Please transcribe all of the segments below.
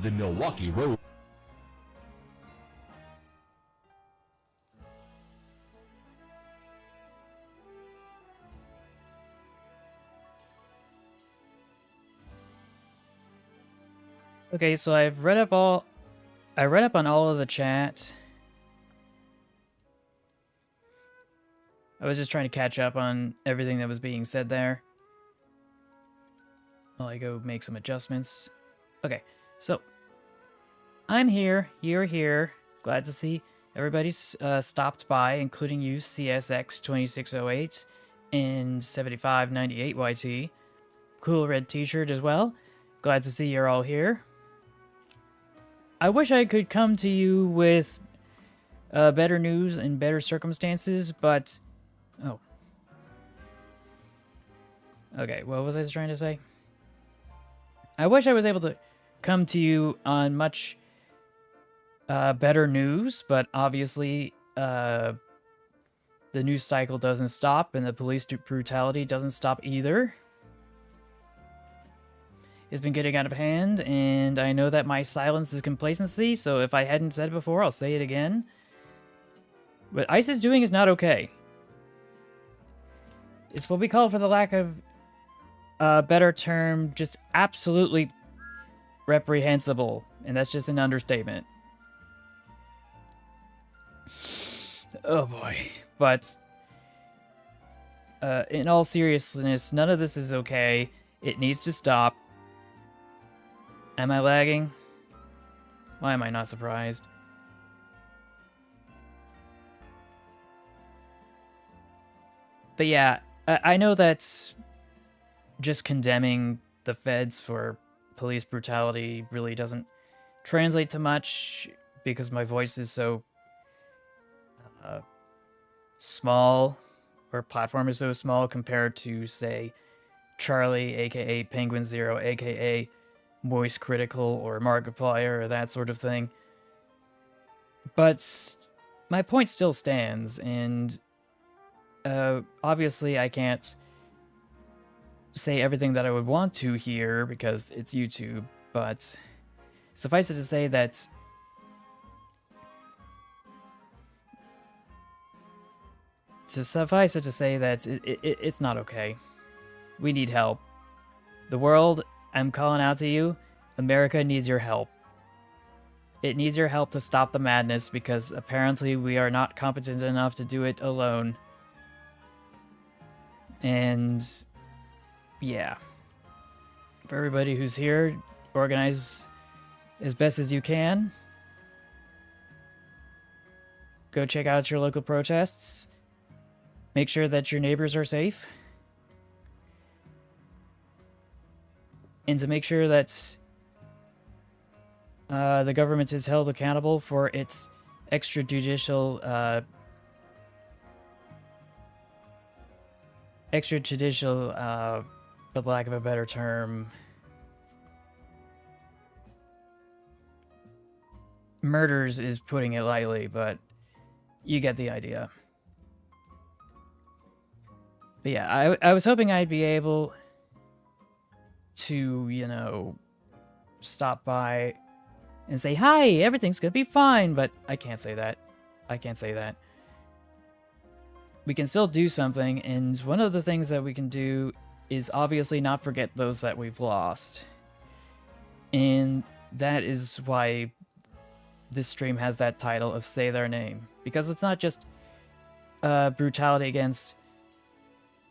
The Milwaukee Road. Okay, so I read up on all of the chat. I was just trying to catch up on everything that was being said there. While I go make some adjustments. Okay, so I'm here, you're here. Glad to see everybody's stopped by, including you, CSX2608 and 7598YT. Cool red t-shirt as well. Glad to see you're all here. I wish I could come to you with better news and better circumstances, but... Oh. Okay, what was I trying to say? I wish I was able to come to you on much better news, but obviously the news cycle doesn't stop, and the police brutality doesn't stop either. It's been getting out of hand, and I know that my silence is complacency, so if I hadn't said it before, I'll say it again. What ICE is doing is not okay. It's what we call, for the lack of a better term, just absolutely reprehensible, and that's just an understatement. Oh boy. But in all seriousness, none of this is okay. It needs to stop. Am I lagging? Why am I not surprised? But yeah, I know that just condemning the feds for police brutality really doesn't translate to much because my voice is so small, or platform is so small compared to, say, Charlie, aka Penguin Zero, aka Moist Critical, or Markiplier, or that sort of thing. But my point still stands, and obviously I can't say everything that I would want to here because it's YouTube, but suffice it to say that it's not okay. We need help. The world, I'm calling out to you. America needs your help. It needs your help to stop the madness because apparently we are not competent enough to do it alone. And yeah. For everybody who's here, organize as best as you can. Go check out your local protests. Make sure that your neighbors are safe. And to make sure that the government is held accountable for its extrajudicial for lack of a better term, murders is putting it lightly, but you get the idea. But yeah, I was hoping I'd be able to, you know, stop by and say, hi, everything's gonna be fine, but I can't say that. I can't say that. We can still do something, and one of the things that we can do is obviously not forget those that we've lost. And that is why this stream has that title of Say Their Name. Because it's not just brutality against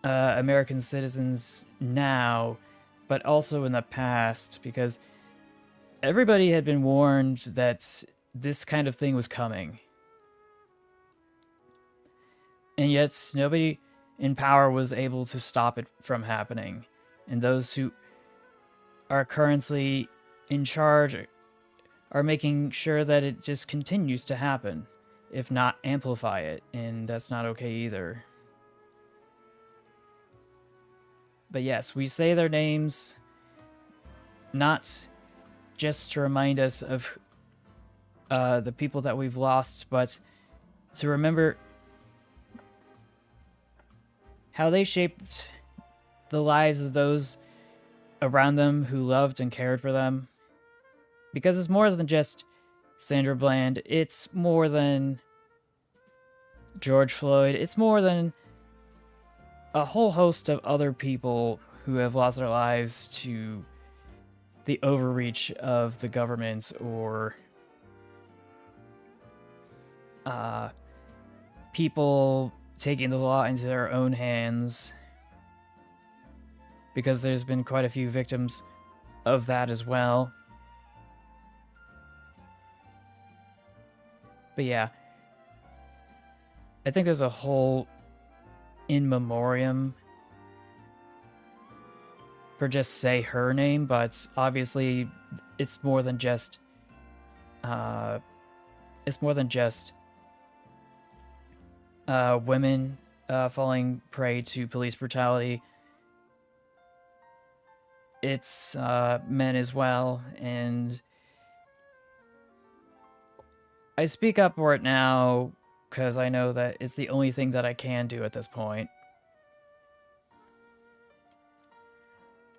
American citizens now, but also in the past, because everybody had been warned that this kind of thing was coming. And yet nobody in power was able to stop it from happening. And those who are currently in charge are making sure that it just continues to happen, if not amplify it, and that's not okay either. But yes, we say their names not just to remind us of the people that we've lost, but to remember how they shaped the lives of those around them who loved and cared for them. Because it's more than just Sandra Bland, it's more than George Floyd, it's more than a whole host of other people who have lost their lives to the overreach of the government or people taking the law into their own hands, because there's been quite a few victims of that as well. But yeah, I think there's a whole in memoriam for just say her name, but obviously it's more than just women falling prey to police brutality. It's men as well, and I speak up for it now because I know that it's the only thing that I can do at this point.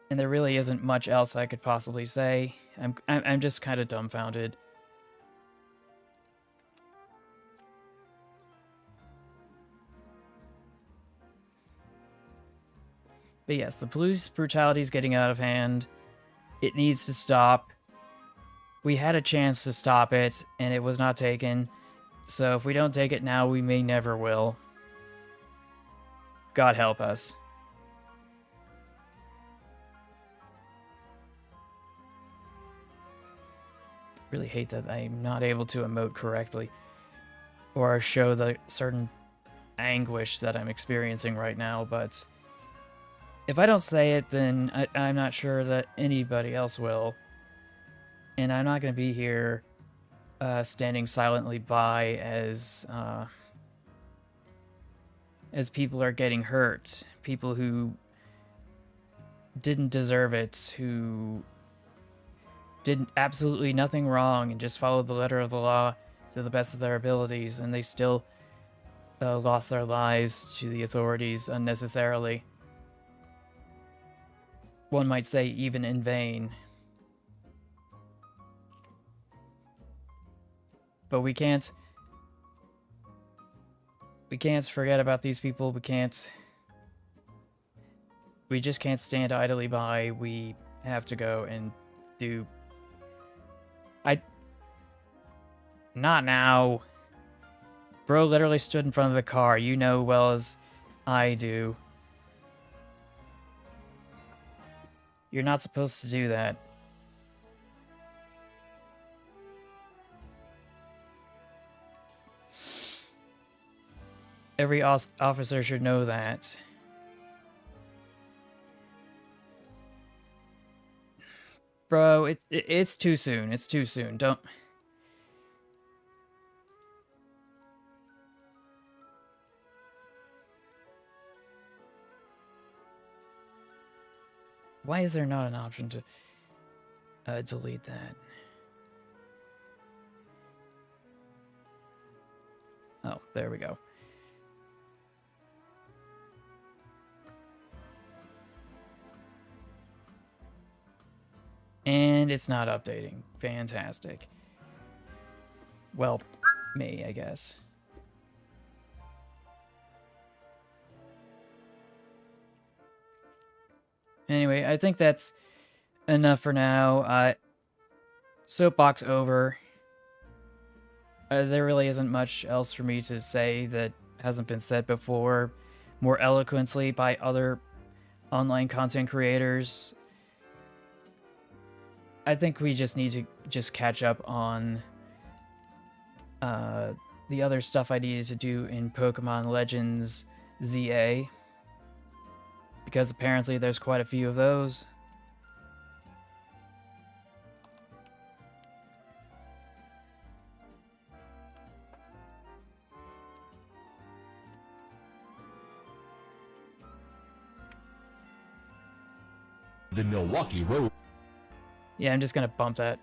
And there really isn't much else I could possibly say. I'm just kind of dumbfounded. But yes, the police brutality is getting out of hand. It needs to stop. We had a chance to stop it, and it was not taken. So if we don't take it now, we may never will. God help us. Really hate that I'm not able to emote correctly or show the certain anguish that I'm experiencing right now, but if I don't say it, then I'm not sure that anybody else will. And I'm not going to be here standing silently by as people are getting hurt. People who didn't deserve it, who did absolutely nothing wrong and just followed the letter of the law to the best of their abilities, and they still lost their lives to the authorities unnecessarily. One might say even in vain. But we can't forget about these people. We just can't stand idly by. We have to go and do... Not now. Bro literally stood in front of the car. You know well as I do. You're not supposed to do that. Every officer should know that. Bro, it's too soon. It's too soon. Don't... Why is there not an option to delete that? Oh, there we go. And it's not updating. Fantastic. Well, me, I guess. Anyway, I think that's enough for now. Soapbox over. There really isn't much else for me to say that hasn't been said before, more eloquently by other online content creators. I think we just need to just catch up on the other stuff I needed to do in Pokemon Legends ZA, because apparently there's quite a few of those. The Milwaukee Road. Yeah, I'm just gonna bump that.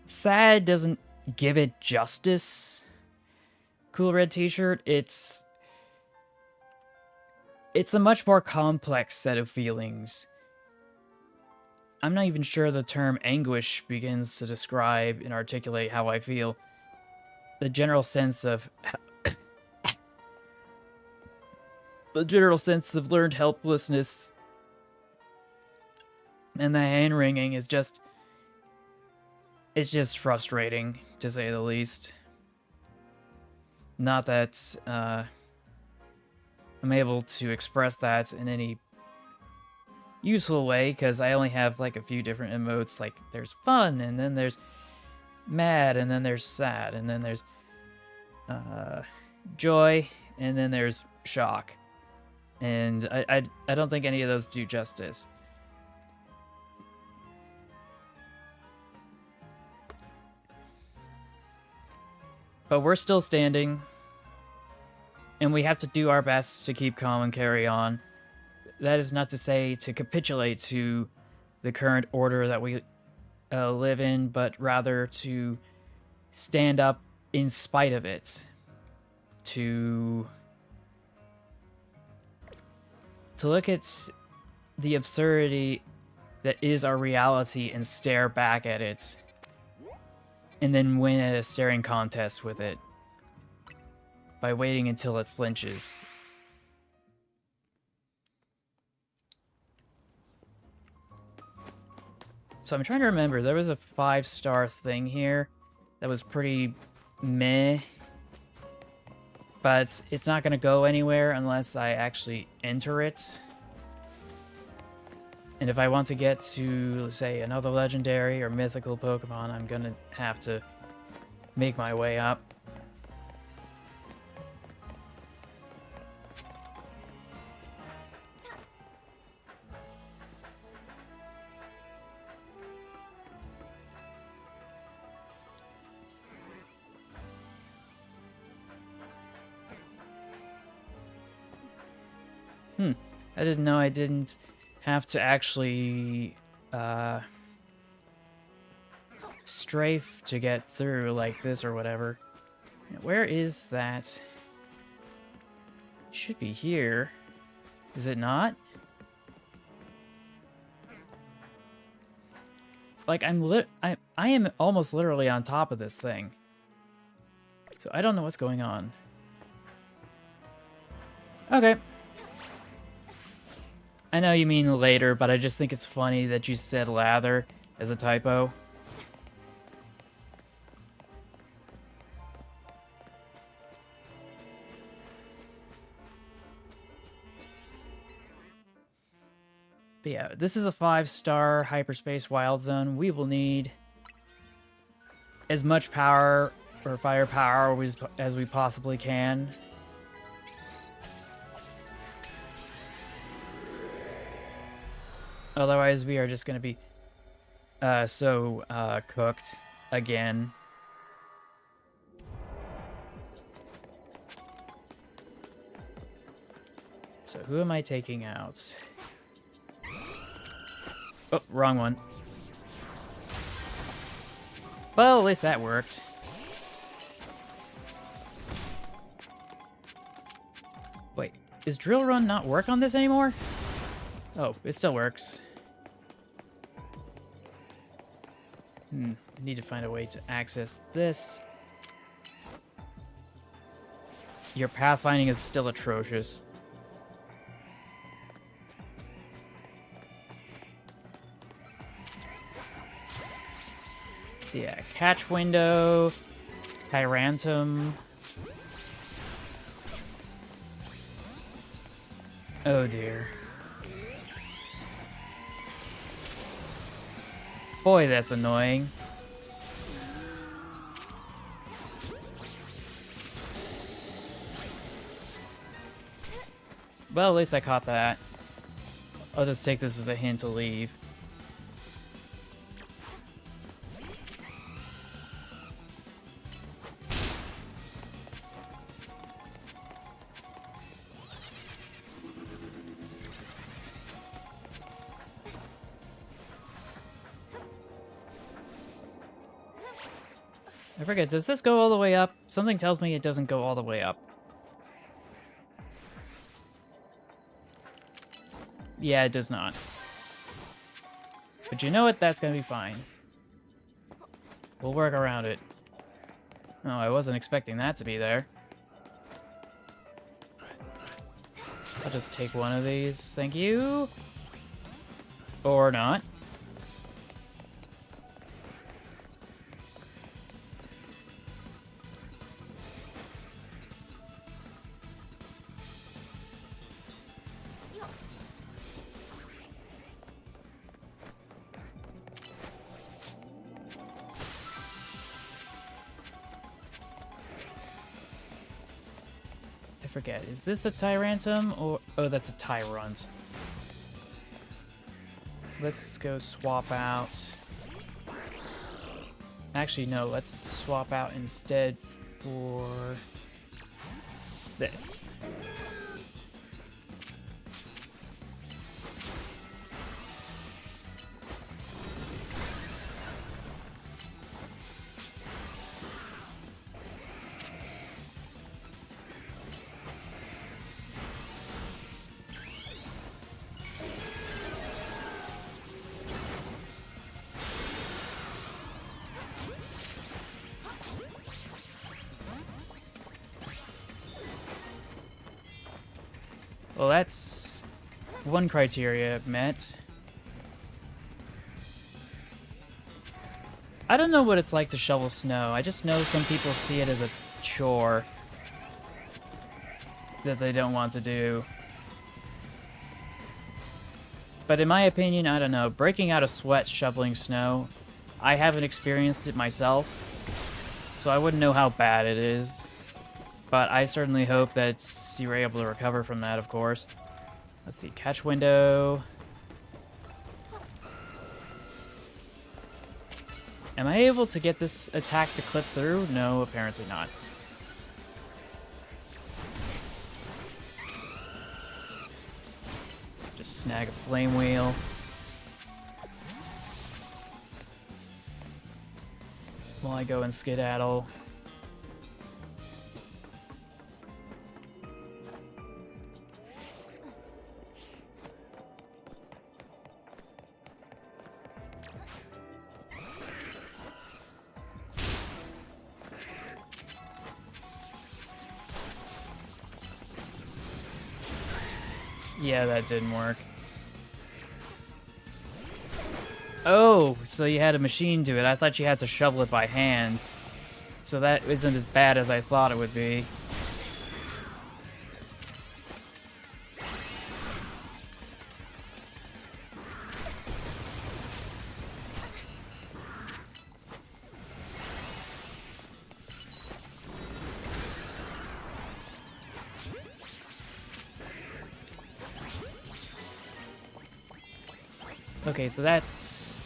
Sad doesn't give it justice. Cool Red T-shirt, it's a much more complex set of feelings. I'm not even sure the term anguish begins to describe and articulate how I feel. The general sense of learned helplessness and the hand wringing is just, it's just frustrating, to say the least. Not that I'm able to express that in any useful way, because I only have like a few different emotes. Like there's fun, and then there's mad, and then there's sad, and then there's joy, and then there's shock. And I don't think any of those do justice. But we're still standing, and we have to do our best to keep calm and carry on. That is not to say to capitulate to the current order that we live in, but rather to stand up in spite of it. To look at the absurdity that is our reality and stare back at it, and then win at a staring contest with it by waiting until it flinches. So I'm trying to remember, there was a 5-star thing here that was pretty meh, but it's not going to go anywhere unless I actually enter it. And if I want to get to, say, another legendary or mythical Pokemon, I'm going to have to make my way up. I didn't know I didn't have to actually strafe to get through like this or whatever. Where is that? It should be here. Is it not? Like I am almost literally on top of this thing. So I don't know what's going on. Okay. I know you mean later, but I just think it's funny that you said lather as a typo. But yeah, this is a 5-star hyperspace wild zone. We will need as much power or firepower as we possibly can. Otherwise, we are just going to be cooked again. So who am I taking out? Oh, wrong one. Well, at least that worked. Wait, is Drill Run not work on this anymore? Oh, it still works. I need to find a way to access this. Your pathfinding is still atrocious. So yeah, catch window, Tyrantum. Oh dear. Boy, that's annoying. Well, at least I caught that. I'll just take this as a hint to leave. I forget, does this go all the way up? Something tells me it doesn't go all the way up. Yeah, it does not. But But you know what? That's gonna be fine. We'll work around it. Oh, I wasn't expecting that to be there. I'll just take one of these, thank you. Or not. I forget, is this a Tyrantum or... Oh, that's a Tyrant. Let's go swap out. Actually, no, let's swap out instead for this. Well, that's one criteria met. I don't know what it's like to shovel snow. I just know some people see it as a chore that they don't want to do. But in my opinion, I don't know. Breaking out a sweat shoveling snow, I haven't experienced it myself, so I wouldn't know how bad it is. But I certainly hope that you're able to recover from that, of course. Let's see, catch window. Am I able to get this attack to clip through? No, apparently not. Just snag a flame wheel. While I go and skedaddle. Yeah, that didn't work. Oh, so you had a machine do it. I thought you had to shovel it by hand. So that isn't as bad as I thought it would be. Okay, so that's...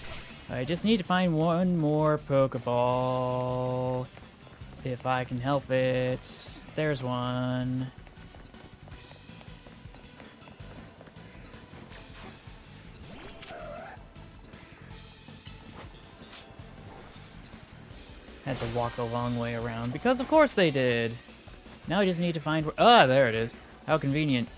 I just need to find one more Pokeball. If I can help it. There's one. Had to walk the long way around, because of course they did. Now I just need to find... Ah, there it is. How convenient.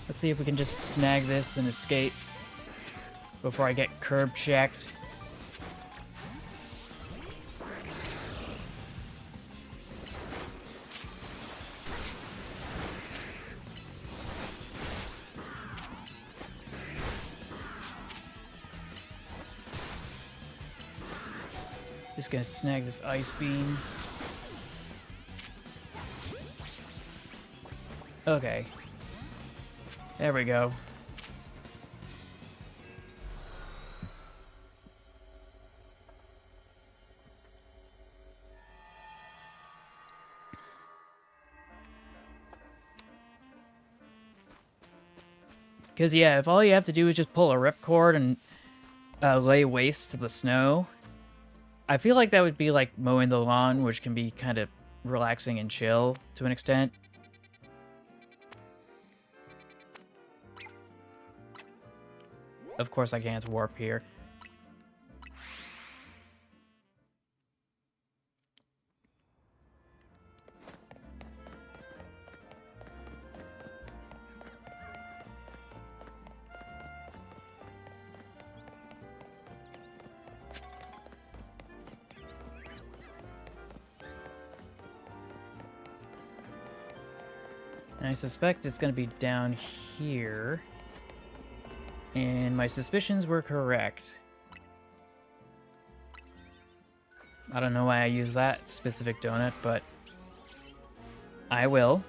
Let's see if we can just snag this and escape before I get curb checked. Just gonna snag this ice beam. Okay. There we go. Because, yeah, if all you have to do is just pull a ripcord and lay waste to the snow, I feel like that would be like mowing the lawn, which can be kind of relaxing and chill to an extent. Of course I can't warp here. And I suspect it's going to be down here. And my suspicions were correct. I don't know why I use that specific donut, but I will.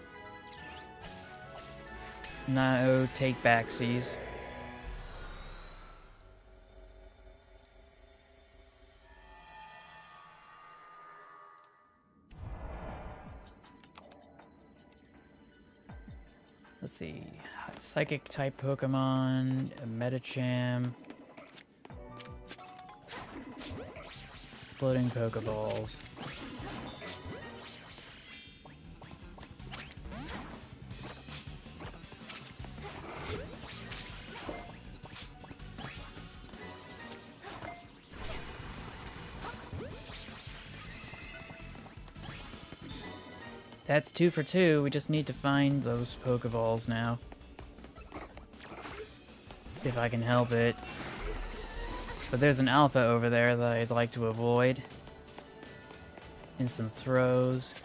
No take backsies. Let's see. Psychic type Pokemon, a Medicham, floating Pokeballs. That's 2 for 2. We just need to find those Pokeballs now. If I can help it. But there's an Alpha over there that I'd like to avoid. And some throws.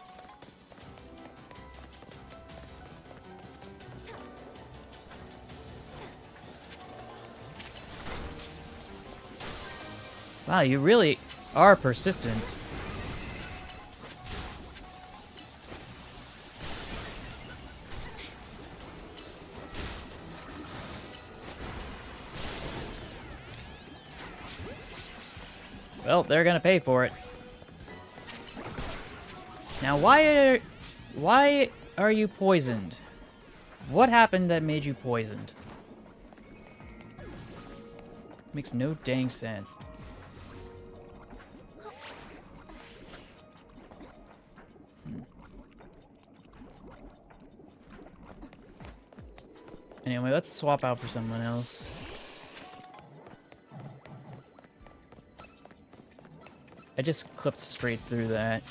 Wow, you really are persistent. Well, they're gonna pay for it. Now, why are you poisoned? What happened that made you poisoned? Makes no dang sense. Anyway, let's swap out for someone else. I just clipped straight through that.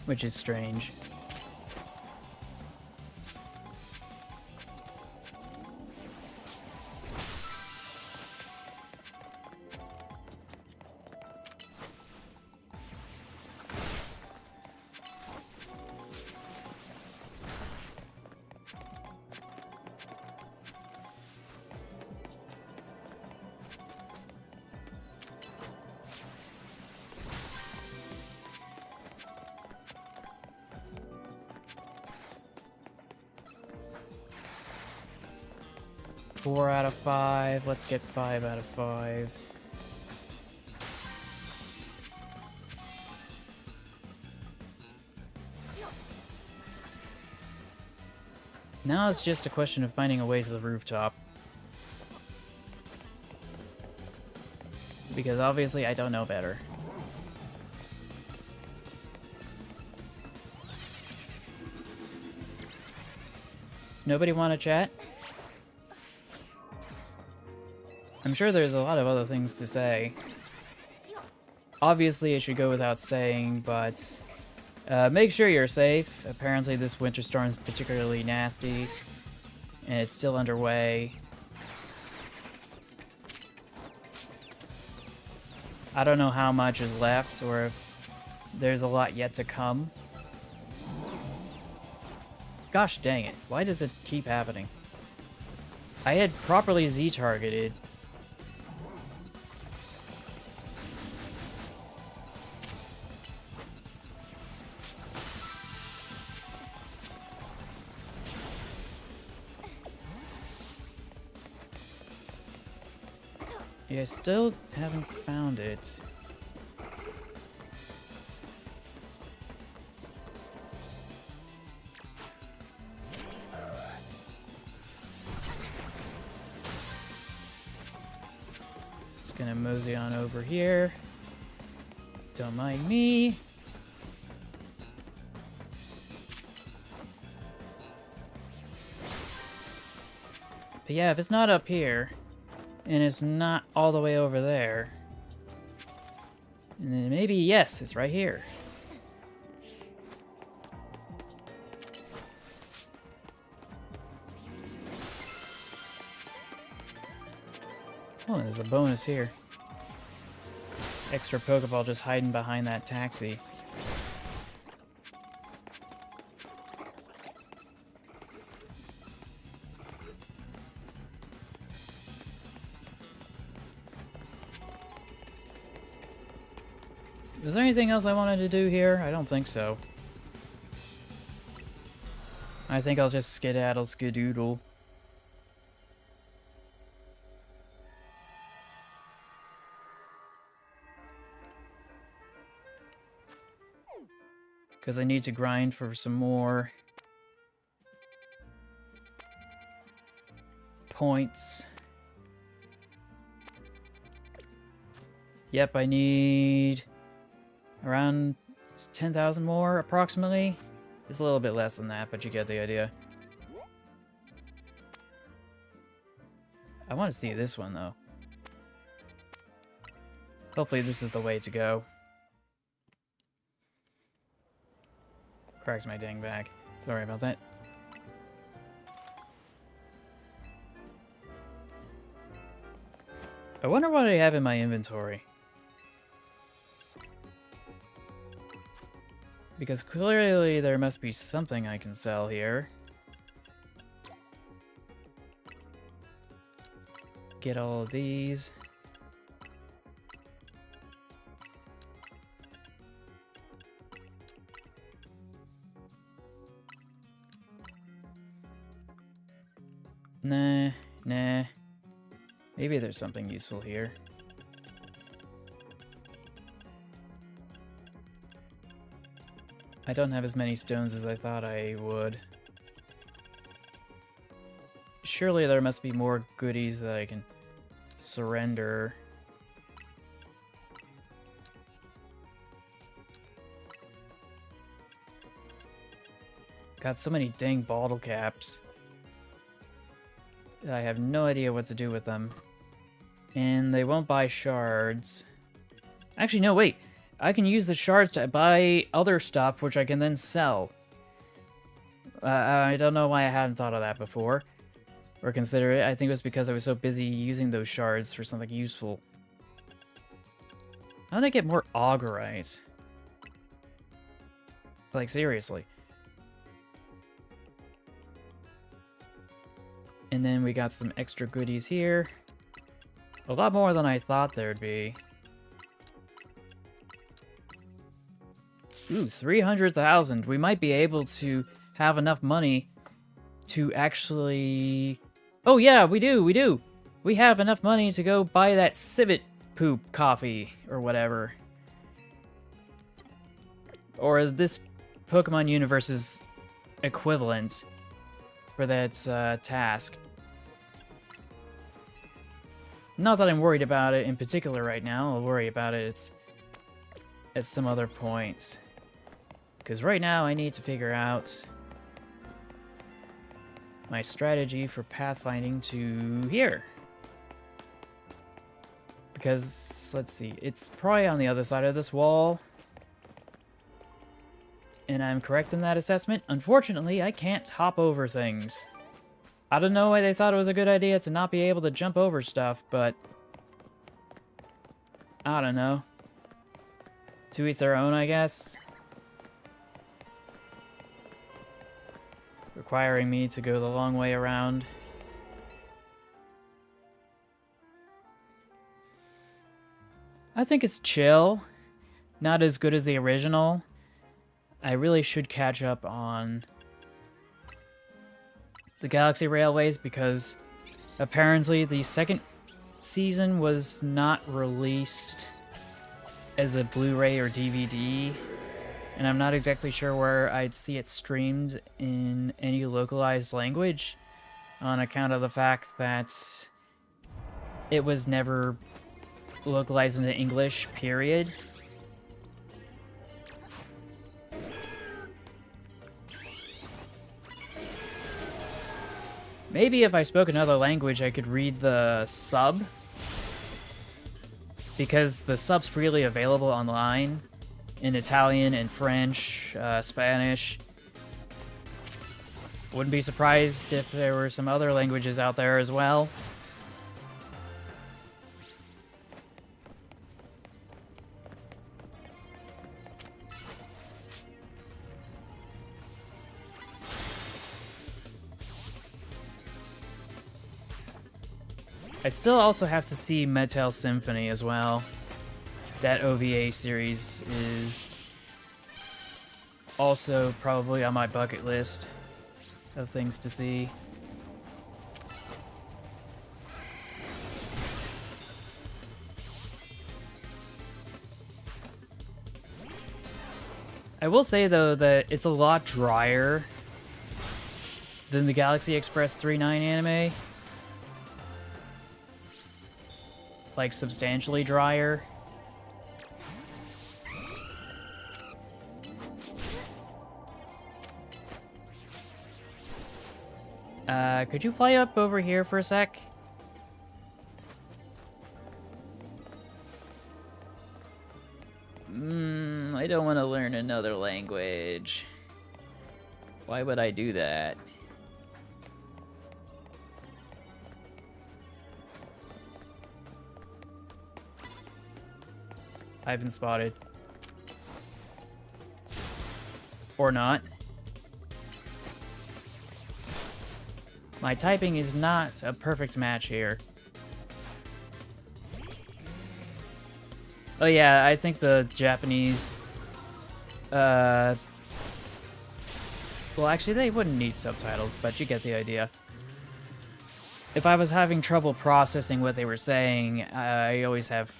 Which is strange. Four out of 5. Let's get 5 out of 5. Now it's just a question of finding a way to the rooftop. Because obviously I don't know better. Does nobody want to chat? I'm sure there's a lot of other things to say. Obviously, it should go without saying, but make sure you're safe. Apparently, this winter storm is particularly nasty, and it's still underway. I don't know how much is left, or if there's a lot yet to come. Gosh dang it, why does it keep happening? I had properly Z-targeted. Yeah, I still haven't found it. Just gonna mosey on over here. Don't mind me. But yeah, if it's not up here, and it's not all the way over there, and then maybe, yes, it's right here. Oh, there's a bonus here. extra Pokeball just hiding behind that taxi. Is there anything else I wanted to do here? I don't think so. I think I'll just skedaddle skedoodle. Because I need to grind for some more points. Yep, I need around 10,000 more, approximately. It's a little bit less than that, but you get the idea. I want to see this one, though. Hopefully this is the way to go. Cracked my dang back. Sorry about that. I wonder what I have in my inventory. Because clearly there must be something I can sell here. Get all of these. Nah. Maybe there's something useful here. I don't have as many stones as I thought I would. Surely there must be more goodies that I can surrender. Got so many dang bottle caps. I have no idea what to do with them. And they won't buy shards. Actually, no, wait. I can use the shards to buy other stuff, which I can then sell. I don't know why I hadn't thought of that before. Or consider it. I think it was because I was so busy using those shards for something useful. How did I get more Augurite? Like, seriously. And then we got some extra goodies here. A lot more than I thought there'd be. Ooh, 300,000. We might be able to have enough money to actually... Oh yeah, we do. We have enough money to go buy that civet poop coffee or whatever. Or this Pokemon universe's equivalent for that task. Not that I'm worried about it in particular right now. I'll worry about it at some other point. Because right now I need to figure out my strategy for pathfinding to here. Because, let's see, it's probably on the other side of this wall. And I'm correct in that assessment. Unfortunately, I can't hop over things. I don't know why they thought it was a good idea to not be able to jump over stuff, but... I don't know. To each their own, I guess. Requiring me to go the long way around. I think it's chill. Not as good as the original. I really should catch up on the Galaxy Railways because apparently the second season was not released as a Blu-ray or DVD, and I'm not exactly sure where I'd see it streamed in any localized language on account of the fact that it was never localized into English, period. Maybe if I spoke another language, I could read the sub. Because the sub's freely available online in Italian and French, Spanish. Wouldn't be surprised if there were some other languages out there as well. I still also have to see Metal Symphony as well. That OVA series is also probably on my bucket list of things to see. I will say, though, that it's a lot drier than the Galaxy Express 3.9 anime. Like, substantially drier. Could you fly up over here for a sec? I don't want to learn another language. Why would I do that? I've been spotted. Or not. My typing is not a perfect match here. Oh yeah, I think the Japanese... well, actually, they wouldn't need subtitles, but you get the idea. If I was having trouble processing what they were saying, I always have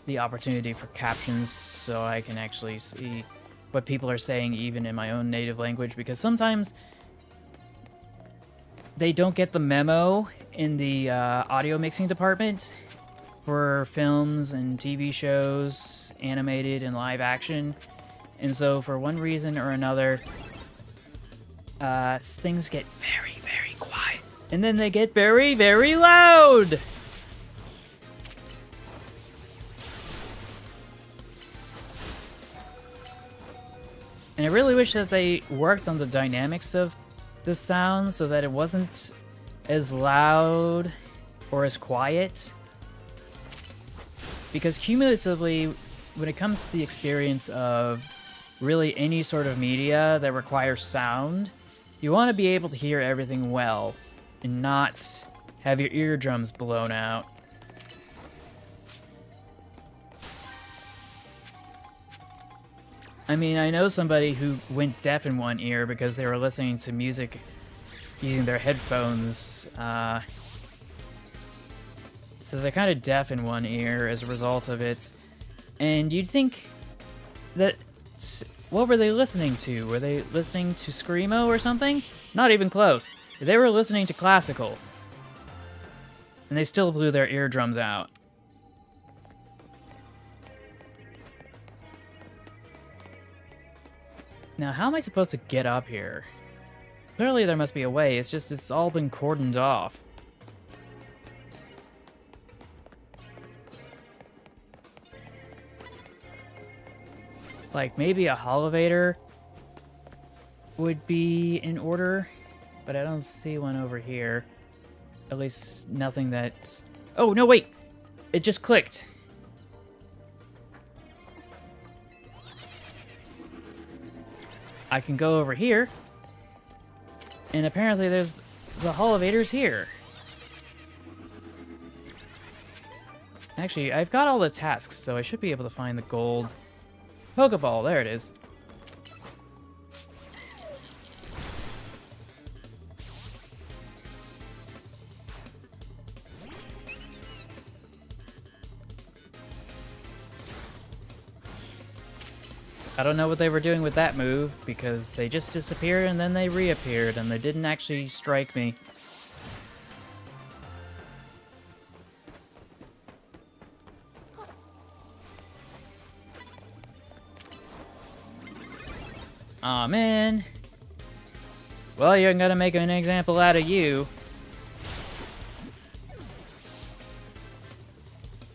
the opportunity for captions so I can actually see what people are saying even in my own native language, because sometimes they don't get the memo in the audio mixing department for films and TV shows, animated and live action. And so for one reason or another, things get very, very quiet. And then they get very, very loud! And I really wish that they worked on the dynamics of the sound so that it wasn't as loud or as quiet. Because cumulatively, when it comes to the experience of really any sort of media that requires sound, you want to be able to hear everything well and not have your eardrums blown out. I mean, I know somebody who went deaf in one ear because they were listening to music using their headphones. So they're kind of deaf in one ear as a result of it. And you'd think that... What were they listening to? Were they listening to Screamo or something? Not even close. They were listening to classical. And they still blew their eardrums out. Now, how am I supposed to get up here? Clearly there must be a way, it's just it's all been cordoned off. Like, maybe a holovator would be in order, but I don't see one over here. At least nothing that's... Oh, no, wait! It just clicked. I can go over here, and apparently there's the holovators here. Actually, I've got all the tasks, so I should be able to find the gold Pokeball. There it is. I don't know what they were doing with that move, because they just disappeared and then they reappeared, and they didn't actually strike me. Aw, man. Well, you're gonna make an example out of you.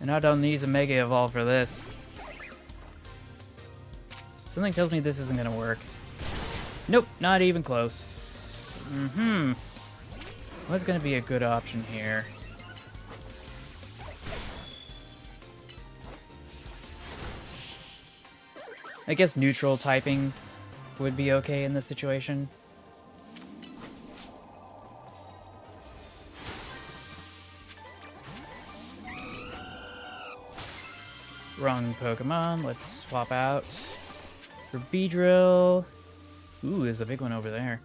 And I don't need a Mega Evolve for this. Something tells me this isn't gonna work. Nope, not even close. What's gonna be a good option here? I guess neutral typing would be okay in this situation. Wrong Pokemon. Let's swap out for Beedrill. Ooh, there's a big one over there.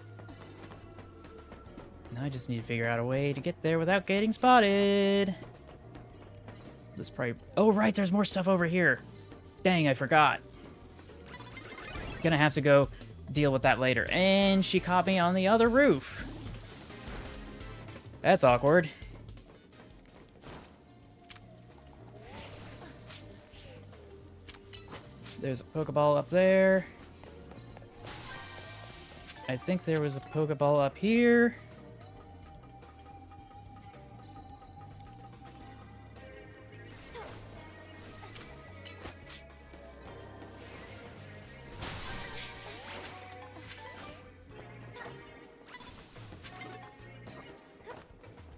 Now I just need to figure out a way to get there without getting spotted. This probably... Oh, right, there's more stuff over here. Dang, I forgot. Gonna have to go deal with that later. And she caught me on the other roof. That's awkward. There's a Pokeball up there. I think there was a Pokeball up here.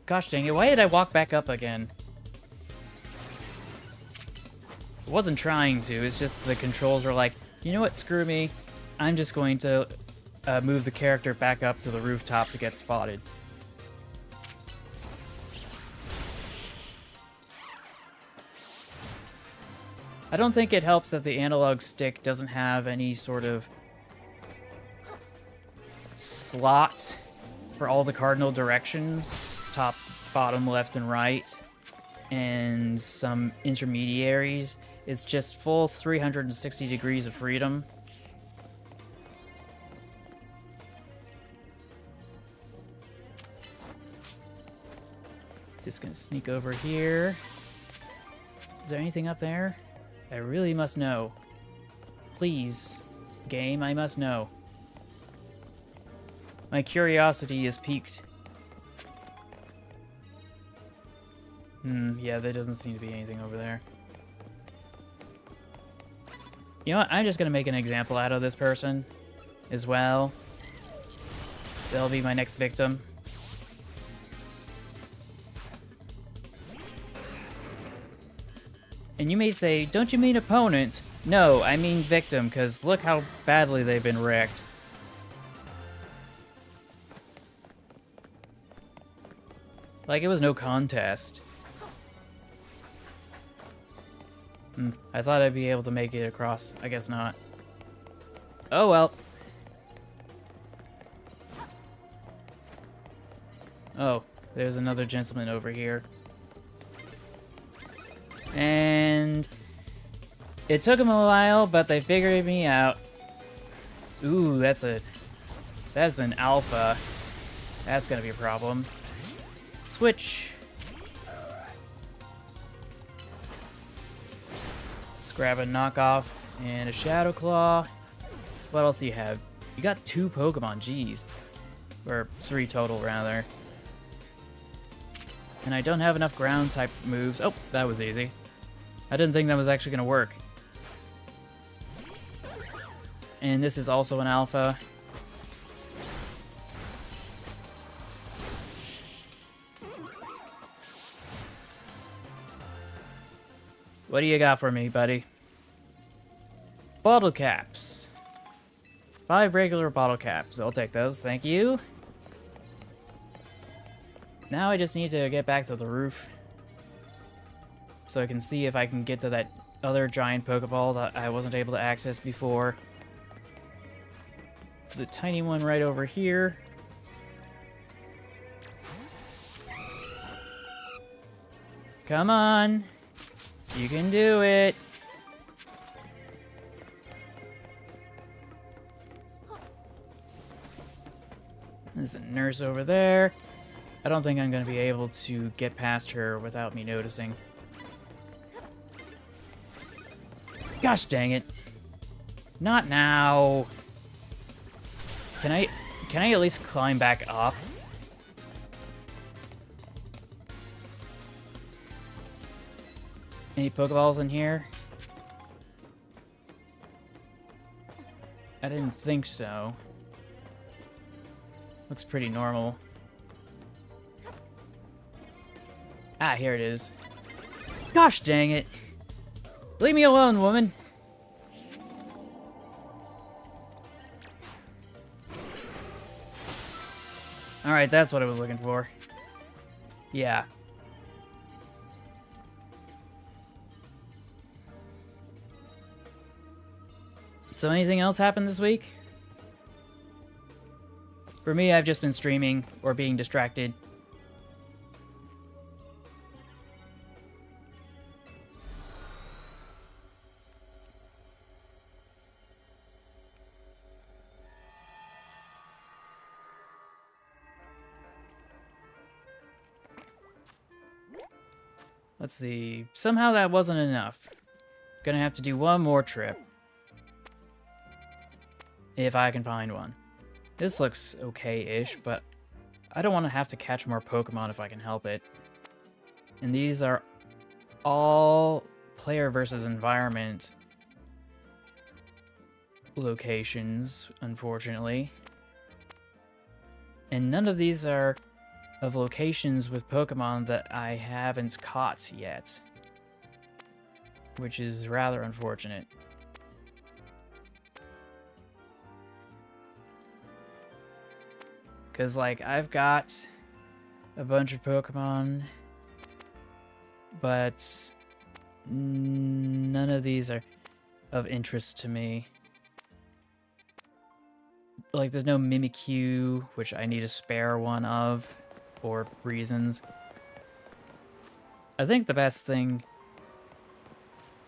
Gosh dang it, why did I walk back up again? I wasn't trying to, it's just the controls are like, you know what, screw me. I'm just going to move the character back up to the rooftop to get spotted. I don't think it helps that the analog stick doesn't have any sort of slot for all the cardinal directions. Top, bottom, left, and right, and some intermediaries. It's just full 360 degrees of freedom. Just gonna sneak over here. Is there anything up there? I really must know. Please, game, I must know. My curiosity is piqued. Yeah, there doesn't seem to be anything over there. You know what? I'm just gonna make an example out of this person as well. They'll be my next victim. And you may say, don't you mean opponent? No, I mean victim, because look how badly they've been wrecked. Like, it was no contest. I thought I'd be able to make it across. I guess not. Oh well. Oh, there's another gentleman over here. And it took them a while, but they figured me out. Ooh, that's an alpha. That's gonna be a problem. Switch. Let's grab a knockoff and a Shadow Claw. What else do you have? You got 2 Pokemon, jeez. Or 3 total, rather. And I don't have enough ground type moves. Oh, that was easy. I didn't think that was actually gonna work. And this is also an alpha. What do you got for me, buddy? Bottle caps. 5 regular bottle caps. I'll take those, thank you. Now I just need to get back to the roof so I can see if I can get to that other giant Pokeball that I wasn't able to access before. There's a tiny one right over here. Come on. You can do it. There's a nurse over there. I don't think I'm going to be able to get past her without me noticing. Gosh dang it. Not now. Can I at least climb back up? Any Pokeballs in here? I didn't think so. Looks pretty normal. Ah, here it is. Gosh dang it. Leave me alone, woman. Alright, that's what I was looking for. Yeah. So anything else happened this week? For me, I've just been streaming or being distracted. Let's see. Somehow that wasn't enough. Gonna have to do one more trip. If I can find one. This looks okay-ish, but I don't want to have to catch more Pokemon if I can help it. And these are all player versus environment locations, unfortunately. And none of these are of locations with Pokemon that I haven't caught yet. Which is rather unfortunate. Because, like, I've got a bunch of Pokemon, but none of these are of interest to me. Like, there's no Mimikyu, which I need a spare one of, for reasons. I think the best thing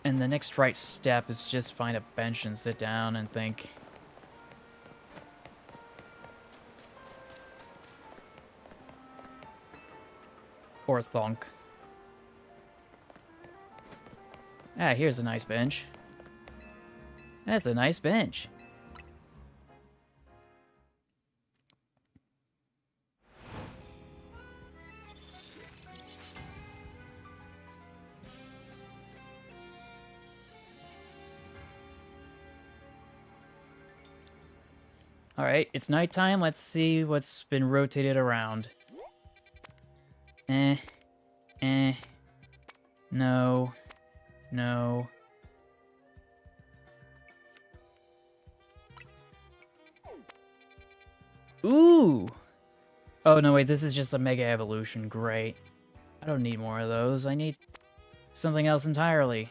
and the next right step is just find a bench and sit down and think. Or thonk. Ah, here's a nice bench. That's a nice bench. Alright, it's nighttime. Let's see what's been rotated around. No. No. Ooh! Oh, no, wait, this is just a Mega Evolution. Great. I don't need more of those. I need something else entirely.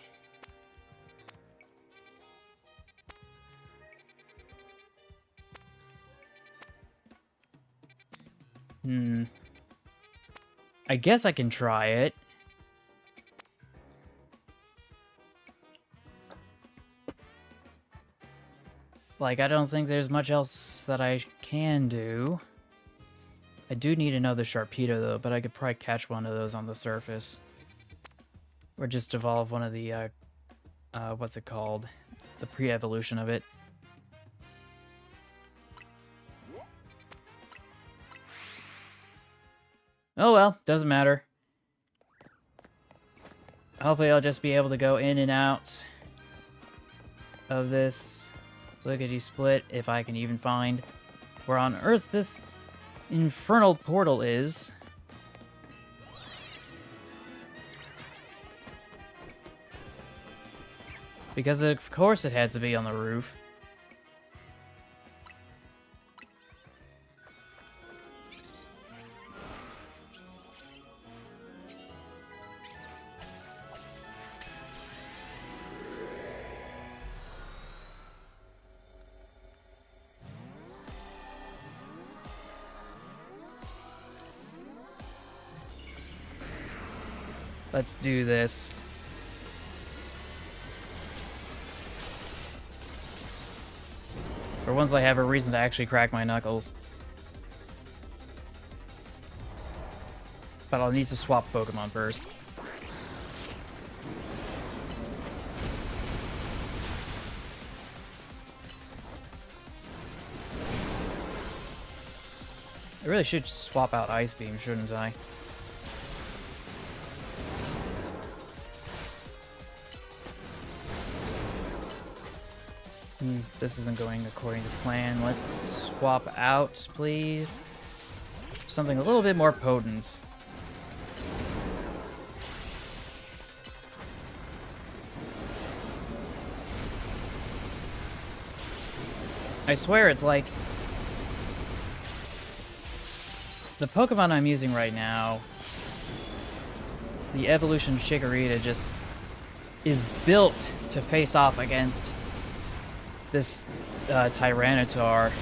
I guess I can try it. Like, I don't think there's much else that I can do. I do need another Sharpedo, though, but I could probably catch one of those on the surface. Or just evolve one of the, what's it called? The pre-evolution of it. Oh well, doesn't matter. Hopefully I'll just be able to go in and out of this lickety-split if I can even find where on earth this infernal portal is. Because of course it had to be on the roof. Let's do this. For once I have a reason to actually crack my knuckles. But I'll need to swap Pokemon first. I really should swap out Ice Beam, shouldn't I? This isn't going according to plan. Let's swap out, please. Something a little bit more potent. I swear it's like... the Pokemon I'm using right now, the evolution Chikorita just is built to face off against this Tyranitar.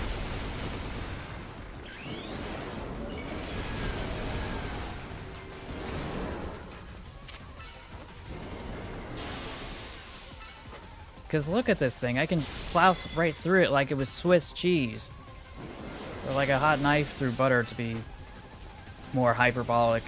Because look at this thing. I can plow right through it like it was Swiss cheese. Or like a hot knife through butter, to be more hyperbolic.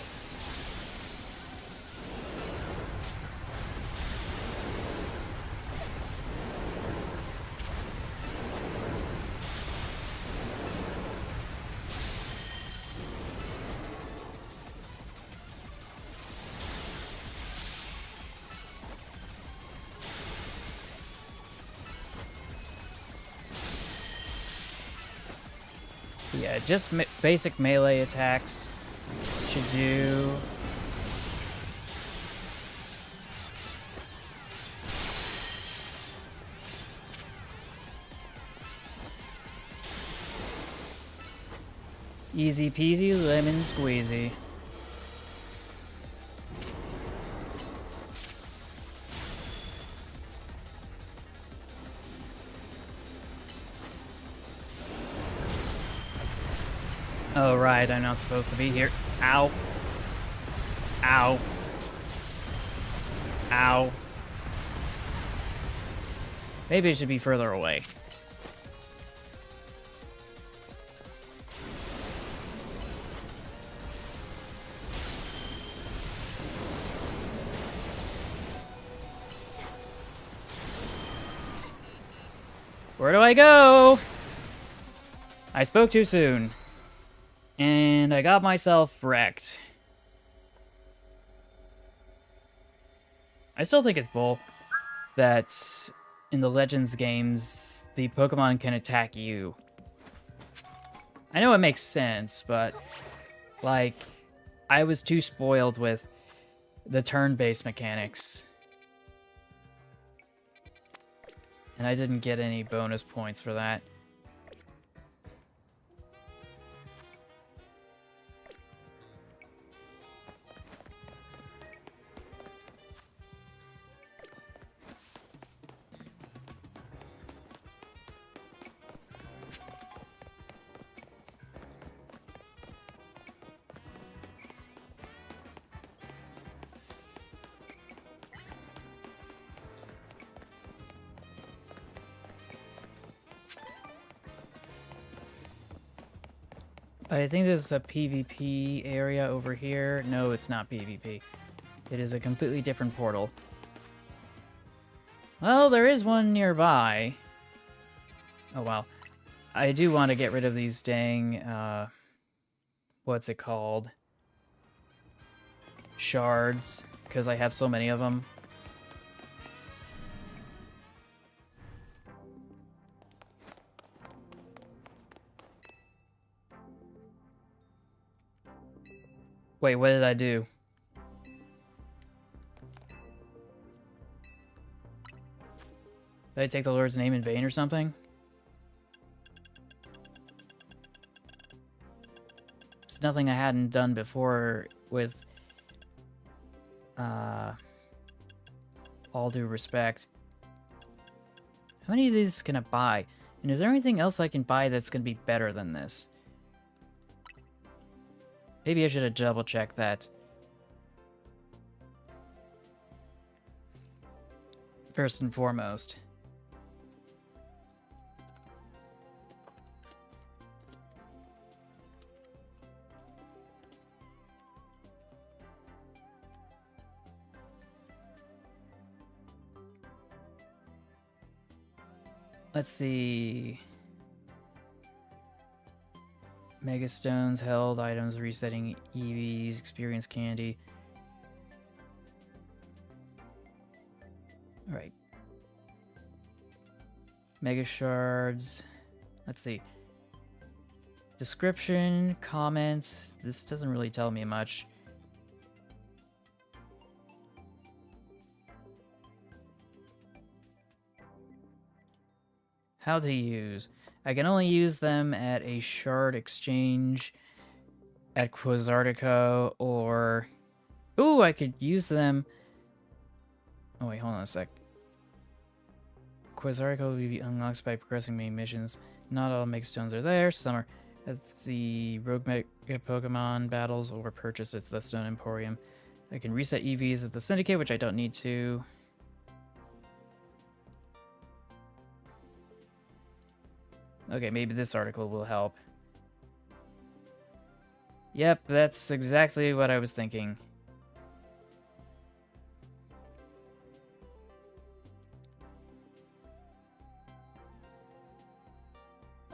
Yeah, just basic melee attacks should do. Easy peasy lemon squeezy. Oh, right, I'm not supposed to be here. Ow. Ow. Ow. Maybe it should be further away. Where do I go? I spoke too soon. And I got myself wrecked. I still think it's bull that in the Legends games, the Pokemon can attack you. I know it makes sense, but, like, I was too spoiled with the turn-based mechanics. And I didn't get any bonus points for that. I think this is a PvP area over here. No, it's not PvP. It is a completely different portal. Well, there is one nearby. Oh, wow. I do want to get rid of these dang, what's it called? Shards, because I have so many of them. Wait, what did I do? Did I take the Lord's name in vain or something? It's nothing I hadn't done before with, all due respect. How many of these can I buy? And is there anything else I can buy that's going to be better than this? Maybe I should have double-checked that. First and foremost. Let's see. Mega Stones held, items resetting EVs, experience candy. Alright. Mega Shards. Let's see. Description, comments. This doesn't really tell me much. How to use. I can only use them at a shard exchange at Quasartico, or... Ooh, I could use them... Oh, wait, hold on a sec. quiz article will be unlocked by progressing main missions. Not all Mega Stones are there. Some are at the Rogue Mega Pokemon battles or purchased at the Stone Emporium. I can reset EVs at the Syndicate, which I don't need to. Okay, maybe this article will help. Yep, that's exactly what I was thinking.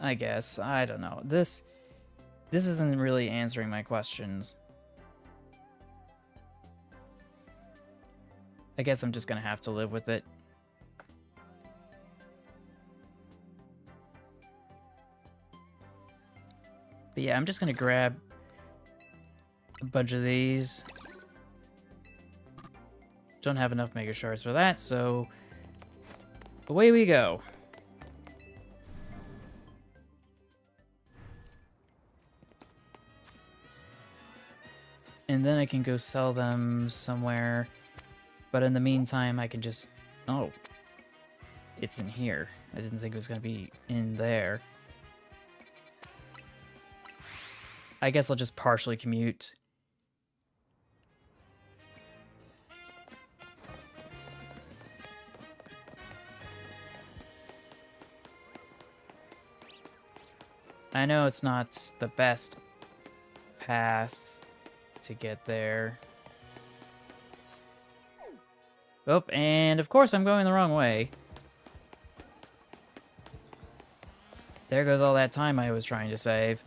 I guess. I don't know. This isn't really answering my questions. I guess I'm just gonna have to live with it. But yeah, I'm just gonna grab a bunch of these. Don't have enough Mega Shards for that, so away we go. And then I can go sell them somewhere. But in the meantime, I can just... Oh. It's in here. I didn't think it was going to be in there. I guess I'll just partially commute. I know it's not the best path to get there. Oh, and of course I'm going the wrong way. There goes all that time I was trying to save.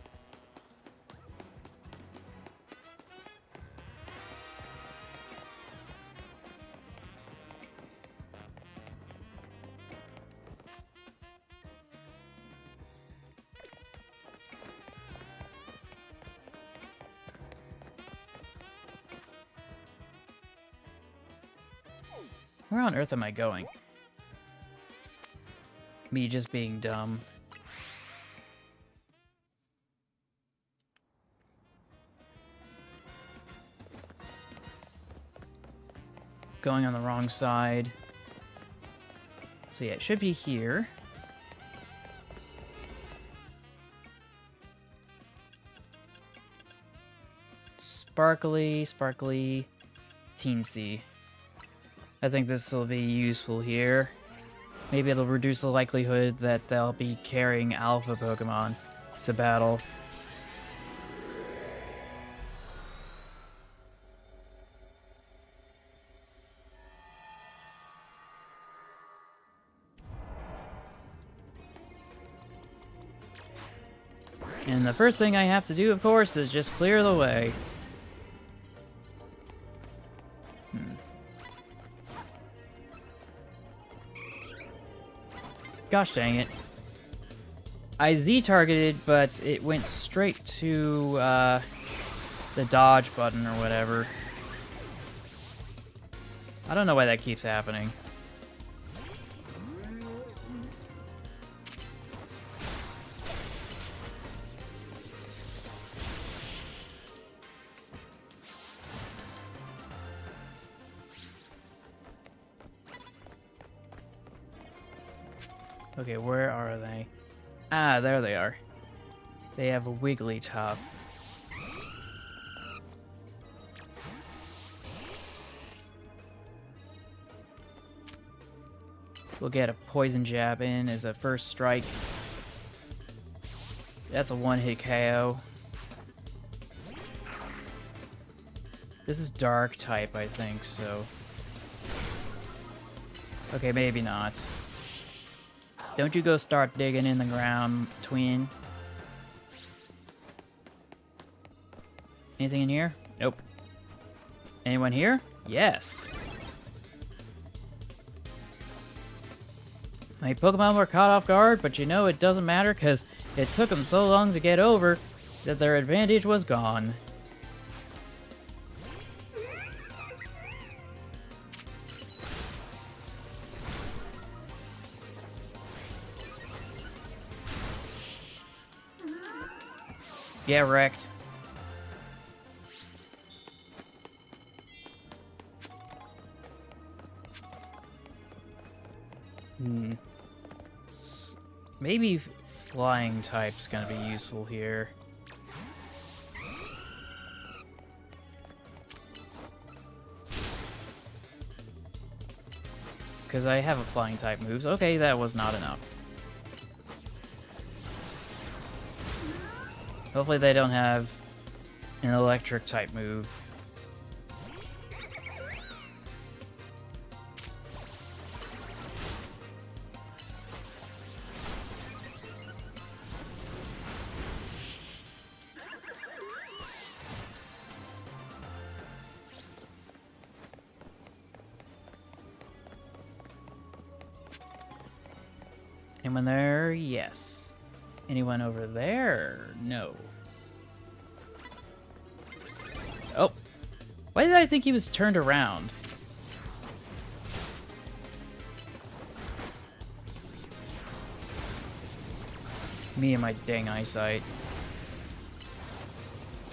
Where on earth am I going? Me just being dumb. Going on the wrong side. So yeah, it should be here. Sparkly, sparkly, teensy. I think this will be useful here. Maybe it'll reduce the likelihood that they'll be carrying alpha Pokemon to battle. And the first thing I have to do, of course, is just clear the way. Gosh dang it. I Z-targeted, but it went straight to the dodge button or whatever. I don't know why that keeps happening. Okay, where are they? Ah, there they are. They have a Wigglytuff. We'll get a Poison Jab in as a first strike. That's a one-hit KO. This is Dark type, I think, so... Okay, maybe not. Don't you go start digging in the ground, twin. Anything in here? Nope. Anyone here? Yes. My Pokemon were caught off guard, but you know it doesn't matter because it took them so long to get over that their advantage was gone. Get wrecked. Maybe flying type's gonna be useful here. Because I have a flying type moves. Okay, that was not enough. Hopefully they don't have an electric type move. Anyone there? Yes. Anyone over there? No. Oh. Why did I think he was turned around? Me and my dang eyesight.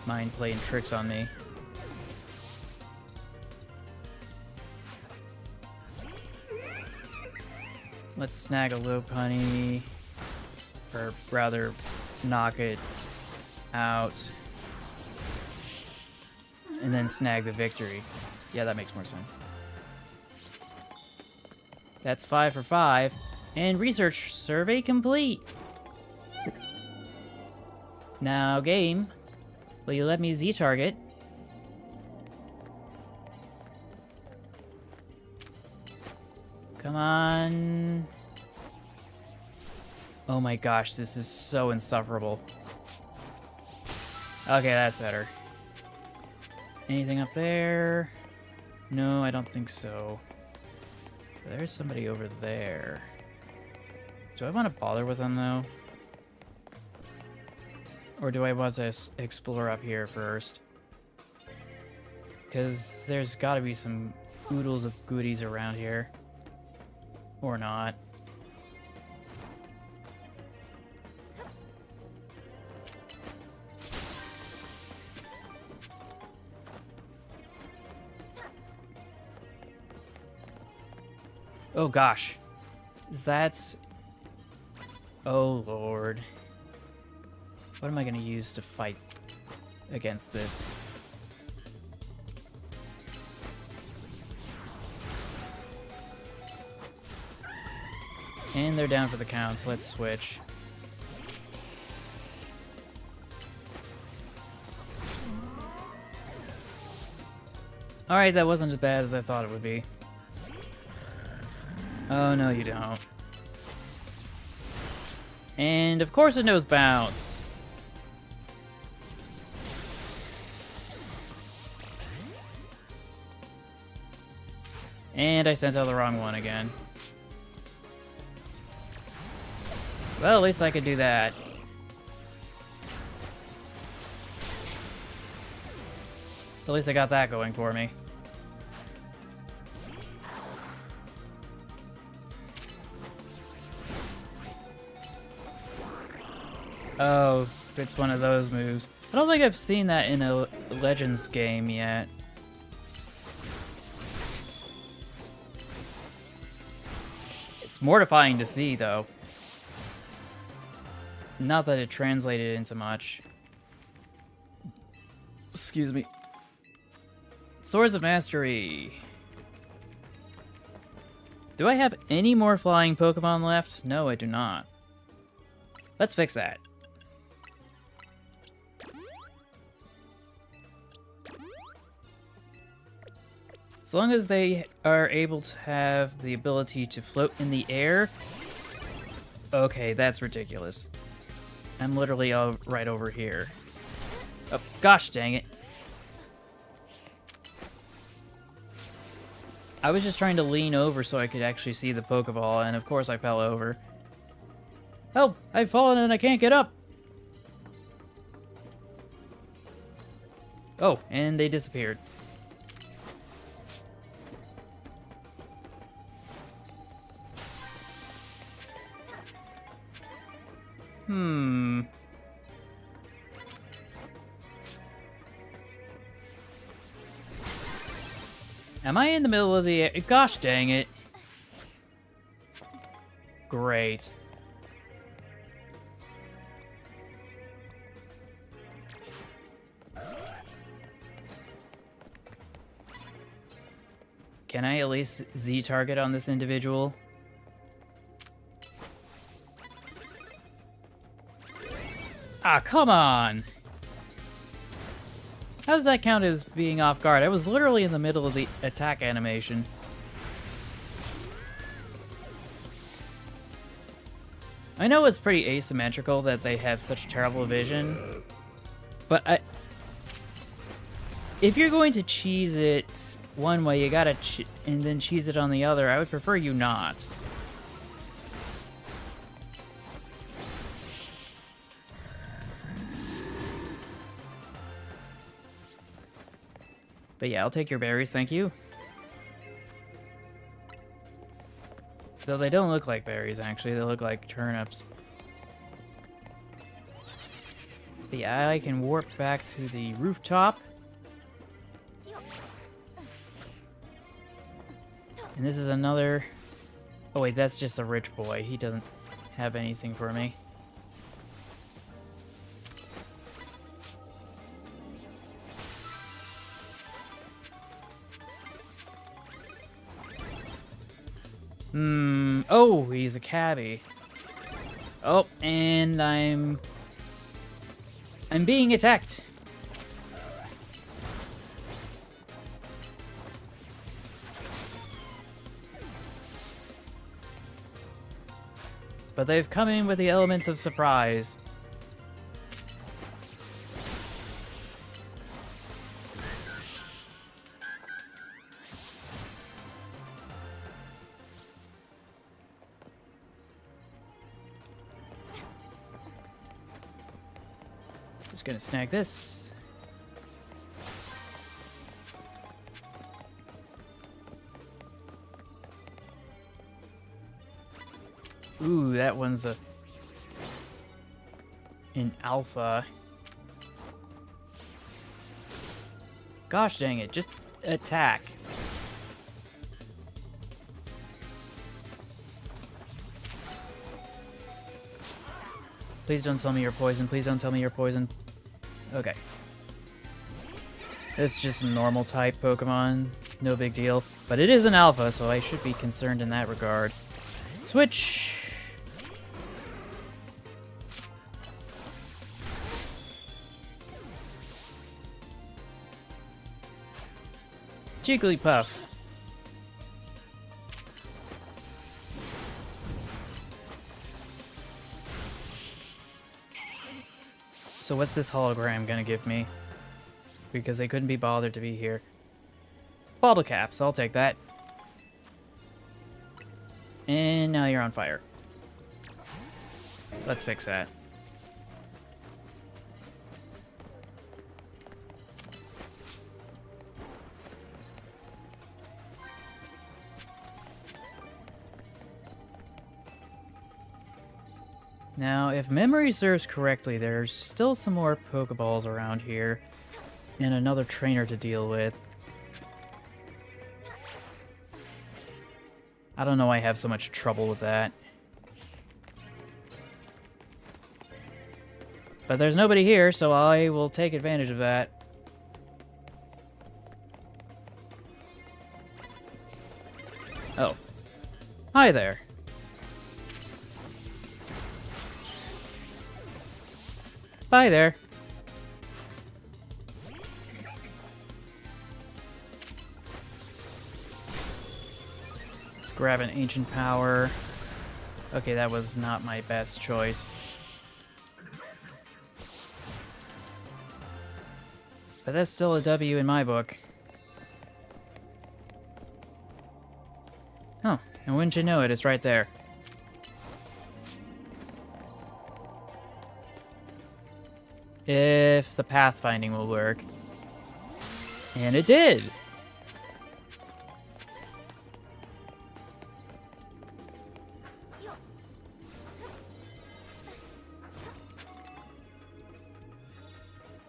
Mind playing tricks on me. Let's snag a Lopunny, or rather, knock it out, and then snag the victory. Yeah, that makes more sense. That's 5 for 5, and research survey complete. Now, game, will you let me Z-target? Come on. Oh my gosh, this is so insufferable. Okay, that's better. Anything up there? No, I don't think so. There's somebody over there. Do I want to bother with them, though? Or do I want to explore up here first? Because there's got to be some oodles of goodies around here. Or not. Oh gosh. Is that... Oh lord. What am I gonna use to fight against this? And they're down for the count, so let's switch. Alright, that wasn't as bad as I thought it would be. Oh, no you don't. And of course it knows bounce. And I sent out the wrong one again. Well, at least I could do that. At least I got that going for me. Oh, it's one of those moves. I don't think I've seen that in a Legends game yet. It's mortifying to see, though. Not that it translated into much. Excuse me. Swords of Mastery. Do I have any more flying Pokemon left? No, I do not. Let's fix that. As long as they are able to have the ability to float in the air. Okay, that's ridiculous. I'm literally right over here. Oh, gosh dang it. I was just trying to lean over so I could actually see the Pokeball, and of course I fell over. Help! I've fallen and I can't get up! Oh, and they disappeared. Am I in the middle of the air? Gosh dang it. Great. Can I at least Z-target on this individual? Ah, come on! How does that count as being off guard? I was literally in the middle of the attack animation. I know it's pretty asymmetrical that they have such terrible vision, but if you're going to cheese it one way, you gotta and then cheese it on the other. I would prefer you not. But yeah, I'll take your berries, thank you. Though they don't look like berries, actually. They look like turnips. But yeah, I can warp back to the rooftop. And this is another... Oh wait, that's just a rich boy. He doesn't have anything for me. Oh, he's a cabbie. Oh, and I'm being attacked. But they've come in with the elements of surprise. Just gonna snag this. Ooh, that one's an alpha. Gosh dang it, just attack. Please don't tell me you're poison. Please don't tell me you're poison. Okay. It's just a normal type Pokemon. No big deal. But it is an alpha, so I should be concerned in that regard. Switch! Jigglypuff. So what's this hologram gonna give me? Because they couldn't be bothered to be here. Bottle caps, I'll take that. And now you're on fire. Let's fix that. Now, if memory serves correctly, there's still some more Pokeballs around here, and another trainer to deal with. I don't know why I have so much trouble with that. But there's nobody here, so I will take advantage of that. Oh. Hi there. Bye there. Let's grab an ancient power. Okay, that was not my best choice. But that's still a W in my book. Oh, and wouldn't you know it, it's right there. If the pathfinding will work. And it did!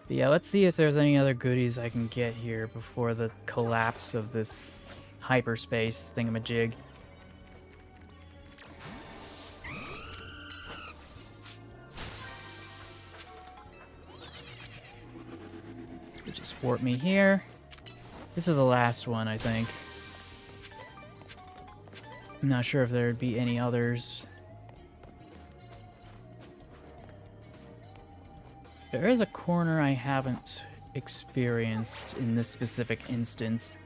But yeah, let's see if there's any other goodies I can get here before the collapse of this hyperspace thingamajig. Just warp me here. This is the last one, I think. I'm not sure if there'd be any others. There is a corner I haven't experienced in this specific instance.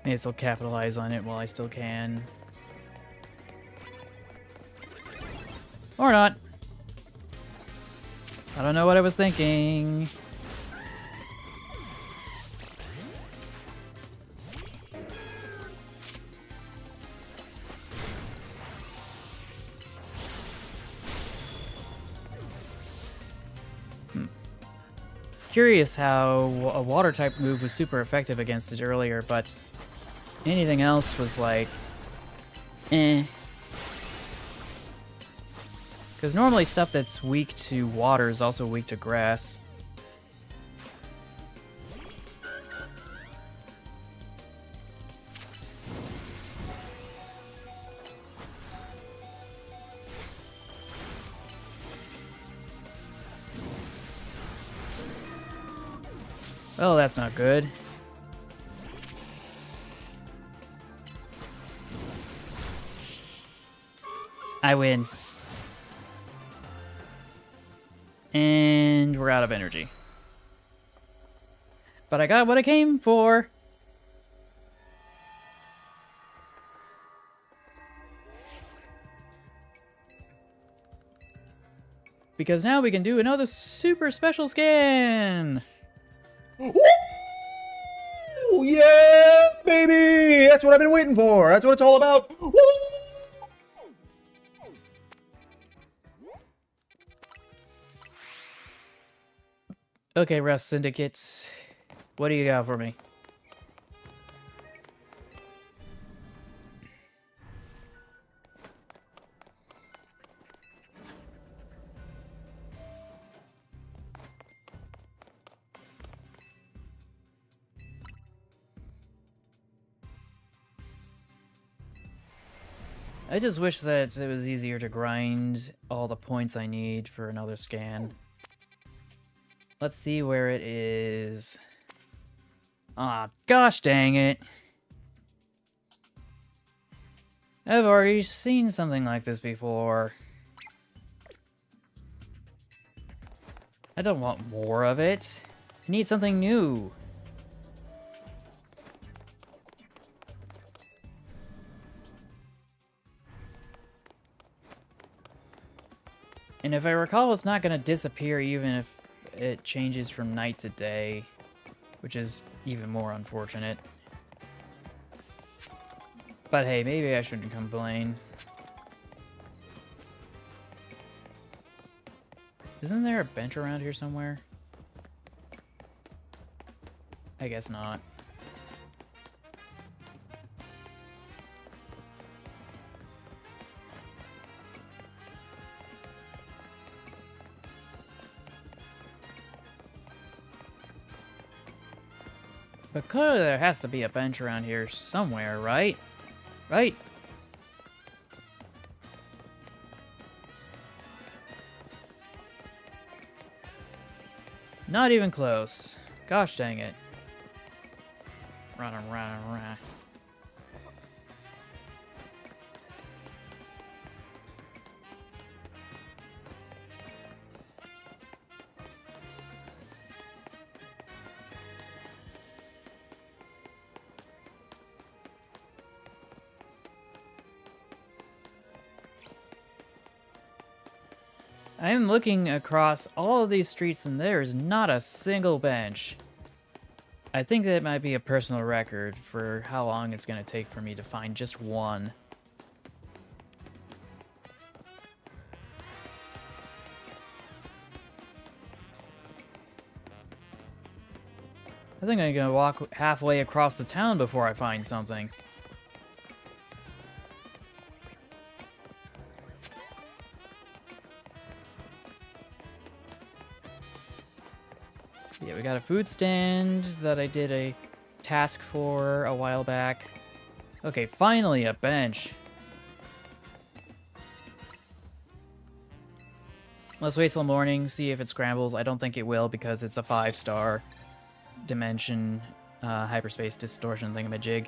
May as well capitalize on it while I still can. Or not. I don't know what I was thinking. Curious how a water type move was super effective against it earlier, but anything else was like, eh. Because normally stuff that's weak to water is also weak to grass. Well, that's not good. I win. And we're out of energy. But I got what I came for. Because now we can do another super special scan. Ooh, yeah, baby! That's what I've been waiting for. That's what it's all about. Woo! Okay, Rust Syndicate. What do you got for me? I just wish that it was easier to grind all the points I need for another scan. Let's see where it is. Ah, gosh dang it. I've already seen something like this before. I don't want more of it. I need something new. And if I recall, it's not going to disappear even if it changes from night to day, which is even more unfortunate. But hey, maybe I shouldn't complain. Isn't there a bench around here somewhere? I guess not. But clearly there has to be a bench around here somewhere, right? Right? Not even close. Gosh dang it. Run. I'm looking across all of these streets and there's not a single bench. I think that might be a personal record for how long it's going to take for me to find just one. I think I'm going to walk halfway across the town before I find something. Yeah, we got a food stand that I did a task for a while back. Okay, finally a bench. Let's wait till morning, see if it scrambles. I don't think it will because it's a 5-star dimension hyperspace distortion thingamajig.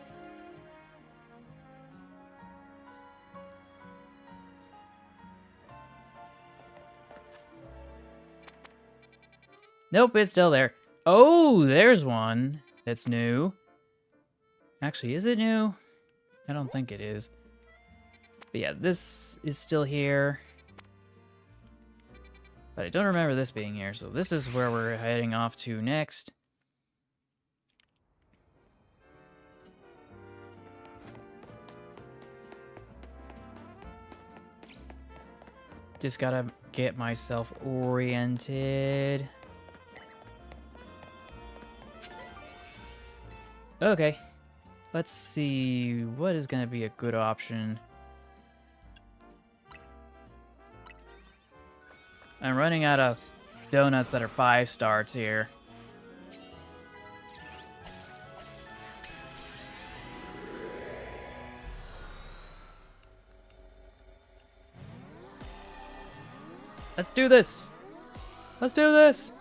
Nope, it's still there. Oh, there's one that's new. Actually, is it new? I don't think it is. But yeah, this is still here. But I don't remember this being here, so this is where we're heading off to next. Just gotta get myself oriented. Okay. Let's see what is gonna be a good option. I'm running out of donuts that are 5 stars here. Let's do this! Let's do this!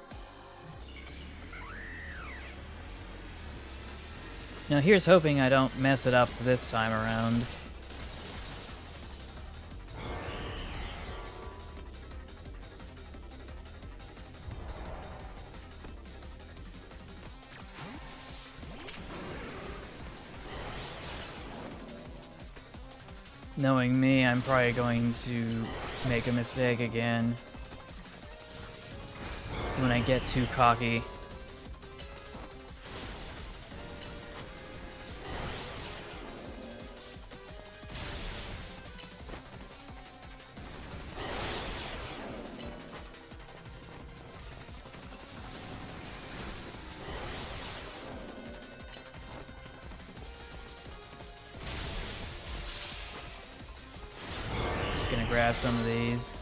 Now here's hoping I don't mess it up this time around. Knowing me, I'm probably going to make a mistake again when I get too cocky. Just gonna grab some of these.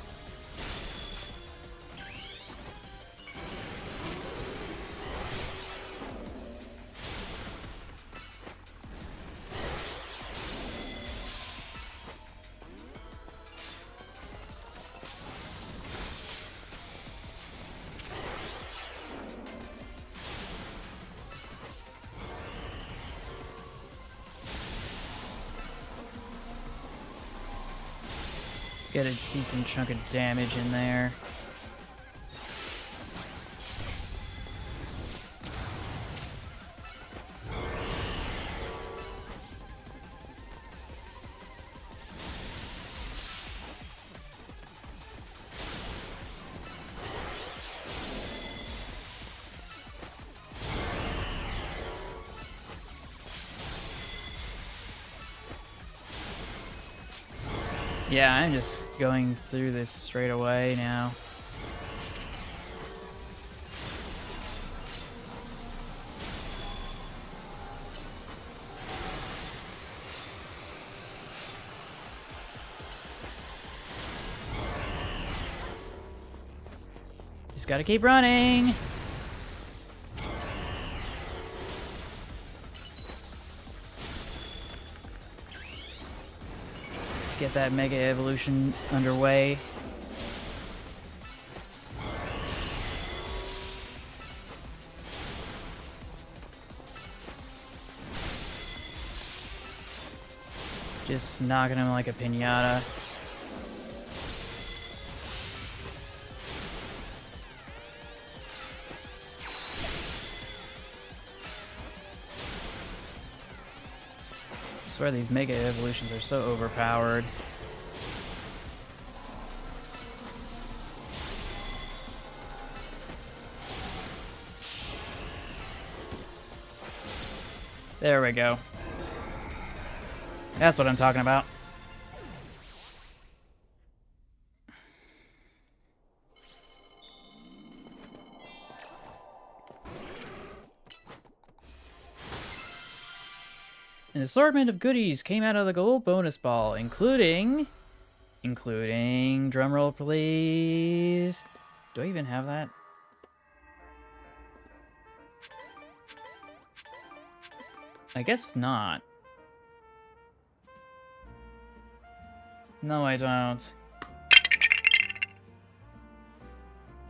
Get a decent chunk of damage in there. Yeah, I'm just going through this straight away now. Just gotta keep running. Get that Mega Evolution underway. Just knocking him like a piñata. I swear these Mega Evolutions are so overpowered. There we go. That's what I'm talking about. An assortment of goodies came out of the gold bonus ball, including, drumroll please. Do I even have that? I guess not. No, I don't.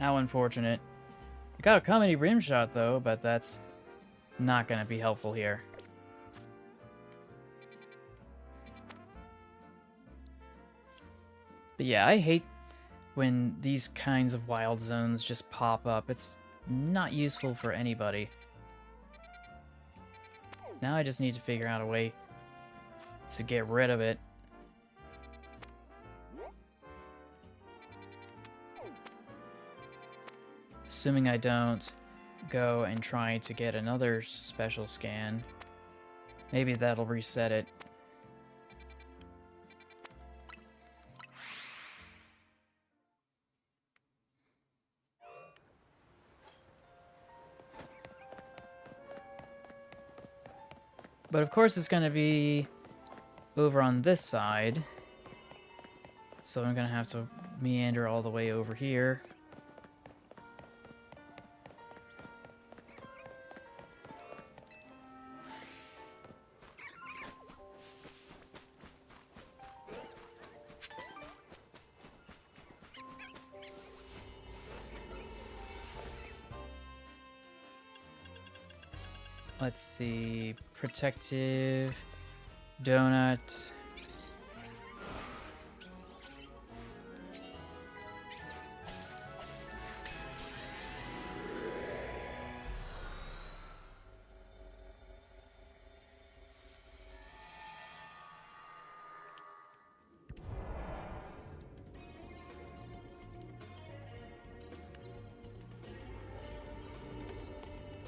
How unfortunate. I got a comedy rim shot though, but that's not gonna be helpful here. But yeah, I hate when these kinds of wild zones just pop up. It's not useful for anybody. Now I just need to figure out a way to get rid of it. Assuming I don't go and try to get another special scan. Maybe that'll reset it. But of course it's going to be over on this side. So I'm going to have to meander all the way over here. Let's see, protective, donut.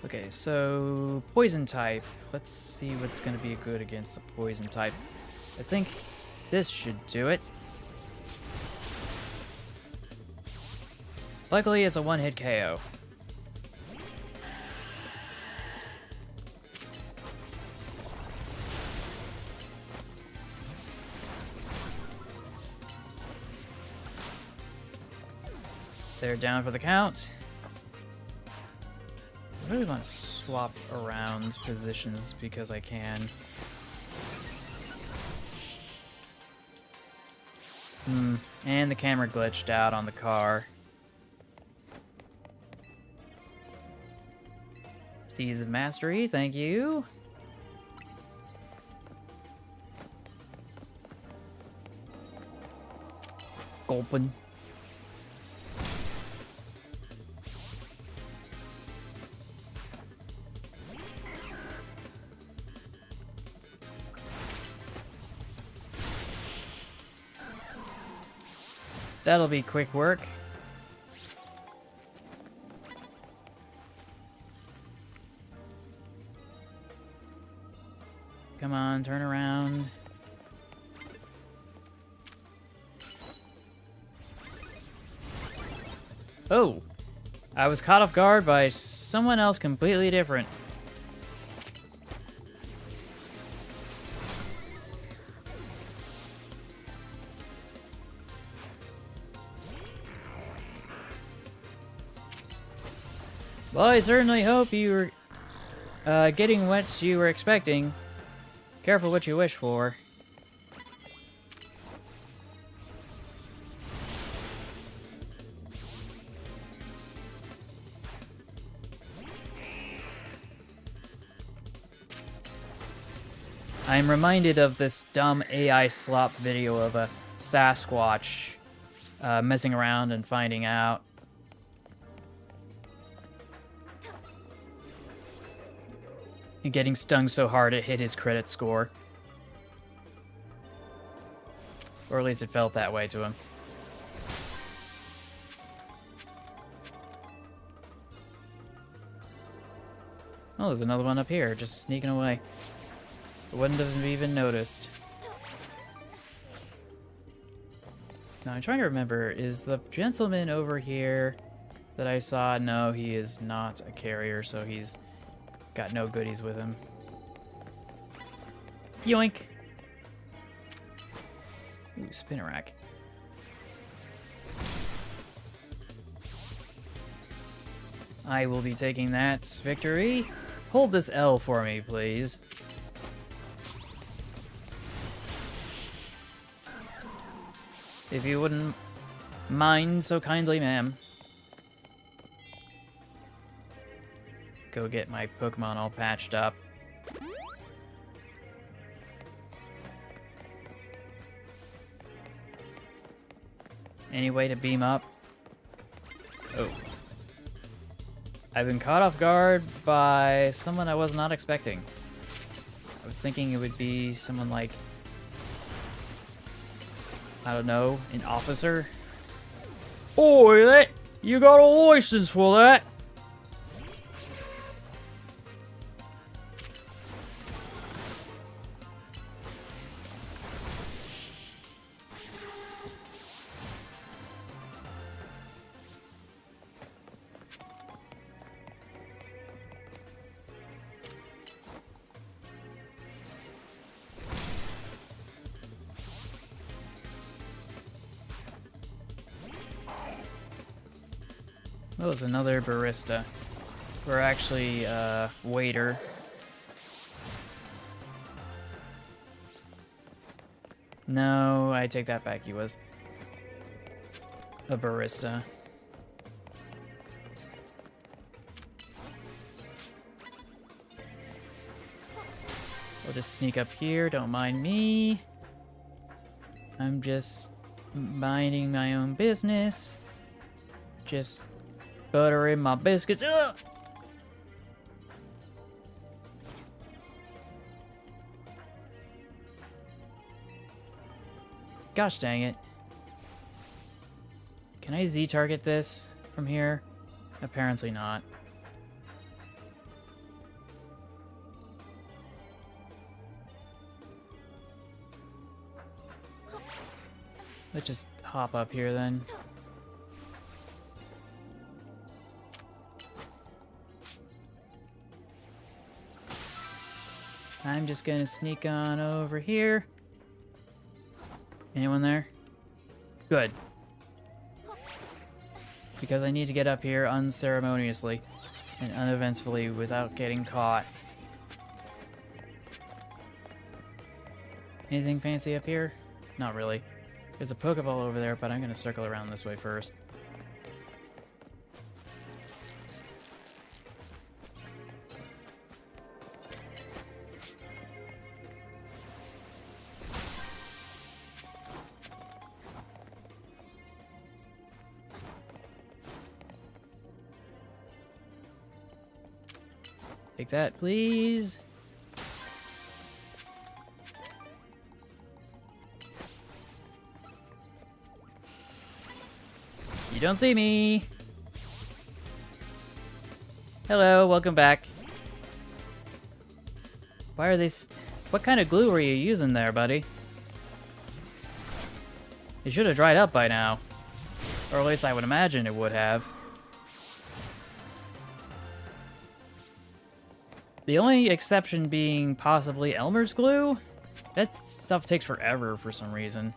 Okay, so poison type. Let's see what's going to be good against the poison type. I think this should do it. Luckily, it's a one-hit KO. They're down for the count. I really want to swap around positions because I can. And the camera glitched out on the car. Seas of Mastery, thank you. Gulpin. That'll be quick work. Come on, turn around. Oh! I was caught off guard by someone else completely different. Well, I certainly hope you were getting what you were expecting. Careful what you wish for. I'm reminded of this dumb AI slop video of a Sasquatch messing around and finding out. And getting stung so hard it hit his credit score. Or at least it felt that way to him. Oh, there's another one up here, just sneaking away. I wouldn't have even noticed. Now, I'm trying to remember, is the gentleman over here that I saw? No, he is not a carrier, so he's got no goodies with him. Yoink! Ooh, spinner rack. I will be taking that victory. Hold this L for me, please. If you wouldn't mind so kindly, ma'am. Go get my Pokemon all patched up. Any way to beam up? Oh. I've been caught off guard by someone I was not expecting. I was thinking it would be someone like, I don't know, an officer. Boy, that you got a license for that. That was another barista. Or actually, waiter. No, I take that back. He was a barista. I'll just sneak up here. Don't mind me. I'm just minding my own business. Just buttering my biscuits. Ugh! Gosh dang it. Can I Z-target this from here? Apparently not. Let's just hop up here then. I'm just gonna sneak on over here. Anyone there? Good. Because I need to get up here unceremoniously and uneventfully without getting caught. Anything fancy up here? Not really. There's a Pokeball over there, but I'm gonna circle around this way first. Take that, please. You don't see me. Hello, welcome back. Why are they... What kind of glue were you using there, buddy? It should have dried up by now. Or at least I would imagine it would have. The only exception being possibly Elmer's glue? That stuff takes forever for some reason.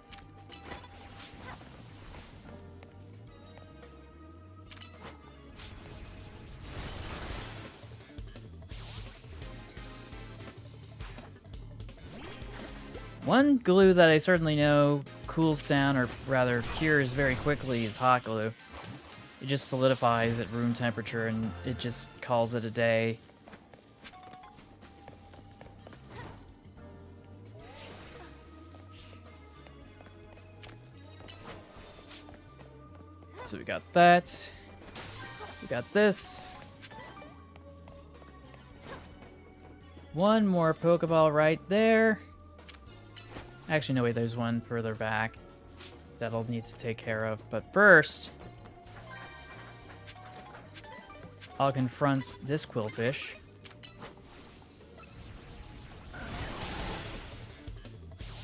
One glue that I certainly know cools down, or rather cures very quickly, is hot glue. It just solidifies at room temperature and it just calls it a day. So we got that. We got this. One more Pokeball right there. Actually, no, wait, there's one further back that I'll need to take care of. But first, I'll confront this Quillfish.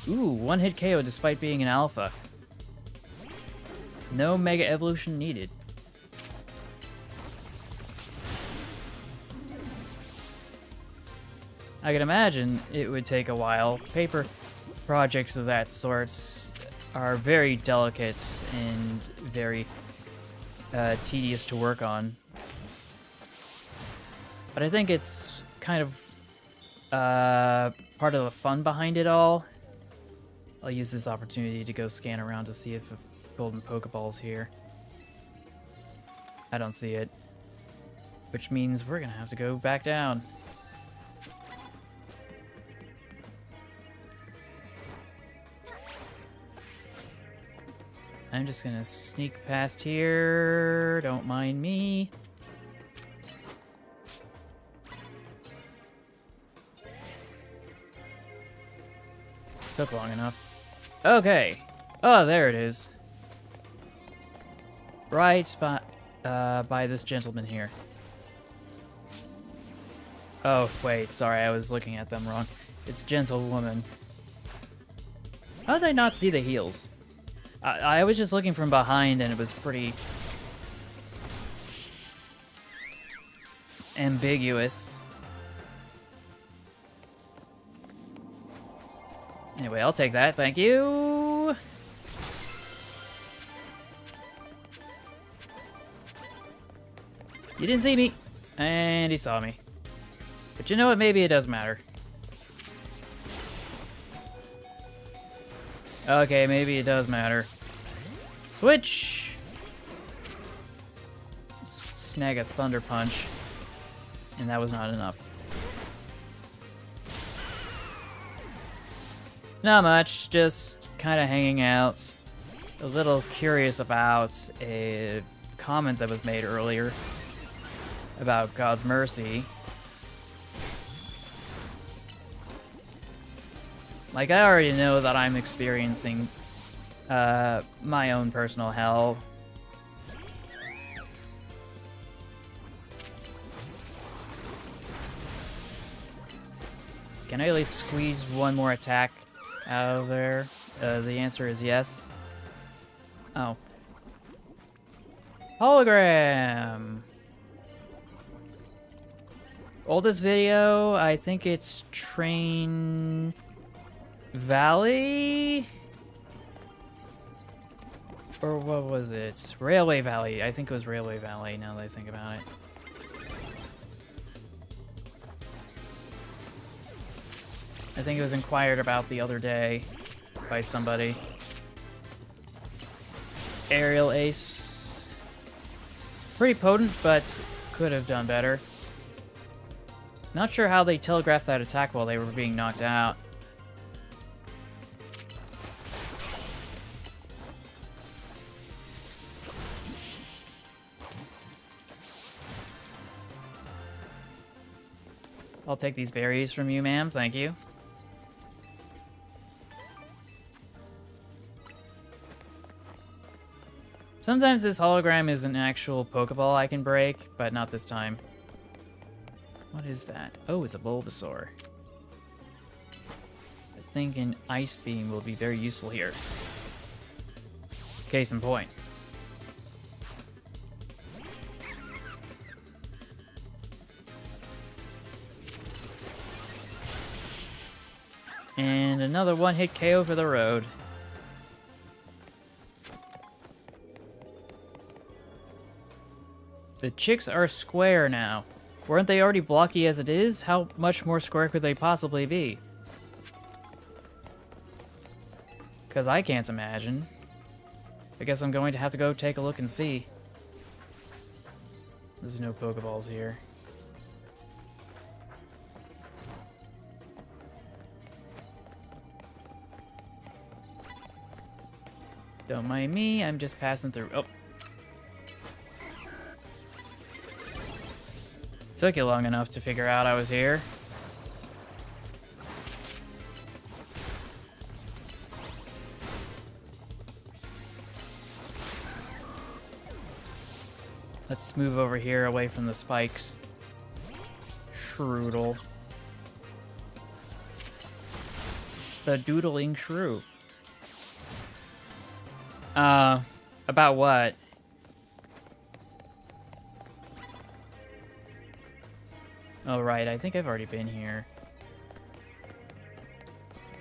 Ooh, one-hit KO despite being an alpha. No Mega Evolution needed. I can imagine it would take a while. Paper projects of that sort are very delicate and very tedious to work on. But I think it's kind of part of the fun behind it all. I'll use this opportunity to go scan around to see if a golden Pokeball's here. I don't see it. Which means we're gonna have to go back down. I'm just gonna sneak past here. Don't mind me. Took long enough. Okay. Oh, there it is. Right by this gentleman here. Oh, wait, sorry, I was looking at them wrong. It's gentlewoman. How did I not see the heels? I was just looking from behind and it was pretty ambiguous. Anyway, I'll take that, thank you! You didn't see me, and he saw me. But you know what, maybe it does matter. Okay, maybe it does matter. Switch! Snag a Thunder Punch. And that was not enough. Not much, just kind of hanging out. A little curious about a comment that was made earlier about God's mercy. Like, I already know that I'm experiencing my own personal hell. Can I at least squeeze one more attack out of there? The answer is yes. Oh. Hologram! Oldest video, I think it's Train Valley? Or what was it? Railway Valley. I think it was Railway Valley, now that I think about it. I think it was inquired about the other day by somebody. Aerial Ace. Pretty potent, but could have done better. Not sure how they telegraphed that attack while they were being knocked out. I'll take these berries from you, ma'am. Thank you. Sometimes this hologram is an actual Pokeball I can break, but not this time. What is that? Oh, it's a Bulbasaur. I think an Ice Beam will be very useful here. Case in point. And another one-hit KO for the road. The chicks are square now. Weren't they already blocky as it is? How much more square could they possibly be? Because I can't imagine. I guess I'm going to have to go take a look and see. There's no Pokeballs here. Don't mind me, I'm just passing through. Oh. Took you long enough to figure out I was here. Let's move over here away from the spikes. Shroodle. The doodling shrew. About what? Oh, right, I think I've already been here.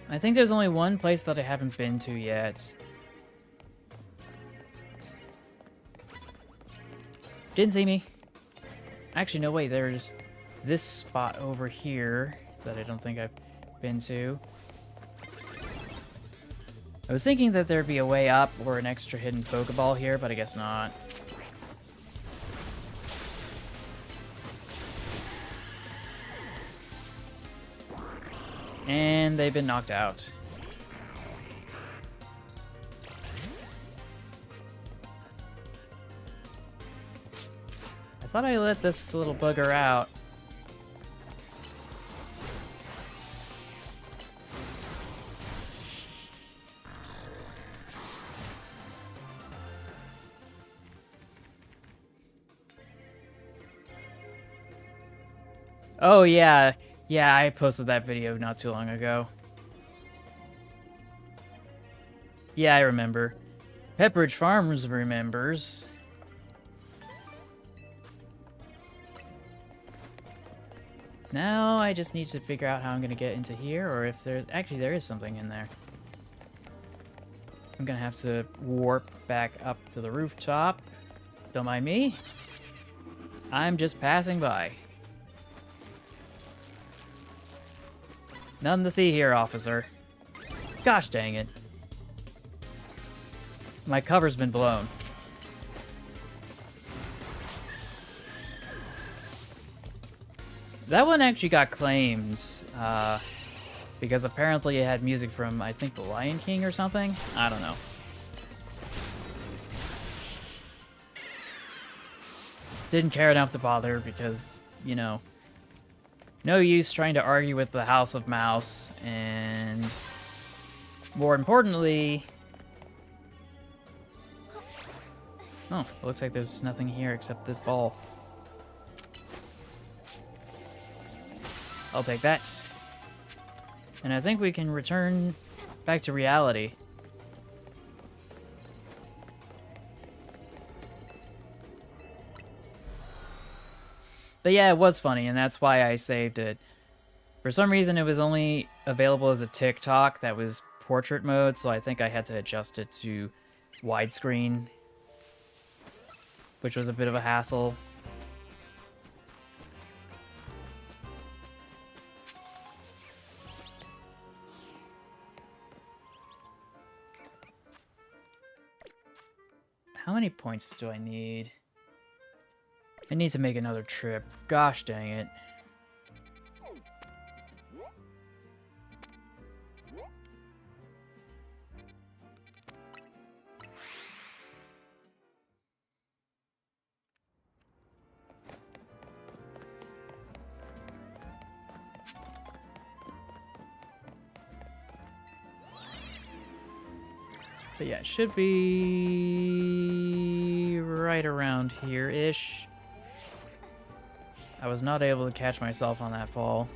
I think there's only one place that I haven't been to yet. Didn't see me. Actually, no, wait, there's this spot over here that I don't think I've been to. I was thinking that there'd be a way up or an extra hidden Pokeball here, but I guess not. And they've been knocked out. I thought I let this little bugger out. Oh, yeah. Yeah, I posted that video not too long ago. Yeah, I remember. Pepperidge Farms remembers. Now I just need to figure out how I'm going to get into here, or if there's... Actually, there is something in there. I'm going to have to warp back up to the rooftop. Don't mind me. I'm just passing by. Nothing to see here, officer. Gosh dang it. My cover's been blown. That one actually got claimed, because apparently it had music from, I think, The Lion King or something? I don't know. Didn't care enough to bother because, you know, no use trying to argue with the House of Mouse, and more importantly... Oh, it looks like there's nothing here except this ball. I'll take that. And I think we can return back to reality. But yeah, it was funny, and that's why I saved it. For some reason, it was only available as a TikTok that was portrait mode, so I think I had to adjust it to widescreen, which was a bit of a hassle. How many points do I need? I need to make another trip. Gosh dang it. But yeah, it should be right around here-ish. I was not able to catch myself on that fall.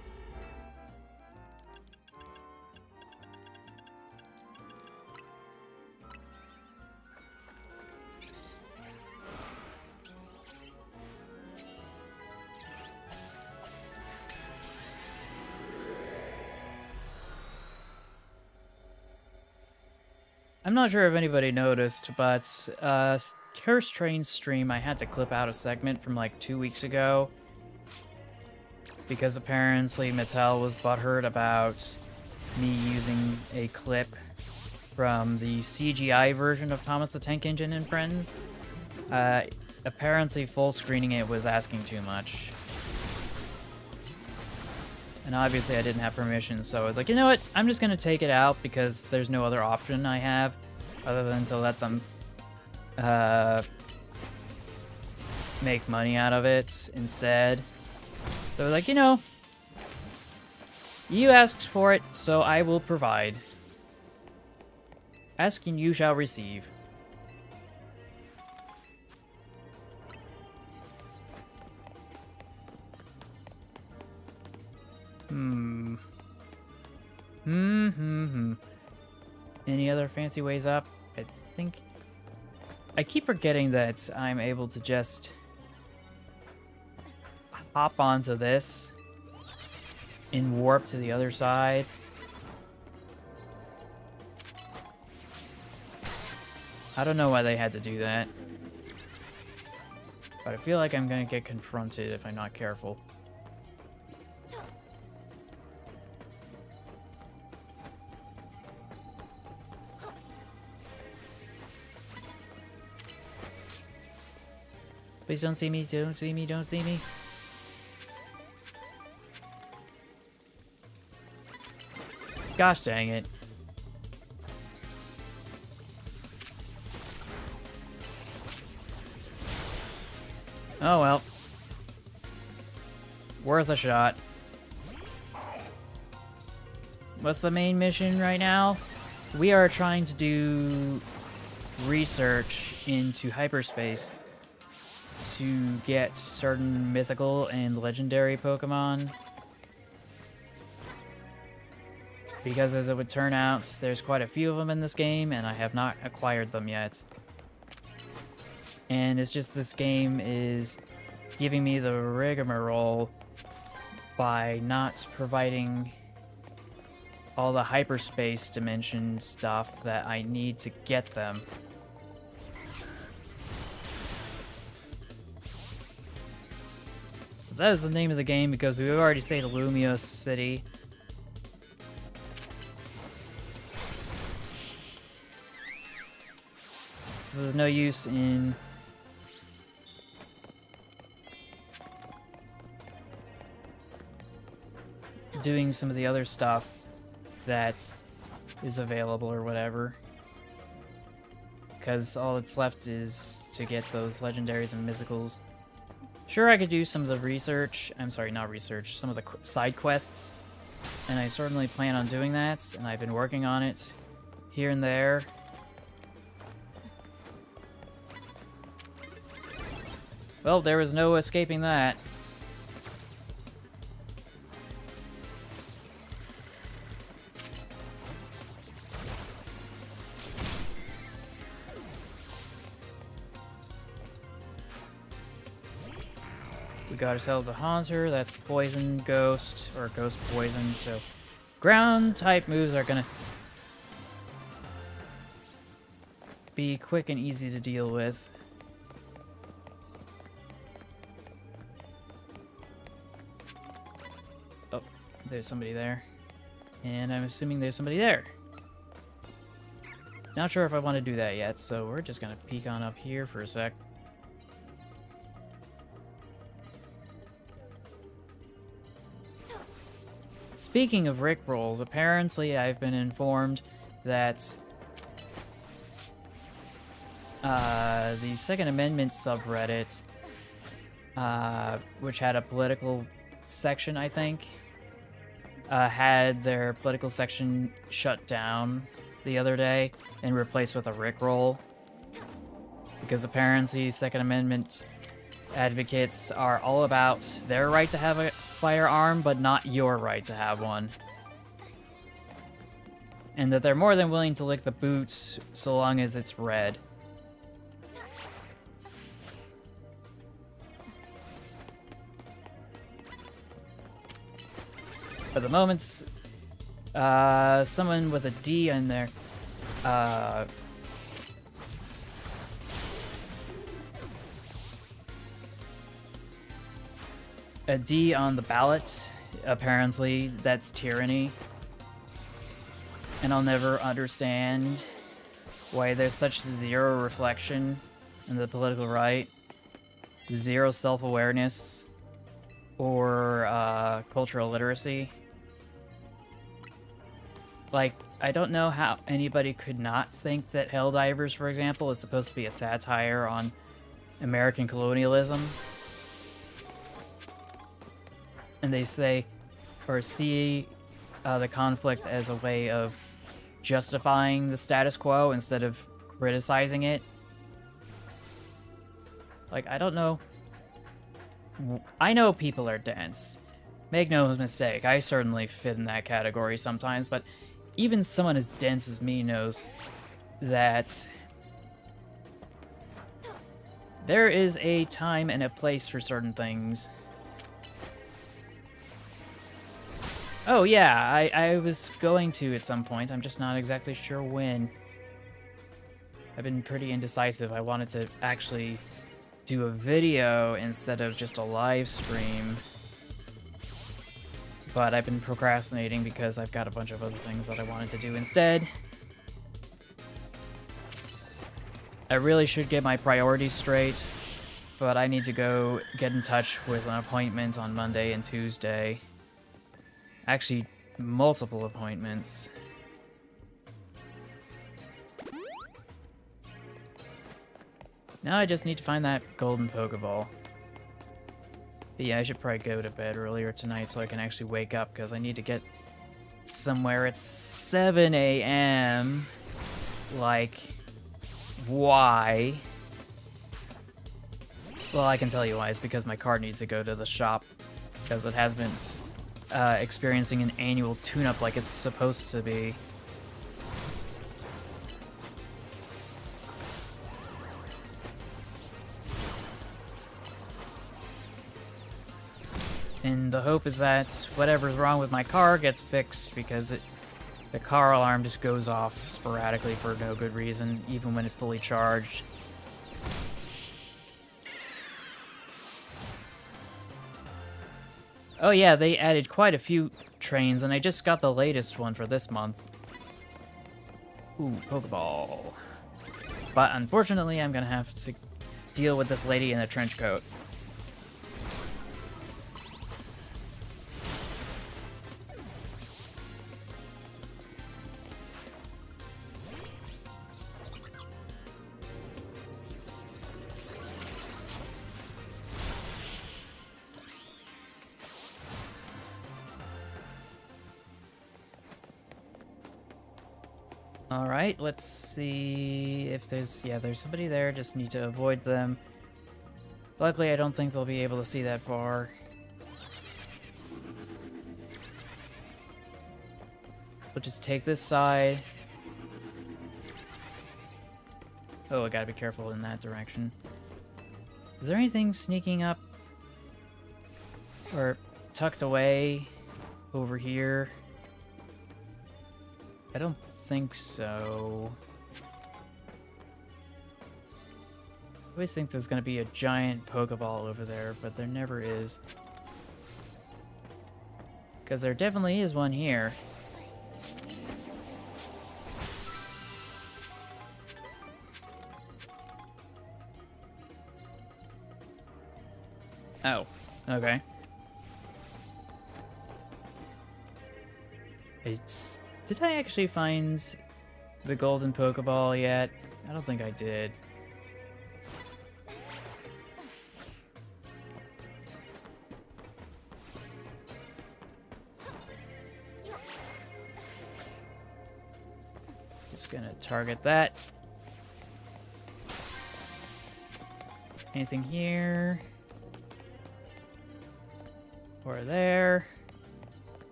I'm not sure if anybody noticed, but Curse Train stream, I had to clip out a segment from like 2 weeks ago because apparently Mattel was butthurt about me using a clip from the CGI version of Thomas the Tank Engine and Friends. Apparently full screening it was asking too much. And obviously I didn't have permission, so I was like, you know what? I'm just going to take it out because there's no other option I have other than to let them make money out of it instead. So I was like, you know, you asked for it, so I will provide. Ask and you shall receive. Any other fancy ways up? I think... I keep forgetting that I'm able to just hop onto this and warp to the other side. I don't know why they had to do that. But I feel like I'm gonna get confronted if I'm not careful. Please don't see me, don't see me, don't see me. Gosh dang it. Oh well. Worth a shot. What's the main mission right now? We are trying to do research into hyperspace. to get certain mythical and legendary Pokemon. Because as it would turn out, there's quite a few of them in this game, and I have not acquired them yet. And it's just this game is giving me the rigmarole by not providing all the hyperspace dimension stuff that I need to get them. So that is the name of the game because we've already stayed at Lumia City. So there's no use in doing some of the other stuff that is available or whatever. Because all that's left is to get those legendaries and mythicals. Sure, I could do some of the research. I'm sorry, not research. Some of the side quests. And I certainly plan on doing that. And I've been working on it here and there. Well, there was no escaping that. We got ourselves a Haunter, that's Poison Ghost, or Ghost Poison, so ground type moves are gonna be quick and easy to deal with. Oh, there's somebody there. And I'm assuming there's somebody there. Not sure if I want to do that yet, so we're just gonna peek on up here for a sec. Speaking of Rickrolls, apparently I've been informed that the Second Amendment subreddit, which had a political section, I think, had their political section shut down the other day and replaced with a Rickroll. Because apparently Second Amendment advocates are all about their right to have a firearm, but not your right to have one. And that they're more than willing to lick the boots so long as it's red. At the moment, someone with a D in there, a D on the ballot, apparently that's tyranny. And I'll never understand why there's such zero reflection in the political right, zero self-awareness, or cultural literacy. Like, I don't know how anybody could not think that Helldivers, for example, is supposed to be a satire on American colonialism. And they say, or see the conflict as a way of justifying the status quo instead of criticizing it. Like, I don't know. I know people are dense. Make no mistake, I certainly fit in that category sometimes, but even someone as dense as me knows that there is a time and a place for certain things. Oh yeah, I was going to at some point, I'm just not exactly sure when. I've been pretty indecisive. I wanted to actually do a video instead of just a live stream. But I've been procrastinating because I've got a bunch of other things that I wanted to do instead. I really should get my priorities straight, but I need to go get in touch with an appointment on Monday and Tuesday. Actually, multiple appointments. Now I just need to find that golden Pokeball. But yeah, I should probably go to bed earlier tonight so I can actually wake up, because I need to get somewhere at 7 a.m. Like, why? Well, I can tell you why. It's because my card needs to go to the shop. Because it has been experiencing an annual tune-up like it's supposed to be. And the hope is that whatever's wrong with my car gets fixed, because the car alarm just goes off sporadically for no good reason, even when it's fully charged. Oh yeah, they added quite a few trains, and I just got the latest one for this month. Ooh, Pokeball. But unfortunately, I'm gonna have to deal with this lady in a trench coat. Alright, let's see if there's... Yeah, there's somebody there, just need to avoid them. Luckily, I don't think they'll be able to see that far. We'll just take this side. Oh, I gotta be careful in that direction. Is there anything sneaking up? Or tucked away over here? I don't think so. I always think there's gonna be a giant Pokeball over there, but there never is. Because there definitely is one here. Oh, okay. Did I actually find the golden Pokeball yet? I don't think I did. Just gonna target that. Anything here? Or there?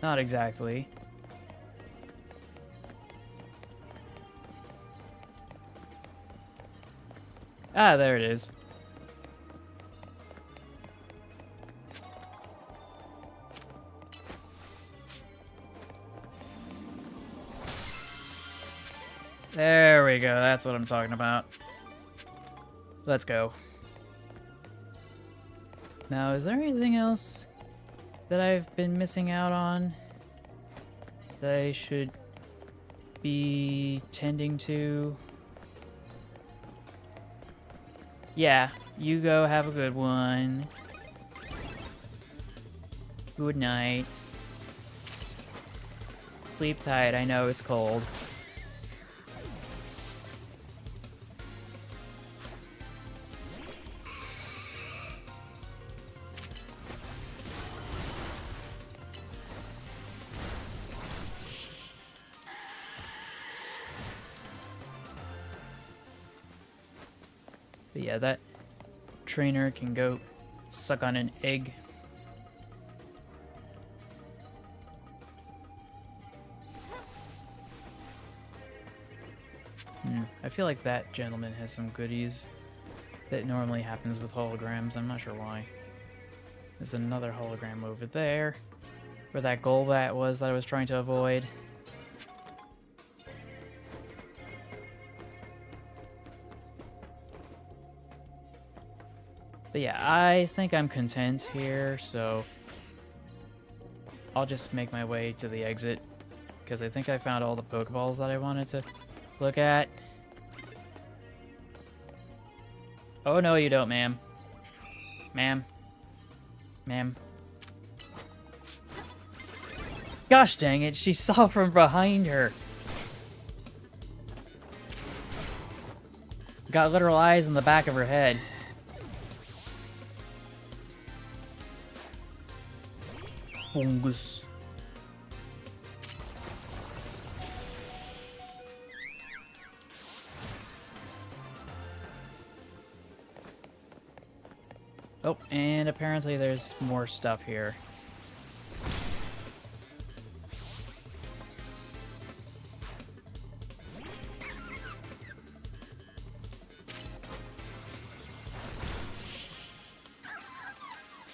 Not exactly. Ah, there it is. There we go, that's what I'm talking about. Let's go. Now, is there anything else that I've been missing out on that I should be tending to? Yeah, you go have a good one. Good night. Sleep tight, I know it's cold. But yeah, that trainer can go suck on an egg. I feel like that gentleman has some goodies that normally happens with holograms. I'm not sure why. There's another hologram over there, where that Golbat was that I was trying to avoid. But yeah, I think I'm content here, so I'll just make my way to the exit, because I think I found all the Pokeballs that I wanted to look at. Oh no you don't, ma'am. Ma'am. Ma'am. Gosh dang it, she saw from behind her. Got literal eyes in the back of her head. Fungus. Oh, and apparently there's more stuff here.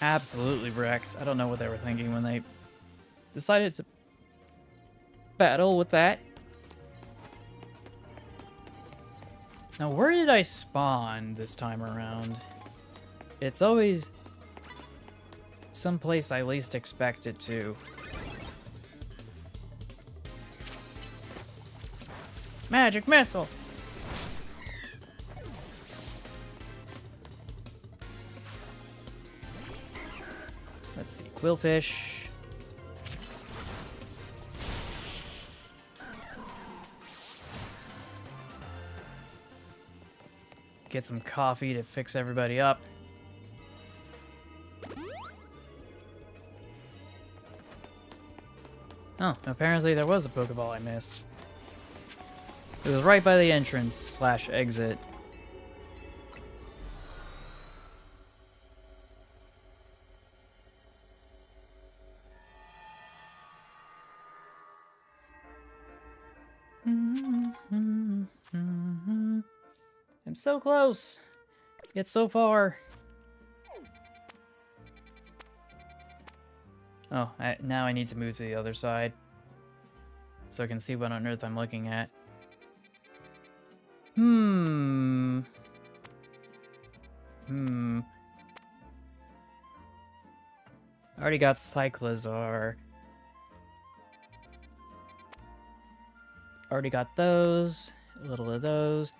Absolutely wrecked. I don't know what they were thinking when they decided to battle with that. Now, where did I spawn this time around? It's always someplace I least expect it to. Magic missile! Let's see, Quillfish. Get some coffee to fix everybody up. Oh, apparently there was a Pokeball I missed. It was right by the entrance / exit. I'm so close, yet so far. Oh, now I need to move to the other side so I can see what on earth I'm looking at. I already got Cyclizar. Already got those. A little of those.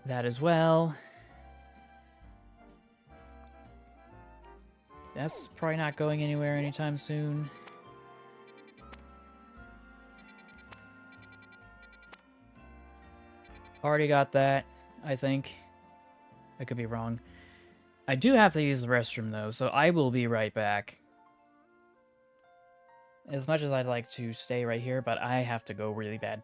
That as well. That's probably not going anywhere anytime soon. Already got that, I think. I could be wrong. I do have to use the restroom, though, so I will be right back. As much as I'd like to stay right here, but I have to go really bad.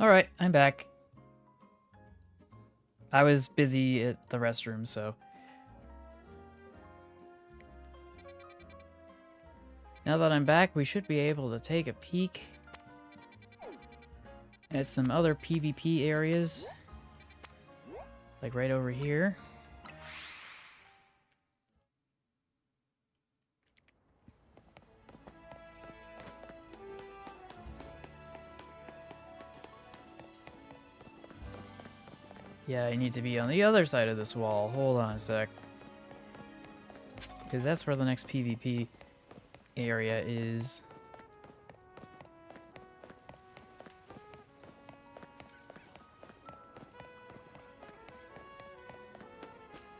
Alright, I'm back. I was busy at the restroom, so... Now that I'm back, we should be able to take a peek at some other PvP areas. Like right over here. Yeah, I need to be on the other side of this wall. Hold on a sec. Because that's where the next PvP area is.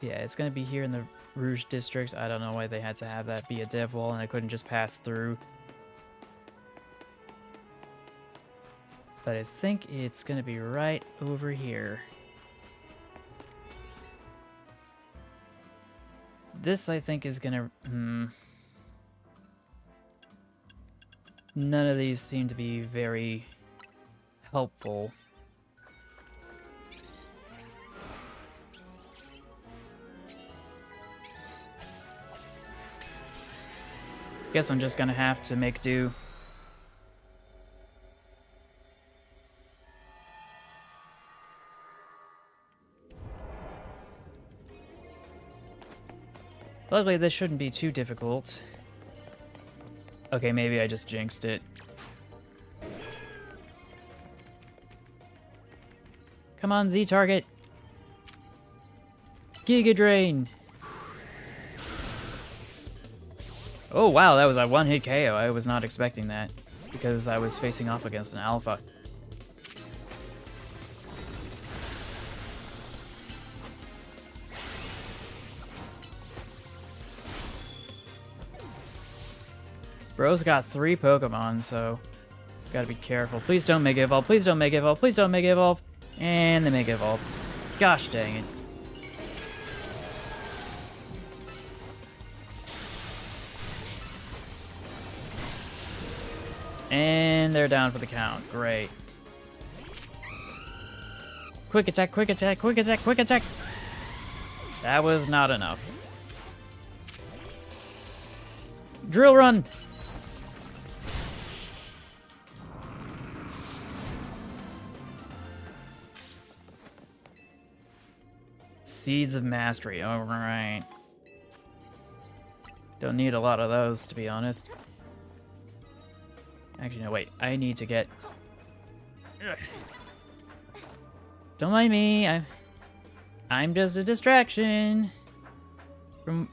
Yeah, it's going to be here in the Rouge District. I don't know why they had to have that be a dev wall and I couldn't just pass through. But I think it's going to be right over here. This, I think, is gonna... None of these seem to be very helpful. Guess I'm just gonna have to make do. Luckily, this shouldn't be too difficult. Okay, maybe I just jinxed it. Come on, Z-Target! Giga Drain! Oh wow, that was a one-hit KO. I was not expecting that, because I was facing off against an alpha. Bro's got 3 Pokemon, so gotta be careful. Please don't Mega Evolve, please don't Mega Evolve, please don't Mega Evolve. And they Mega Evolve. Gosh dang it. And they're down for the count. Great. Quick attack, quick attack, quick attack, quick attack. That was not enough. Drill run. Seeds of Mastery. All right. Don't need a lot of those, to be honest. Actually, no, wait. I need to get... Don't mind me. I'm just a distraction from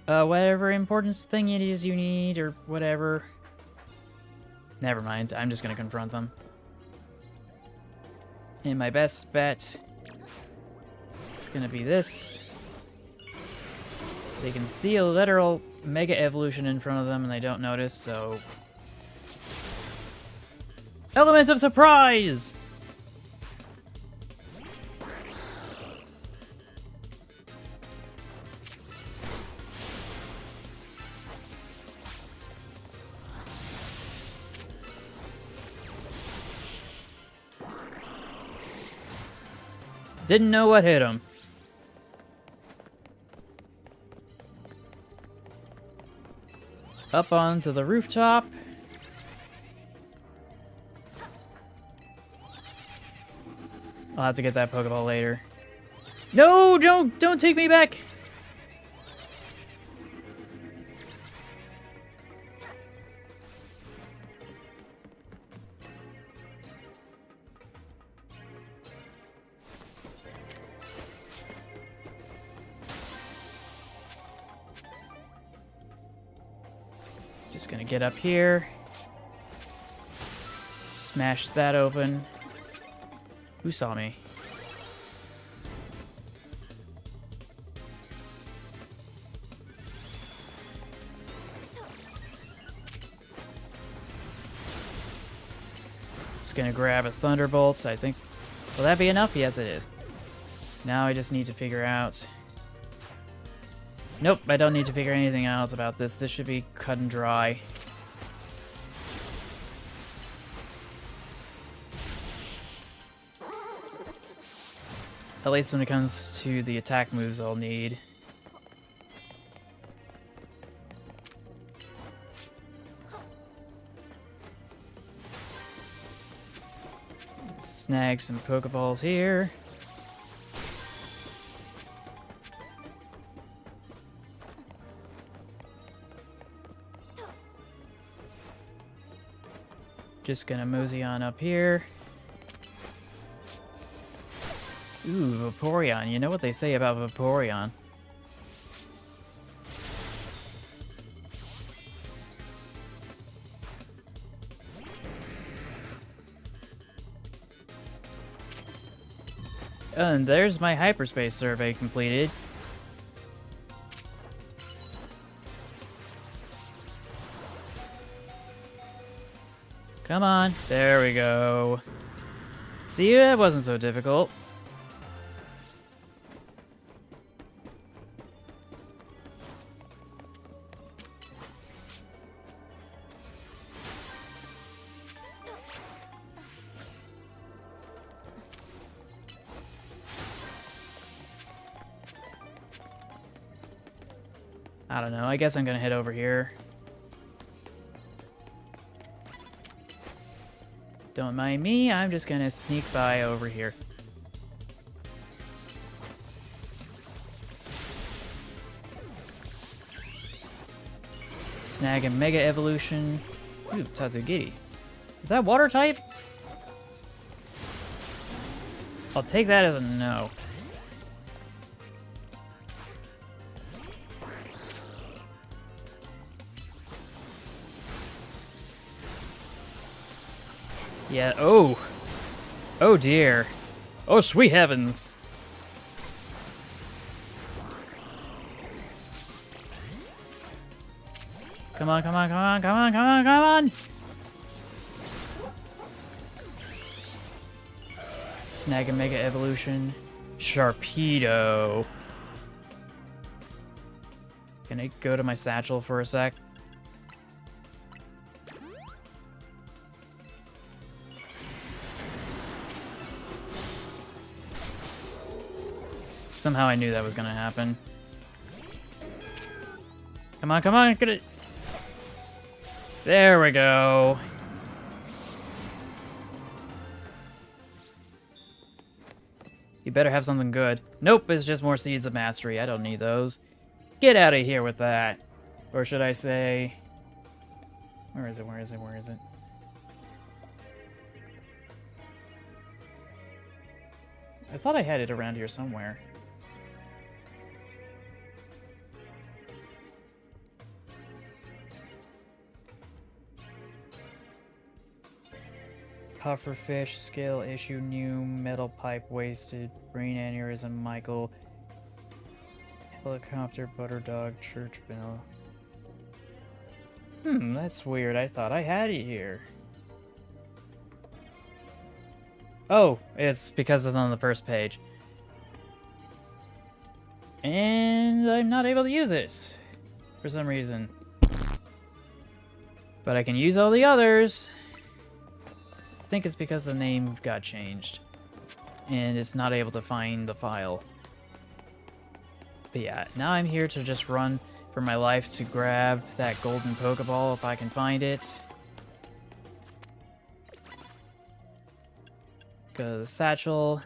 whatever important thing it is you need, or whatever. Never mind. I'm just gonna confront them. And my best bet... gonna be this. They can see a literal Mega Evolution in front of them and they don't notice, so... Element of Surprise! Didn't know what hit him. Up onto the rooftop. I'll have to get that Pokeball later. No, don't take me back. Just gonna get up here. Smash that open. Who saw me? Just gonna grab a Thunderbolt. I think... Will that be enough? Yes, it is. Now I just need to figure out... Nope, I don't need to figure anything else about this. This should be cut and dry. At least when it comes to the attack moves I'll need. Snag some Pokeballs here. Just gonna mosey on up here. Ooh, Vaporeon. You know what they say about Vaporeon. And there's my hyperspace survey completed. Come on. There we go. See, that wasn't so difficult. I don't know. I guess I'm gonna head over here. Don't mind me. I'm just gonna sneak by over here. Snag a Mega Evolution. Ooh, Tatsugiri. Is that water type? I'll take that as a no. Yeah, oh. Oh dear. Oh, sweet heavens. Come on, come on, come on, come on, come on, come on! Snag a Mega Evolution. Sharpedo. Can I go to my satchel for a sec? Somehow I knew that was gonna happen. Come on, come on, get it. There we go. You better have something good. Nope, it's just more Seeds of Mastery. I don't need those. Get out of here with that. Or should I say... Where is it, where is it, where is it? I thought I had it around here somewhere. Pufferfish, scale issue, new, metal pipe wasted, brain aneurysm, Michael, helicopter, butter dog, church bell. That's weird. I thought I had it here. Oh, it's because it's on the first page. And I'm not able to use it for some reason. But I can use all the others. I think it's because the name got changed. And it's not able to find the file. But yeah, now I'm here to just run for my life to grab that golden Pokeball if I can find it. Go to the satchel.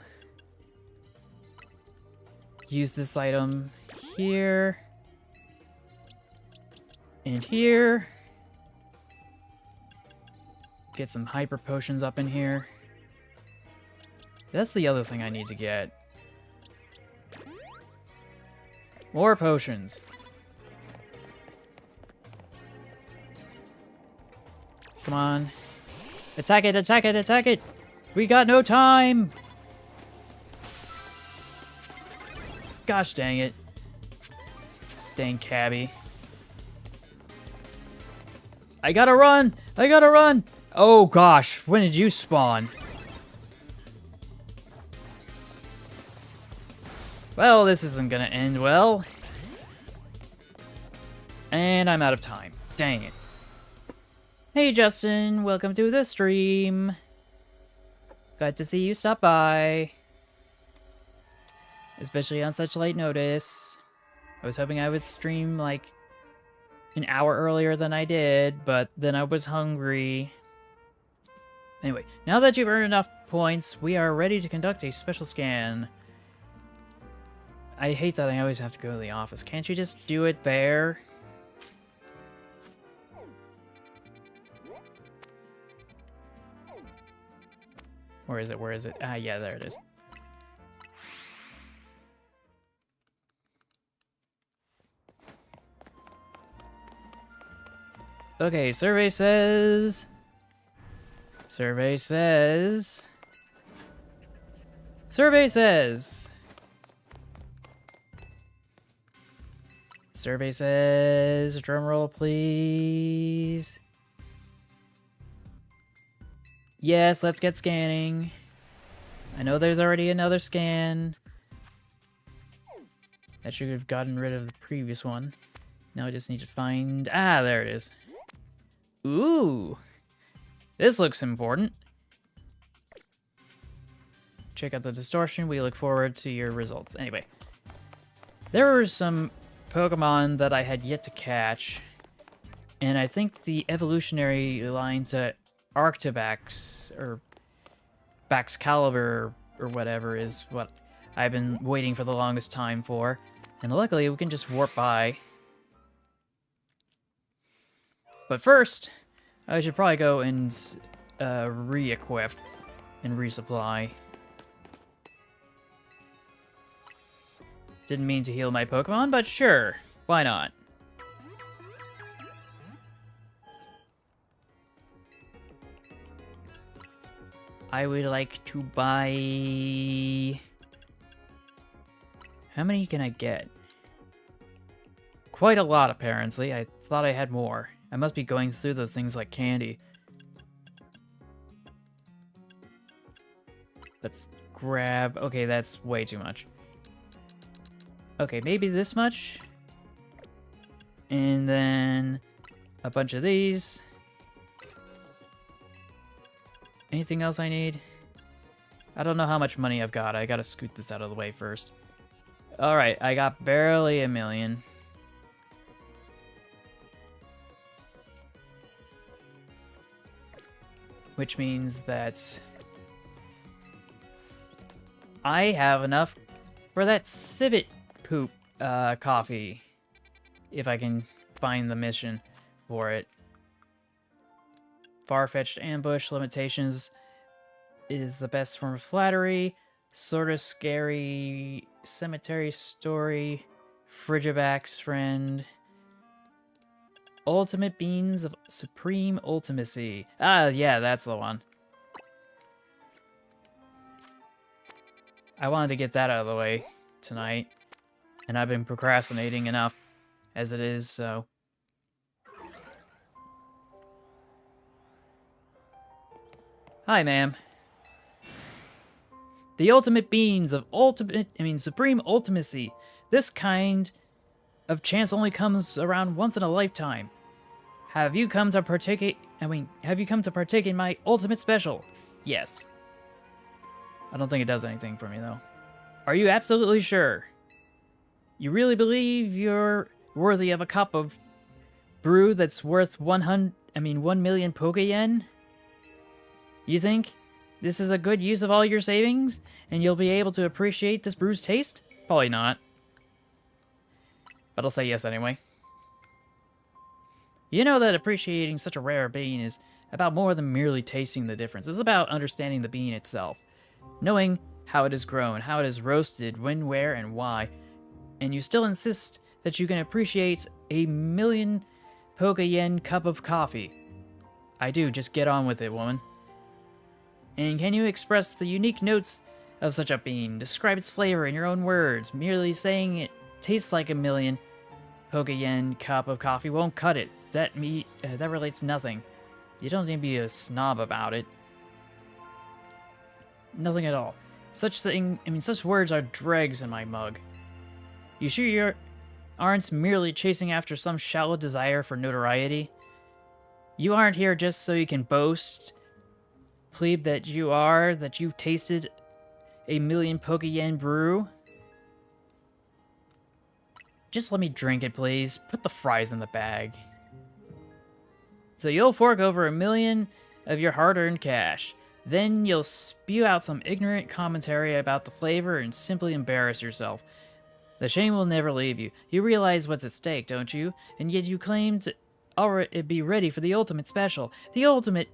Use this item here. And here. Get some hyper potions up in here. That's the other thing I need to get. More potions. Come on. Attack it, attack it, attack it! We got no time! Gosh dang it. Dang cabbie. I gotta run! I gotta run! Oh gosh, when did you spawn? Well, this isn't gonna end well. And I'm out of time. Dang it. Hey Justin, welcome to the stream. Glad to see you stop by. especially on such late notice. I was hoping I would stream like an hour earlier than I did, but then I was hungry. Anyway, now that you've earned enough points, we are ready to conduct a special scan. I hate that I always have to go to the office. Can't you just do it there? Where is it? Where is it? Ah, yeah, there it is. Okay, survey says... Survey says... Survey says... Survey says... Drumroll, please. Yes, let's get scanning. I know there's already another scan. That should have gotten rid of the previous one. Now I just need to find... Ah, there it is. Ooh! This looks important. Check out the distortion. We look forward to your results. Anyway. There were some Pokemon that I had yet to catch. And I think the evolutionary line to Arctibax, or Baxcalibur, or whatever, is what I've been waiting for the longest time for. And luckily, we can just warp by. But first, I should probably go and re-equip and resupply. Didn't mean to heal my Pokemon, but sure, why not? I would like to buy... How many can I get? Quite a lot, apparently. I thought I had more. I must be going through those things like candy. Let's grab... Okay, that's way too much. Okay, maybe this much. And then a bunch of these. Anything else I need? I don't know how much money I've got. I gotta scoot this out of the way first. Alright, I got barely $1 million. Which means that I have enough for that civet poop coffee. If I can find the mission for it. Far-fetched ambush limitations is the best form of flattery. Sorta scary cemetery story. Frigiback's friend. Ultimate beans of supreme ultimacy. Ah, yeah, that's the one. I wanted to get that out of the way tonight. And I've been procrastinating enough as it is, so... Hi, ma'am. The ultimate beans of supreme ultimacy. This kind of chance only comes around once in a lifetime. Have you come to partake in my ultimate special? Yes. I don't think it does anything for me, though. Are you absolutely sure? You really believe you're worthy of a cup of brew that's worth 1 million Poké-Yen? You think this is a good use of all your savings, and you'll be able to appreciate this brew's taste? Probably not. But I'll say yes anyway. You know that appreciating such a rare bean is about more than merely tasting the difference. It's about understanding the bean itself. Knowing how it is grown, how it is roasted, when, where, and why. And you still insist that you can appreciate a 1 million Poké-Yen cup of coffee. I do, just get on with it, woman. And can you express the unique notes of such a bean? Describe its flavor in your own words. Merely saying it tastes like 1 million Poké-Yen cup of coffee won't cut it. That relates nothing. You don't need to be a snob about it. Nothing at all. Such words are dregs in my mug. You sure you aren't merely chasing after some shallow desire for notoriety? You aren't here just so you can boast, plebe that you've tasted a 1 million Poké-Yen brew? Just let me drink it, please. Put the fries in the bag. So you'll fork over 1 million of your hard-earned cash. Then you'll spew out some ignorant commentary about the flavor and simply embarrass yourself. The shame will never leave you. You realize what's at stake, don't you? And yet you claim to already be ready for the ultimate special. The ultimate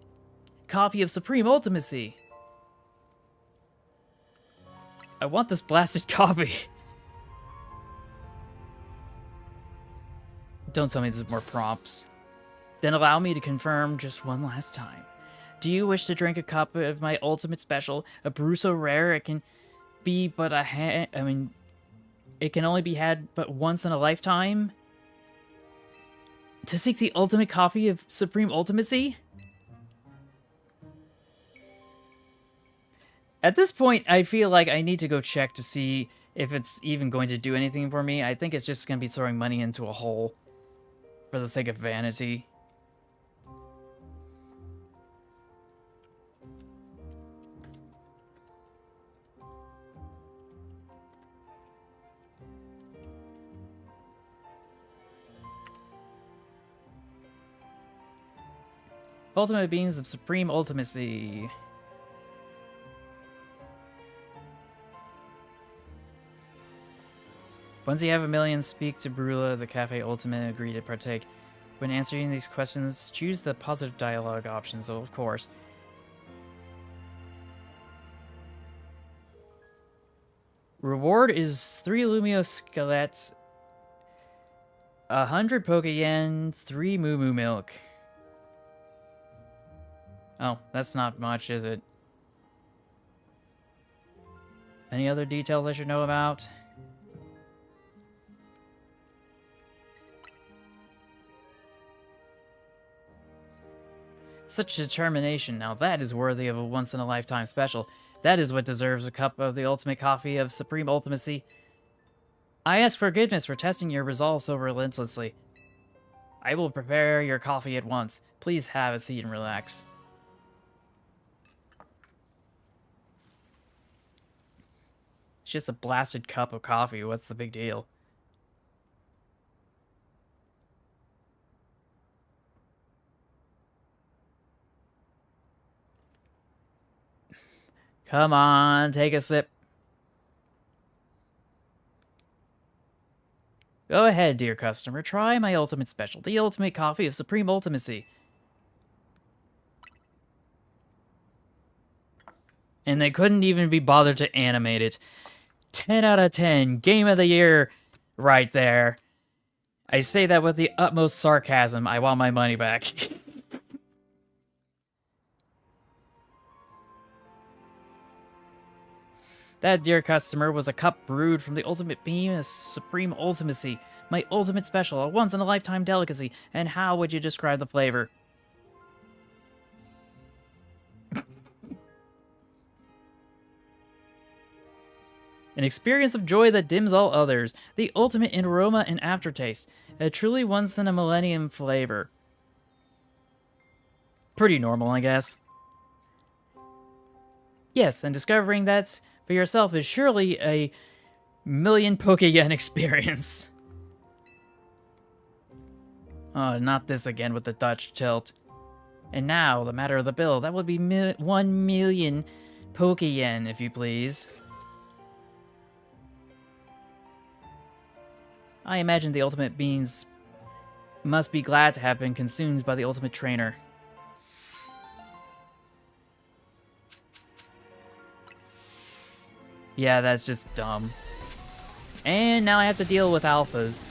coffee of supreme ultimacy. I want this blasted copy. Don't tell me there's more prompts. Then allow me to confirm just one last time. Do you wish to drink a cup of my ultimate special, a brew so rare it can be but it can only be had but once in a lifetime? To seek the ultimate coffee of supreme ultimacy? At this point, I feel like I need to go check to see if it's even going to do anything for me. I think it's just going to be throwing money into a hole for the sake of vanity. Ultimate beans of supreme ultimacy. Once you have 1 million, speak to Brula, the Cafe Ultimate, agree to partake. When answering these questions, choose the positive dialogue option, so of course. Reward is 3 Lumio Skelets, 100 Pokeyen, 3 Moo Moo Milk. Oh, that's not much, is it? Any other details I should know about? Such determination, now that is worthy of a once-in-a-lifetime special. That is what deserves a cup of the ultimate coffee of supreme ultimacy. I ask forgiveness for testing your resolve so relentlessly. I will prepare your coffee at once. Please have a seat and relax. It's just a blasted cup of coffee. What's the big deal? Come on, take a sip. Go ahead, dear customer. Try my ultimate special, the ultimate coffee of supreme ultimacy. And they couldn't even be bothered to animate it. 10 out of 10. Game of the year right there. I say that with the utmost sarcasm. I want my money back. That, dear customer, was a cup brewed from the ultimate beam of supreme ultimacy. My ultimate special, a once-in-a-lifetime delicacy. And how would you describe the flavor? An experience of joy that dims all others. The ultimate in aroma and aftertaste. A truly once-in-a-millennium flavor. Pretty normal, I guess. Yes, and discovering that for yourself is surely a million Pokéyen experience. Oh, not this again with the Dutch tilt. And now, the matter of the bill. That would be 1 million Pokéyen, if you please. I imagine the ultimate beans must be glad to have been consumed by the ultimate trainer. Yeah, that's just dumb. And now I have to deal with alphas.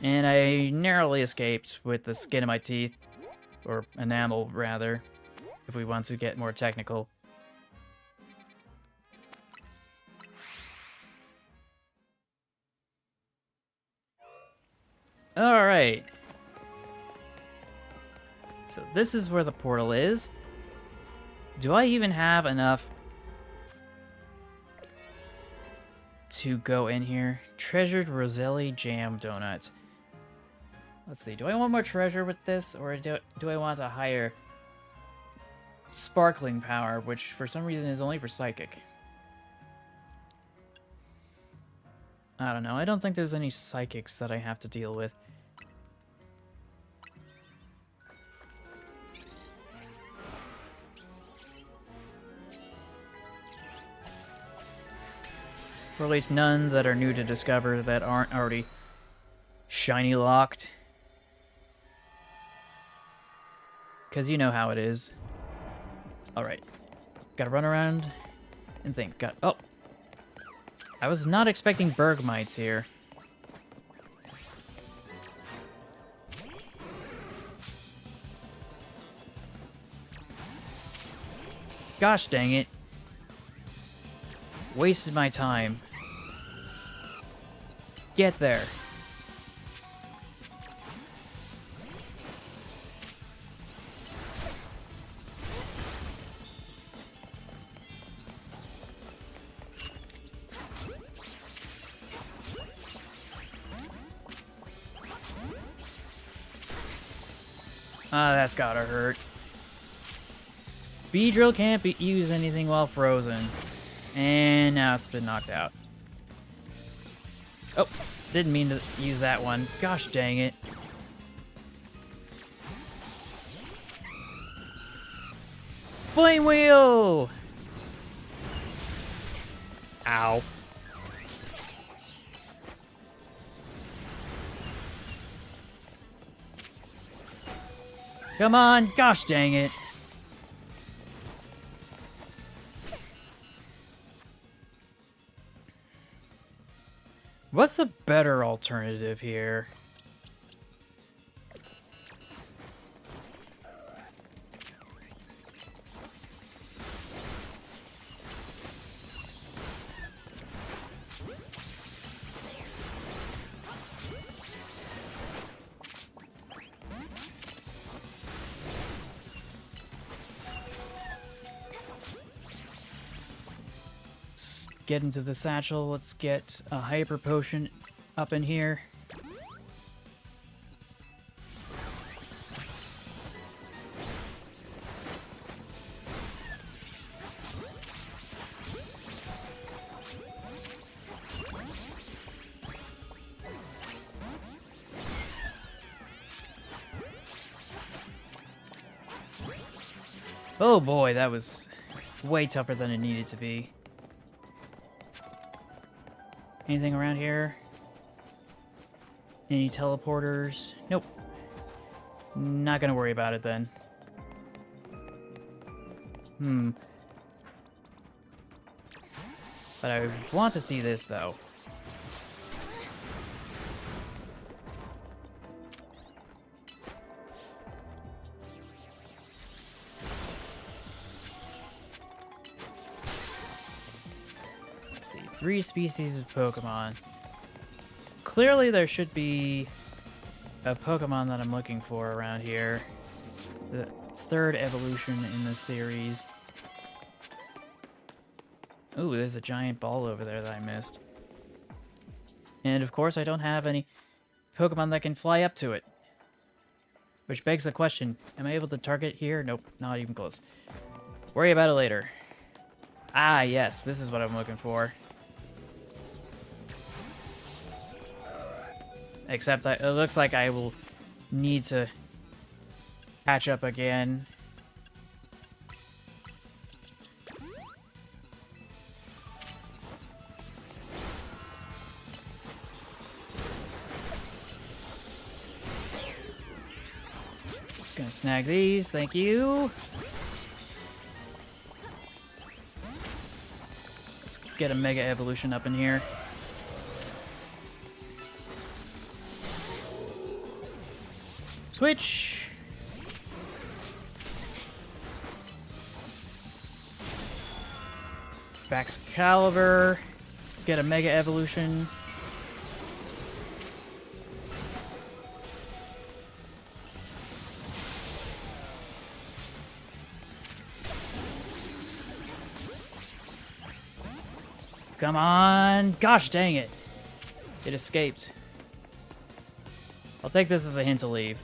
And I narrowly escaped with the skin of my teeth. Or enamel, rather, if we want to get more technical. Alright. So this is where the portal is. Do I even have enough to go in here? Treasured Roselli Jam Donut. Let's see. Do I want more treasure with this? Or do I want a higher sparkling power, which for some reason is only for psychic. I don't know. I don't think there's any psychics that I have to deal with. Or at least none that are new to discover that aren't already shiny locked. Because you know how it is. Alright. Gotta run around and think. Oh! I was not expecting Bergmites here. Gosh dang it. Wasted my time. Get there. Ah, that's gotta hurt. Beedrill can't use anything while frozen. And now it's been knocked out. Oh, didn't mean to use that one. Gosh dang it. Flame wheel! Ow. Come on, gosh dang it. What's the better alternative here? Get into the satchel. Let's get a hyper potion up in here. Oh boy, that was way tougher than it needed to be. Anything around here? Any teleporters? Nope. Not gonna worry about it then. But I want to see this though. Let's see, 3 species of Pokemon. Clearly there should be a Pokemon that I'm looking for around here. The 3rd evolution in the series. Ooh, there's a giant ball over there that I missed. And of course I don't have any Pokemon that can fly up to it. Which begs the question, am I able to target here? Nope, not even close. Worry about it later. Ah, yes, this is what I'm looking for. Except it looks like I will need to catch up again. Just gonna snag these, thank you. Let's get a Mega Evolution up in here. Switch! Excalibur. Let's get a Mega Evolution. Come on! Gosh dang it! It escaped. I'll take this as a hint to leave.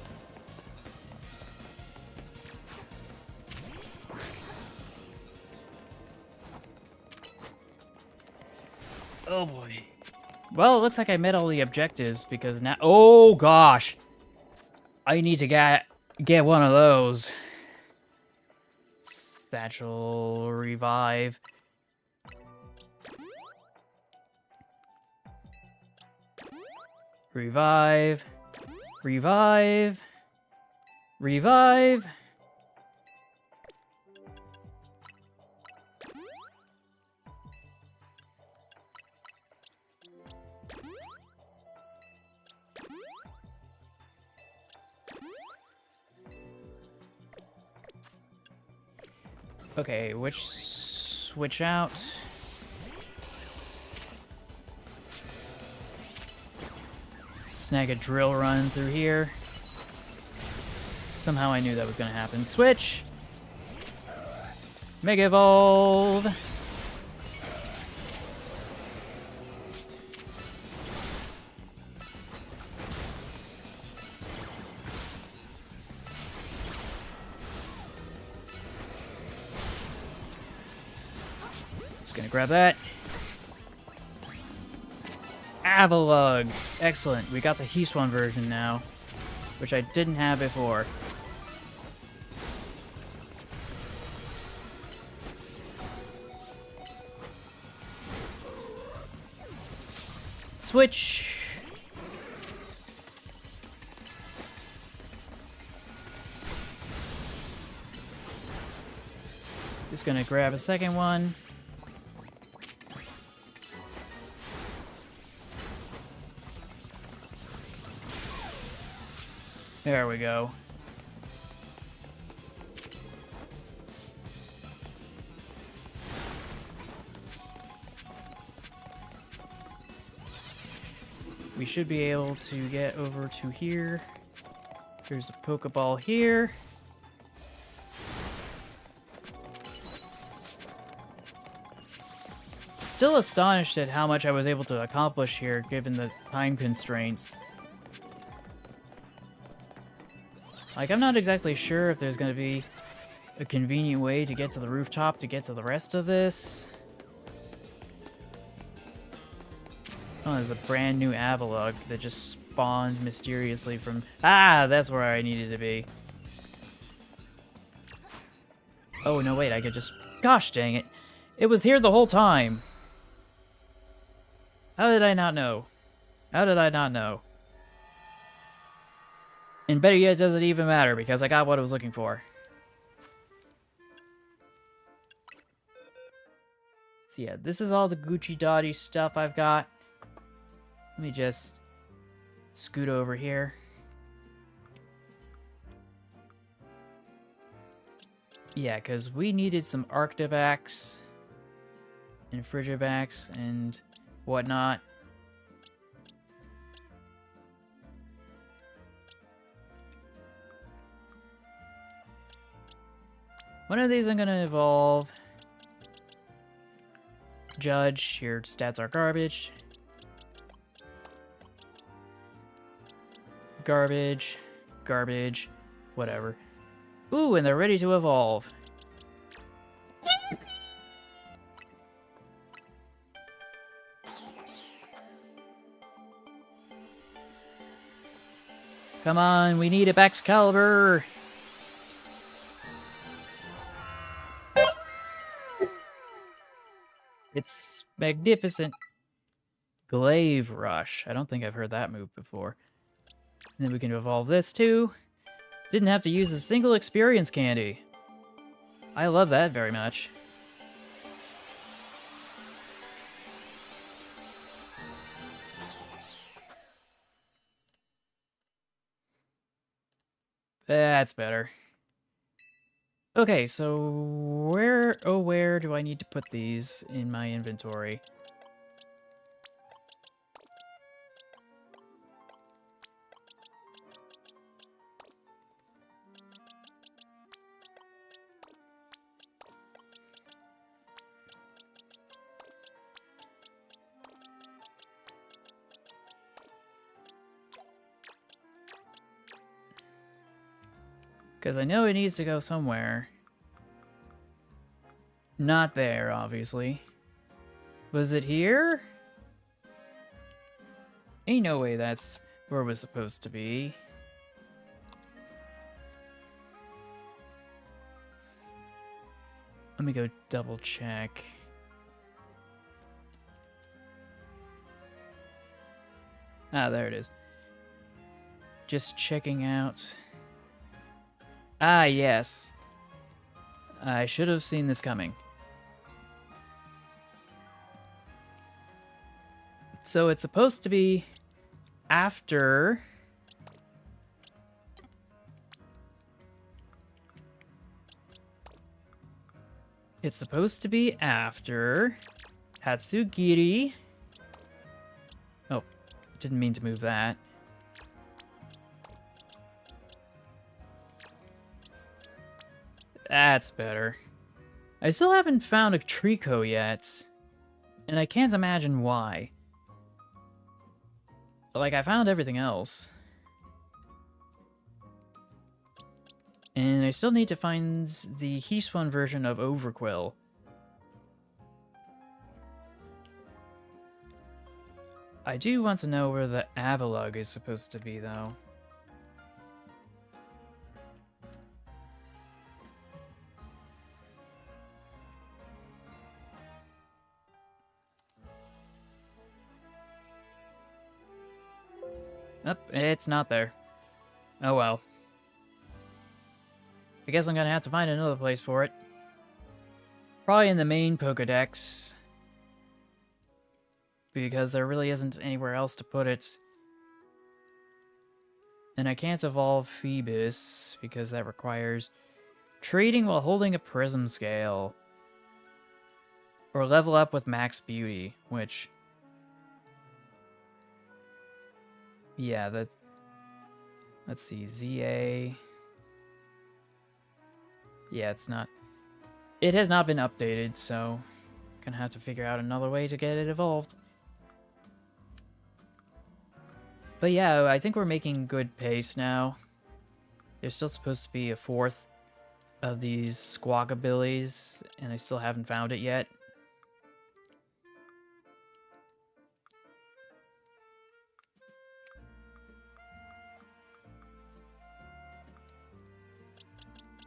Well, it looks like I met all the objectives because now... Oh, gosh! I need to get one of those. Satchel revive. Revive. Revive. Revive. Okay, which switch out? Snag a drill run through here. Somehow I knew that was gonna happen. Switch! Mega Evolve! Just gonna grab that. Avalugg! Excellent. We got the Hiswan version now, which I didn't have before. Switch! Just gonna grab a second one. There we go. We should be able to get over to here. There's a Pokeball here. Still astonished at how much I was able to accomplish here, given the time constraints. Like, I'm not exactly sure if there's going to be a convenient way to get to the rooftop to get to the rest of this. Oh, there's a brand new Avalugg that just spawned mysteriously from... Ah, that's where I needed to be. Oh, no, wait, I could just... Gosh dang it. It was here the whole time. How did I not know? How did I not know? And better yet, does it even matter, because I got what I was looking for. So yeah, this is all the Gucci Dotty stuff I've got. Let me just scoot over here. Yeah, because we needed some Arctivacs and Frigivacs and whatnot. One of these I'm going to evolve. Judge, your stats are garbage. Garbage. Garbage. Whatever. Ooh, and they're ready to evolve. Come on, we need a Baxcalibur! It's magnificent. Glaive Rush. I don't think I've heard that move before. And then we can evolve this too. Didn't have to use a single experience candy. I love that very much. That's better. Okay, so where do I need to put these in my inventory? Because I know it needs to go somewhere. Not there, obviously. Was it here? Ain't no way that's where we're supposed to be. Let me go double check. Ah, there it is. Just checking out. Ah, yes. I should have seen this coming. So it's supposed to be after... It's supposed to be after Tatsugiri. Oh, didn't mean to move that. That's better. I still haven't found a Trico yet, and I can't imagine why. Like, I found everything else. And I still need to find the Hiswan version of Overquill. I do want to know where the Avalug is supposed to be, though. Nope, it's not there. Oh well. I guess I'm gonna have to find another place for it. Probably in the main Pokédex. Because there really isn't anywhere else to put it. And I can't evolve Phoebus, because that requires trading while holding a prism scale. Or level up with max beauty, which... Yeah, that... Let's see, ZA... Yeah, it's not... It has not been updated, so... Gonna have to figure out another way to get it evolved. But yeah, I think we're making good pace now. There's still supposed to be a fourth of these Squawkabillies, and I still haven't found it yet.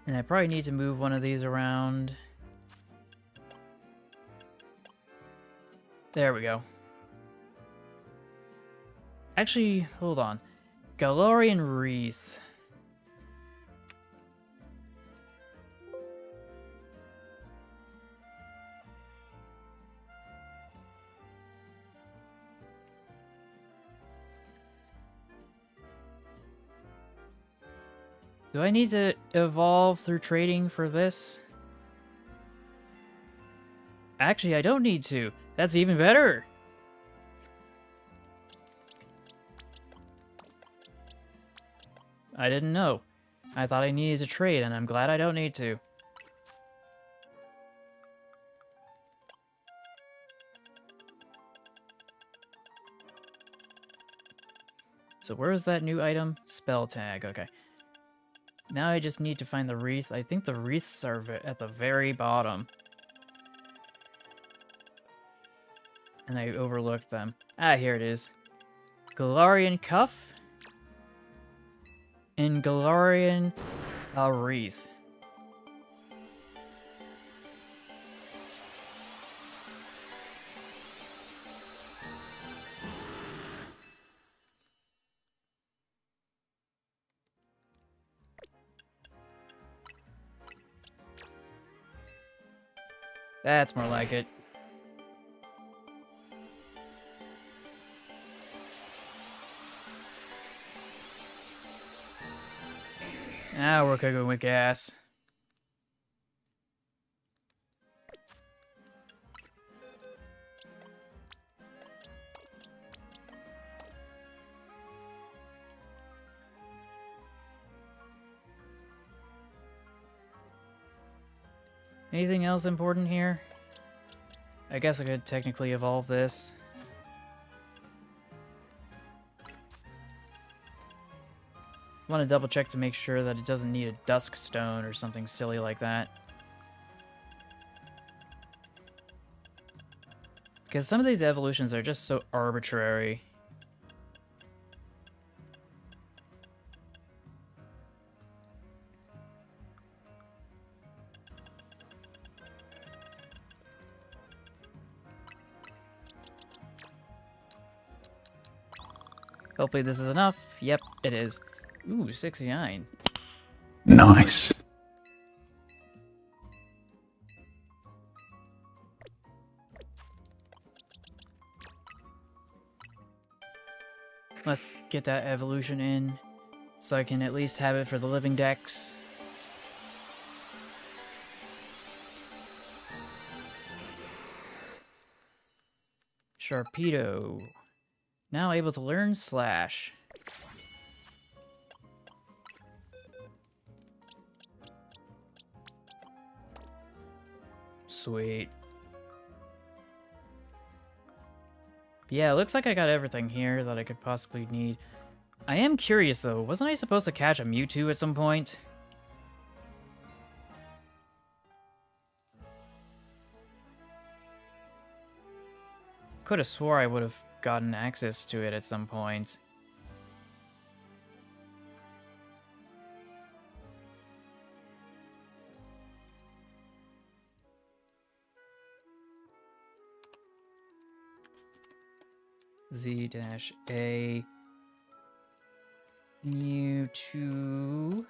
And I probably need to move one of these around. There we go. Actually, hold on. Galarian Wreath. Do I need to evolve through trading for this? Actually, I don't need to. That's even better. I didn't know. I thought I needed to trade, and I'm glad I don't need to. So where is that new item? Spell tag, okay. Now I just need to find the wreath. I think the wreaths are at the very bottom. And I overlooked them. Ah, here it is. Galarian Cuff. And Galarian Wreath. That's more like it. Now we're cooking with gas. Anything else important here? I guess I could technically evolve this. I want to double check to make sure that it doesn't need a dusk stone or something silly like that. Because some of these evolutions are just so arbitrary. Hopefully this is enough. Yep, it is. Ooh, 69. Nice. Let's get that evolution in, so I can at least have it for the living decks. Sharpedo. Now able to learn Slash. Sweet. Yeah, it looks like I got everything here that I could possibly need. I am curious, though. Wasn't I supposed to catch a Mewtwo at some point? Could have swore I would have gotten access to it at some point. Z-A Mewtwo.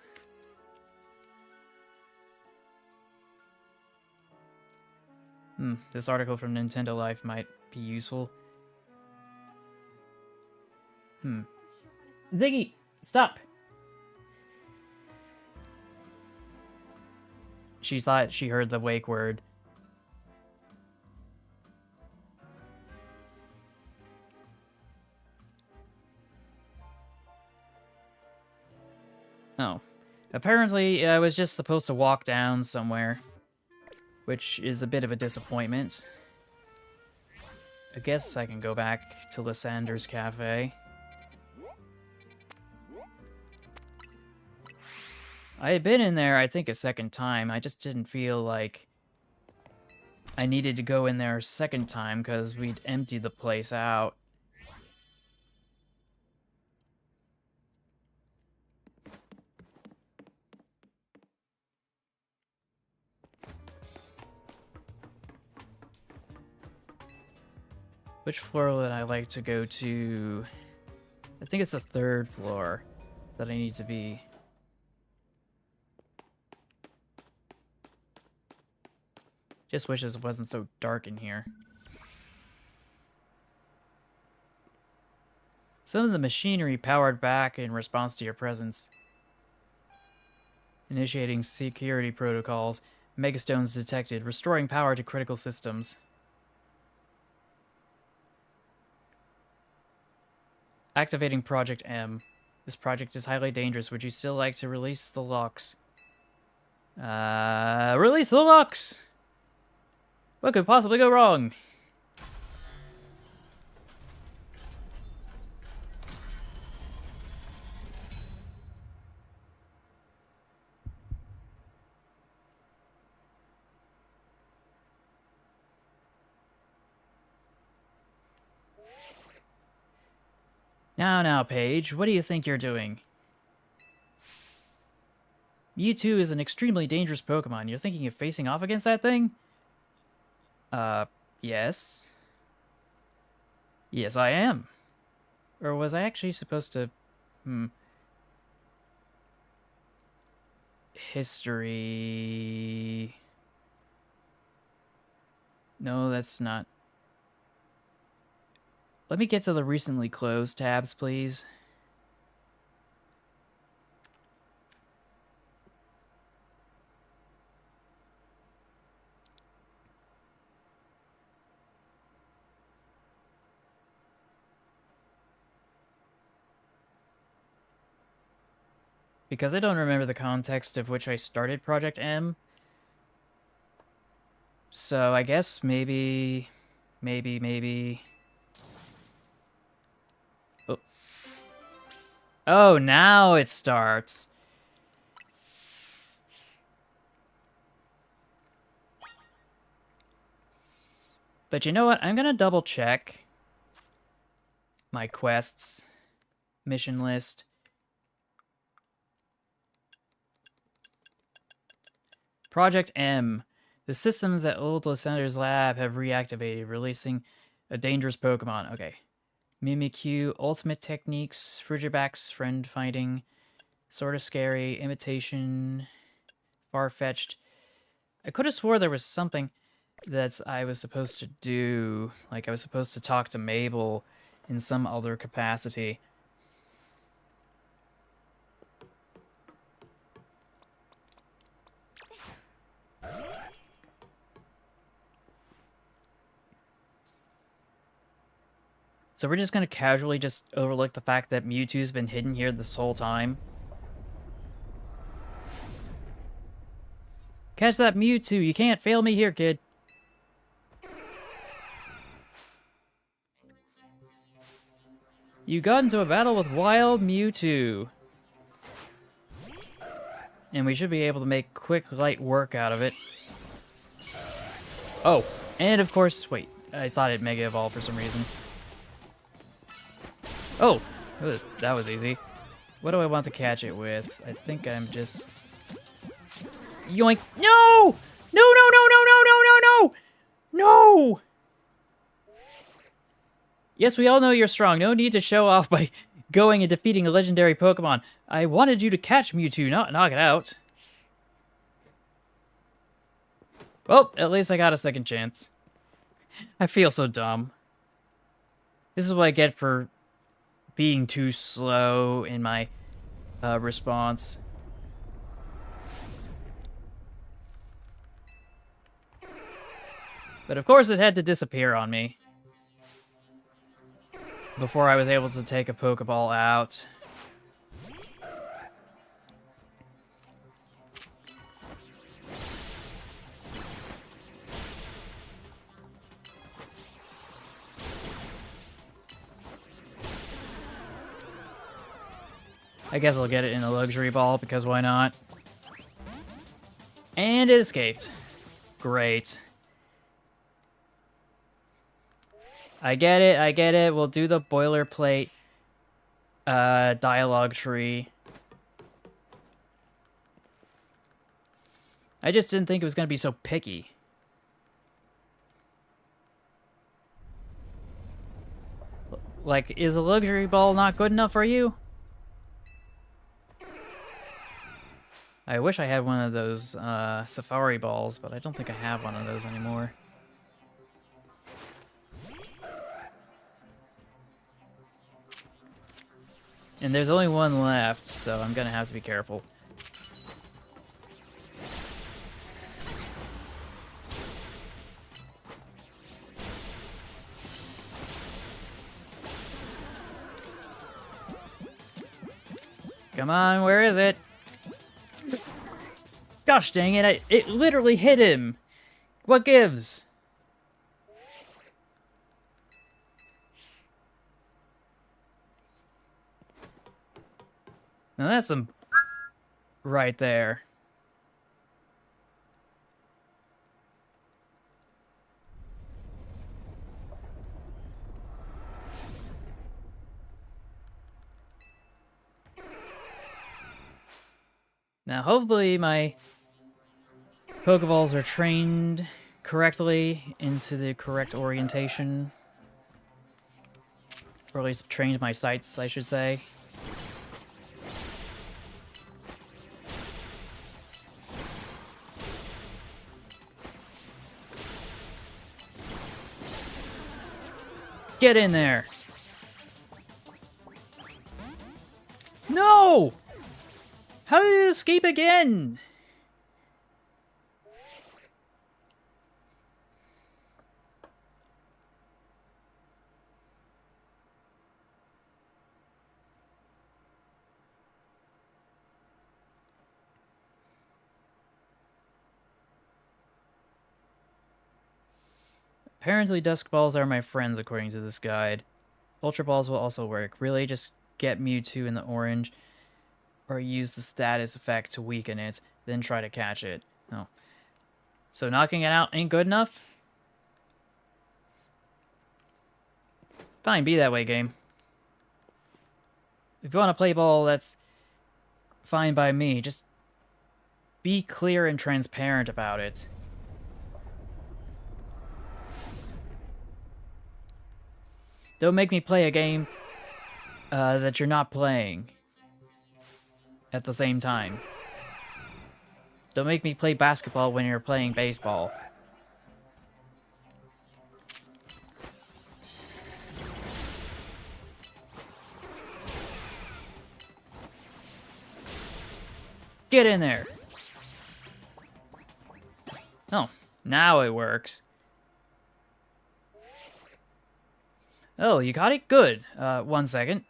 This article from Nintendo Life might be useful. Ziggy, stop! She thought she heard the wake word. Oh. Apparently, I was just supposed to walk down somewhere, which is a bit of a disappointment. I guess I can go back to Lysander's Cafe. I had been in there, I think, a second time. I just didn't feel like I needed to go in there a second time because we'd emptied the place out. Which floor would I like to go to? I think it's the third floor that I need to be. Just wish it wasn't so dark in here. Some of the machinery powered back in response to your presence. Initiating security protocols. Megastones detected. Restoring power to critical systems. Activating Project M. This project is highly dangerous. Would you still like to release the locks? Release the locks! What could possibly go wrong? Now, Paige, what do you think you're doing? Mewtwo is an extremely dangerous Pokemon. You're thinking of facing off against that thing? Yes. Yes, I am. Or was I actually supposed to... History... No, that's not... Let me get to the recently closed tabs, please. Because I don't remember the context of which I started Project M. So I guess maybe... Oh, now it starts. But you know what? I'm gonna double check my quests, mission list. Project M. The systems at Old Lysander's lab have reactivated, releasing a dangerous Pokemon. Okay. Mimikyu, ultimate techniques, Frigibax, friend finding, sort of scary, imitation, far-fetched. I could have swore there was something that I was supposed to do, like I was supposed to talk to Mabel in some other capacity. So we're just gonna casually just overlook the fact that Mewtwo's been hidden here this whole time. Catch that Mewtwo, you can't fail me here, kid. You got into a battle with wild Mewtwo. And we should be able to make quick, light work out of it. Oh, and of course, wait, I thought it Mega Evolved for some reason. Oh, that was easy. What do I want to catch it with? I think I'm just... Yoink! No! No, no, no, no, no, no, no, no! No! Yes, we all know you're strong. No need to show off by going and defeating a legendary Pokemon. I wanted you to catch Mewtwo, not knock it out. Well, at least I got a second chance. I feel so dumb. This is what I get for being too slow in my response. But of course it had to disappear on me before I was able to take a Pokeball out. I guess I'll get it in a luxury ball, because why not? And it escaped. Great. I get it, I get it. We'll do the boilerplate dialogue tree. I just didn't think it was going to be so picky. Like, is a luxury ball not good enough for you? I wish I had one of those safari balls, but I don't think I have one of those anymore. And there's only one left, so I'm gonna have to be careful. Come on, where is it? Gosh dang it, it literally hit him! What gives? Now that's some... right there. Now hopefully my Pokeballs are trained correctly into the correct orientation. Or at least trained my sights, I should say. Get in there! No! How did it escape again? Apparently Dusk Balls are my friends according to this guide. Ultra Balls will also work. Really, just get Mewtwo in the orange, or use the status effect to weaken it, then try to catch it. Oh. So knocking it out ain't good enough? Fine, be that way, game. If you want to play ball, that's fine by me. Just be clear and transparent about it. Don't make me play a game that you're not playing at the same time. Don't make me play basketball when you're playing baseball. Get in there. Oh, now it works. Oh, you got it? Good. 1 second.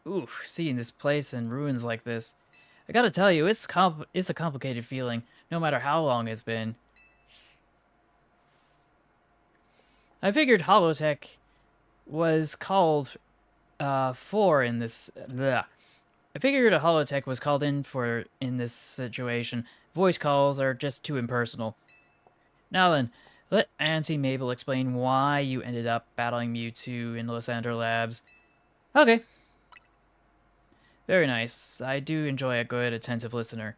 Oof, seeing this place in ruins like this. I gotta tell you, it's a complicated feeling, no matter how long it's been. I figured Holotech was called for in this. Bleh. I figured a Holotech was called in for in this situation. Voice calls are just too impersonal. Now then, let Auntie Mabel explain why you ended up battling Mewtwo in Lysandre Labs. Okay. Very nice. I do enjoy a good, attentive listener.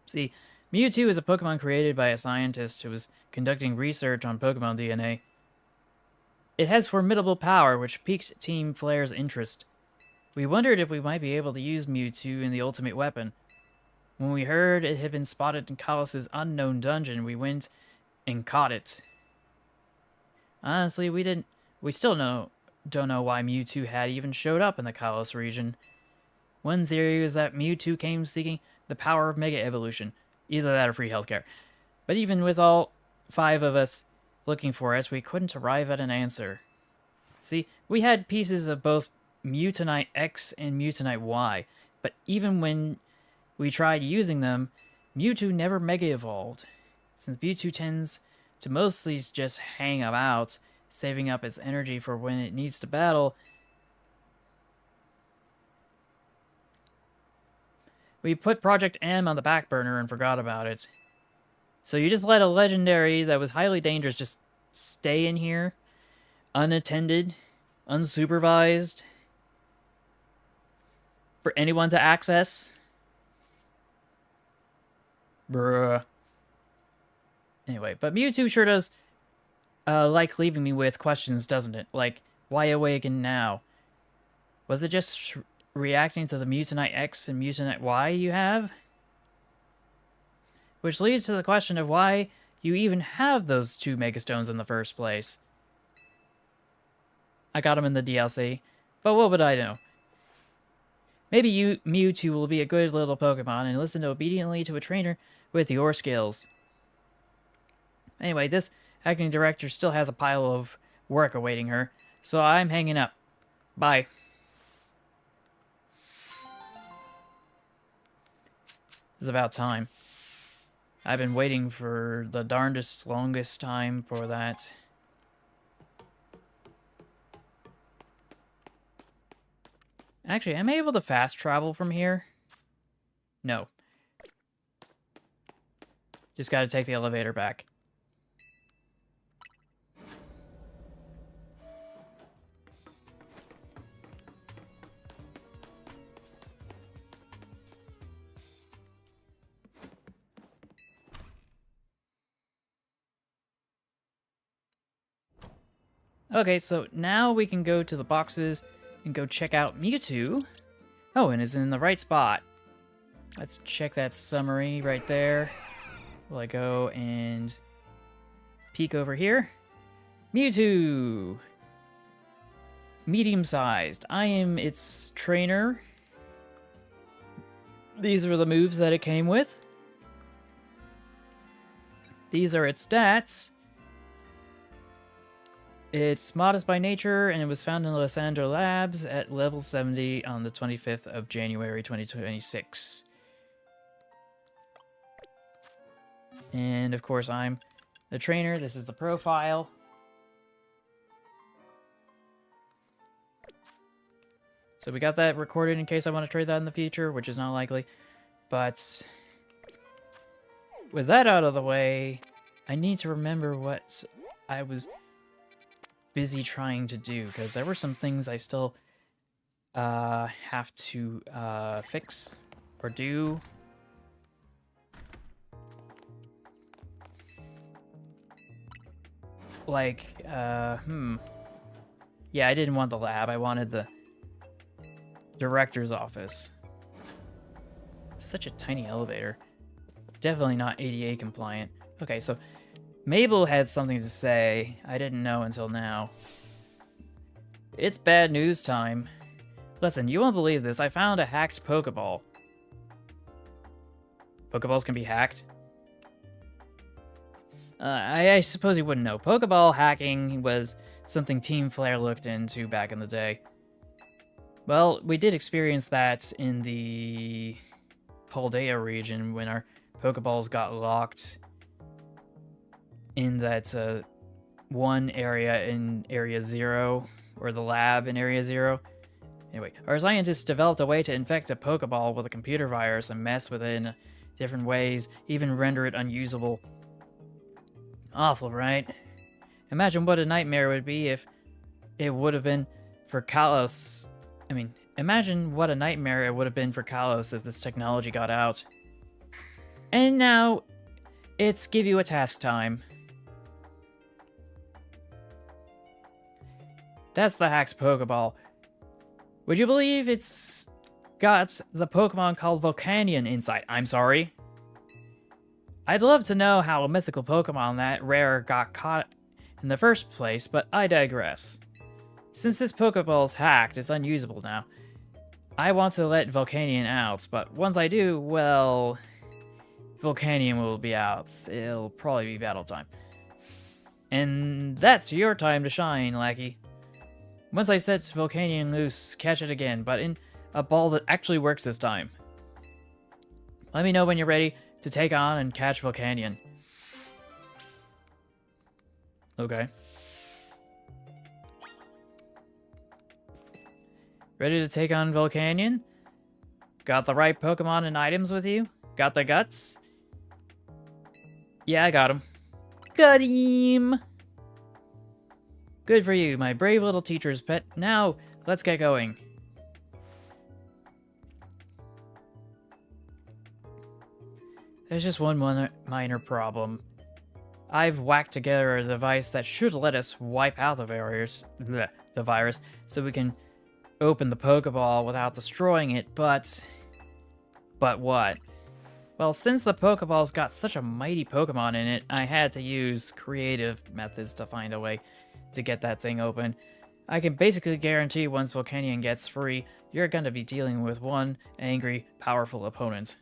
See, Mewtwo is a Pokemon created by a scientist who was conducting research on Pokemon DNA. It has formidable power, which piqued Team Flare's interest. We wondered if we might be able to use Mewtwo in the ultimate weapon. When we heard it had been spotted in Kalos' unknown dungeon, we went and caught it. Honestly, we still don't know why Mewtwo had even showed up in the Kalos region. One theory is that Mewtwo came seeking the power of Mega Evolution, either that or free healthcare. But even with all 5 of us looking for it, we couldn't arrive at an answer. See, we had pieces of both Mutanite X and Mutanite Y, but even when we tried using them, Mewtwo never Mega Evolved. Since Mewtwo tends to mostly just hang about, saving up its energy for when it needs to battle, we put Project M on the back burner and forgot about it. So you just let a legendary that was highly dangerous just stay in here, unattended, unsupervised, for anyone to access? Bruh. Anyway, but Mewtwo sure does like leaving me with questions, doesn't it? Like, why awaken now? Was it just reacting to the Mutanite X and Mutanite Y you have? Which leads to the question of why you even have those 2 Megastones in the first place. I got them in the DLC, but what would I know? Maybe Mewtwo will be a good little Pokemon and listen obediently to a trainer with your skills. Anyway, this acting director still has a pile of work awaiting her, so I'm hanging up. Bye. It's about time. I've been waiting for the darndest longest time for that. Actually, am I able to fast travel from here? No. Just gotta take the elevator back. Okay, so now we can go to the boxes and go check out Mewtwo. Oh, and it's in the right spot. Let's check that summary right there. Will I go and peek over here? Mewtwo! Medium-sized. I am its trainer. These are the moves that it came with. These are its stats. It's modest by nature, and it was found in Lysandre Labs at level 70 on the 25th of January 2026. And, of course, I'm the trainer. This is the profile. So we got that recorded in case I want to trade that in the future, which is not likely. But with that out of the way, I need to remember what I was busy trying to do, because there were some things I still have to fix or do. like, Yeah, I didn't want the lab. I wanted the director's office. Such a tiny elevator. Definitely not ADA compliant. Okay, so Mabel had something to say I didn't know until now. It's bad news time. Listen, you won't believe this. I found a hacked Pokeball. Pokeballs can be hacked? I suppose you wouldn't know. Pokeball hacking was something Team Flare looked into back in the day. Well, we did experience that in the Paldea region when our Pokeballs got locked in that one area in Area 0, or the lab in Area 0. Anyway, our scientists developed a way to infect a Pokeball with a computer virus and mess with it in different ways, even render it unusable. Awful, right? Imagine what a nightmare it would be if it would have been for Kalos. Imagine what a nightmare it would have been for Kalos if this technology got out. And now, it's give you a task time. That's the hacked Pokeball. Would you believe it's got the Pokemon called Volcanion inside? I'm sorry. I'd love to know how a mythical Pokemon that rare got caught in the first place, but I digress. Since this Pokeball's hacked, it's unusable now. I want to let Volcanion out, but once I do, well, Volcanion will be out. It'll probably be battle time. And that's your time to shine, Lackey. Once I set Volcanion loose, catch it again, but in a ball that actually works this time. Let me know when you're ready to take on and catch Volcanion. Okay. Ready to take on Volcanion? Got the right Pokemon and items with you? Got the guts? Yeah, I got him. Got him! Good for you, my brave little teacher's pet. Now, let's get going. There's just one minor problem. I've whacked together a device that should let us wipe out the virus, so we can open the Pokeball without destroying it, but what? Well, since the Pokeball's got such a mighty Pokemon in it, I had to use creative methods to find a way to get that thing open. I can basically guarantee once Volcanion gets free, you're gonna be dealing with one angry, powerful opponent.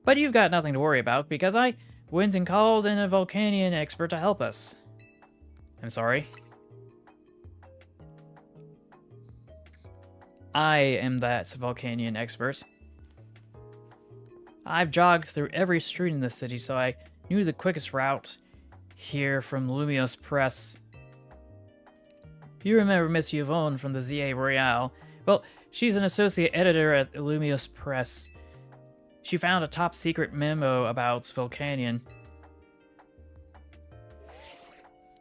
But you've got nothing to worry about, because I went and called in a Volcanion expert to help us. I'm sorry? I am that Volcanion expert. I've jogged through every street in the city, so I knew the quickest route here from Lumiose Press. You remember Miss Yvonne from the ZA Royale? Well, she's an associate editor at Lumiose Press. She found a top-secret memo about Volcanion.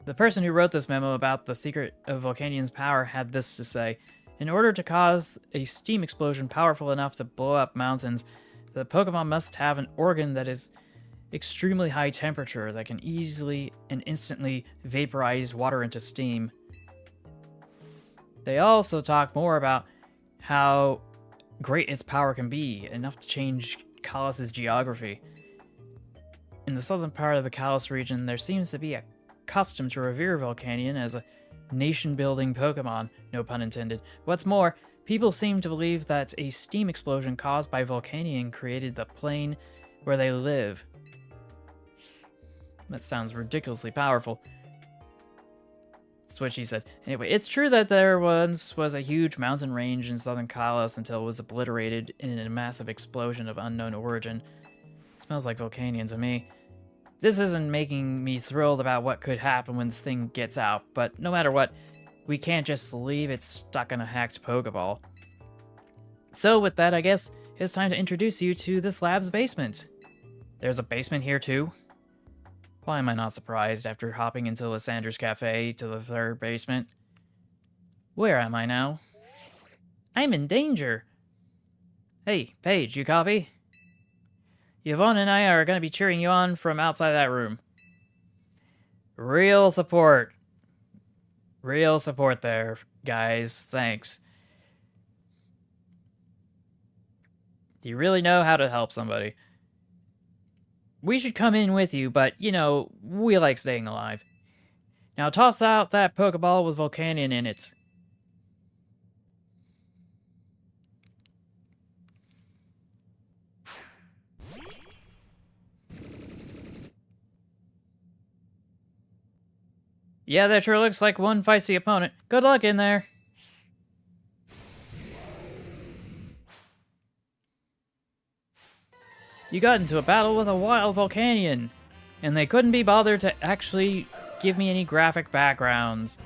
The person who wrote this memo about the secret of Volcanion's power had this to say. In order to cause a steam explosion powerful enough to blow up mountains, the Pokemon must have an organ that is extremely high temperature that can easily and instantly vaporize water into steam. They also talk more about how great its power can be, enough to change Kalos' geography. In the southern part of the Kalos region, there seems to be a custom to revere Volcanion as a nation-building Pokemon, no pun intended. What's more, people seem to believe that a steam explosion caused by Volcanion created the plane where they live. That sounds ridiculously powerful. That's what she said. Anyway, it's true that there once was a huge mountain range in southern Kalos until it was obliterated in a massive explosion of unknown origin. Smells like Volcanion to me. This isn't making me thrilled about what could happen when this thing gets out, but no matter what, we can't just leave it stuck in a hacked Pokeball. So with that, I guess it's time to introduce you to this lab's basement. There's a basement here too? Why am I not surprised after hopping into Lysander's Cafe to the third basement? Where am I now? I'm in danger! Hey, Paige, you copy? Yvonne and I are going to be cheering you on from outside that room. Real support. Real support there, guys. Thanks. You really know how to help somebody. We should come in with you, but, you know, we like staying alive. Now toss out that Pokeball with Volcanion in it. Yeah, that sure looks like one feisty opponent. Good luck in there. You got into a battle with a wild Volcanion, and they couldn't be bothered to actually give me any graphic backgrounds.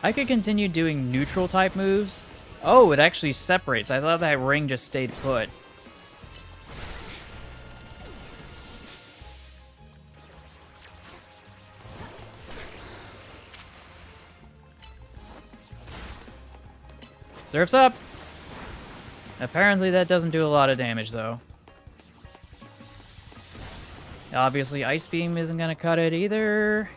I could continue doing neutral type moves. Oh, it actually separates. I thought that ring just stayed put. Surf's up! Apparently that doesn't do a lot of damage, though. Obviously, Ice Beam isn't gonna cut it either.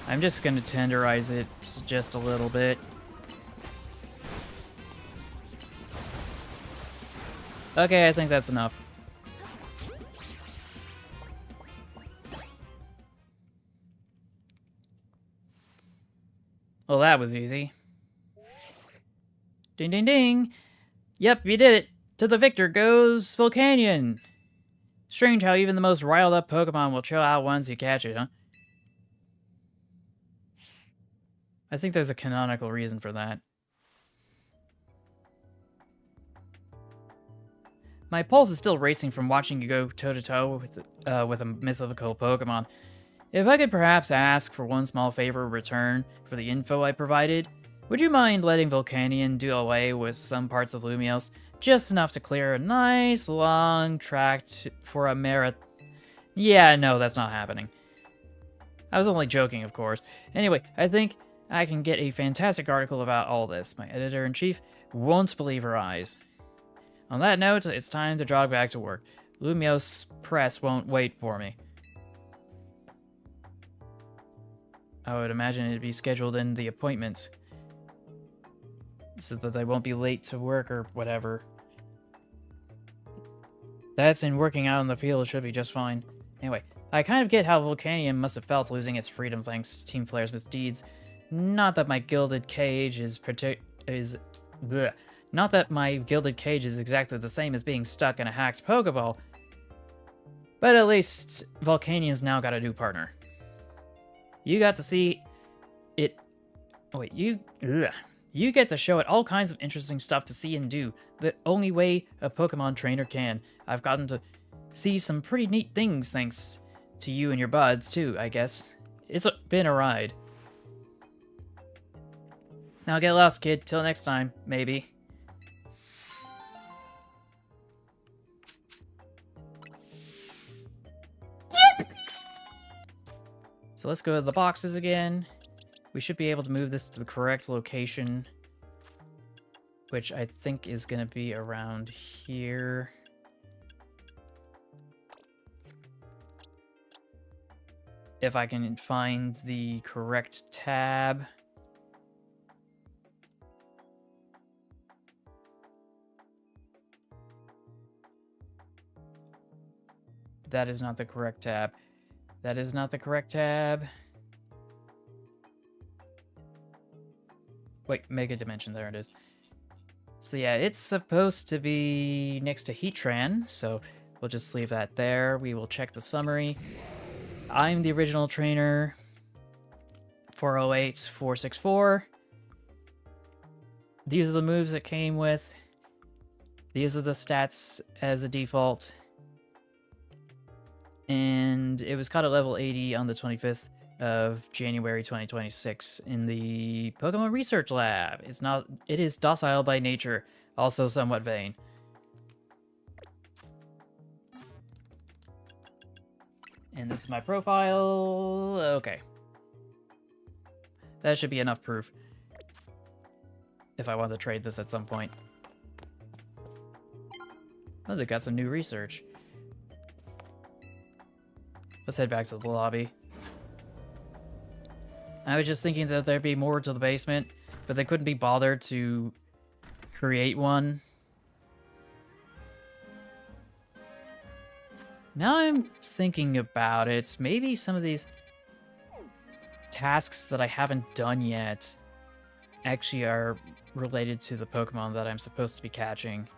I'm just gonna tenderize it just a little bit. Okay, I think that's enough. Well, that was easy. Ding, ding, ding. Yep, you did it. To the victor goes Volcanion. Strange how even the most riled up Pokemon will chill out once you catch it, huh? I think there's a canonical reason for that. My pulse is still racing from watching you go toe-to-toe with a mythical Pokemon. If I could perhaps ask for one small favor in return for the info I provided, would you mind letting Volcanion do away with some parts of Lumios, just enough to clear a nice long track for a marathon? Yeah, no, that's not happening. I was only joking, of course. Anyway, I think I can get a fantastic article about all this. My editor-in-chief won't believe her eyes. On that note, it's time to jog back to work. Lumios Press won't wait for me. I would imagine it'd be scheduled in the appointment, so that they won't be late to work or whatever. That's in working out in the field, it should be just fine. Anyway, I kind of get how Volcanion must have felt losing its freedom thanks to Team Flare's misdeeds. Not that my gilded cage is Not that my gilded cage is exactly the same as being stuck in a hacked Pokeball, but at least Volcanion's now got a new partner. You got to see it. Wait, you get to show it all kinds of interesting stuff to see and do. The only way a Pokemon trainer can. I've gotten to see some pretty neat things thanks to you and your buds, too, I guess. It's been a ride. Now get lost, kid. Till next time, maybe. So let's go to the boxes again. We should be able to move this to the correct location, which I think is going to be around here. If I can find the correct tab. That is not the correct tab. That is not the correct tab. Wait, Mega Dimension, there it is. So yeah, it's supposed to be next to Heatran, so we'll just leave that there. We will check the summary. I'm the original trainer, 408-464. These are the moves it came with. These are the stats as a default. And it was caught at level 80 on the 25th of January 2026 in the Pokemon Research Lab. It is docile by nature, also somewhat vain. And this is my profile. Okay. That should be enough proof. if I want to trade this at some point. Oh, they got some new research. Let's head back to the lobby. I was just thinking that there'd be more to the basement, but they couldn't be bothered to create one. Now I'm thinking about it, maybe some of these tasks that I haven't done yet actually are related to the Pokemon that I'm supposed to be catching.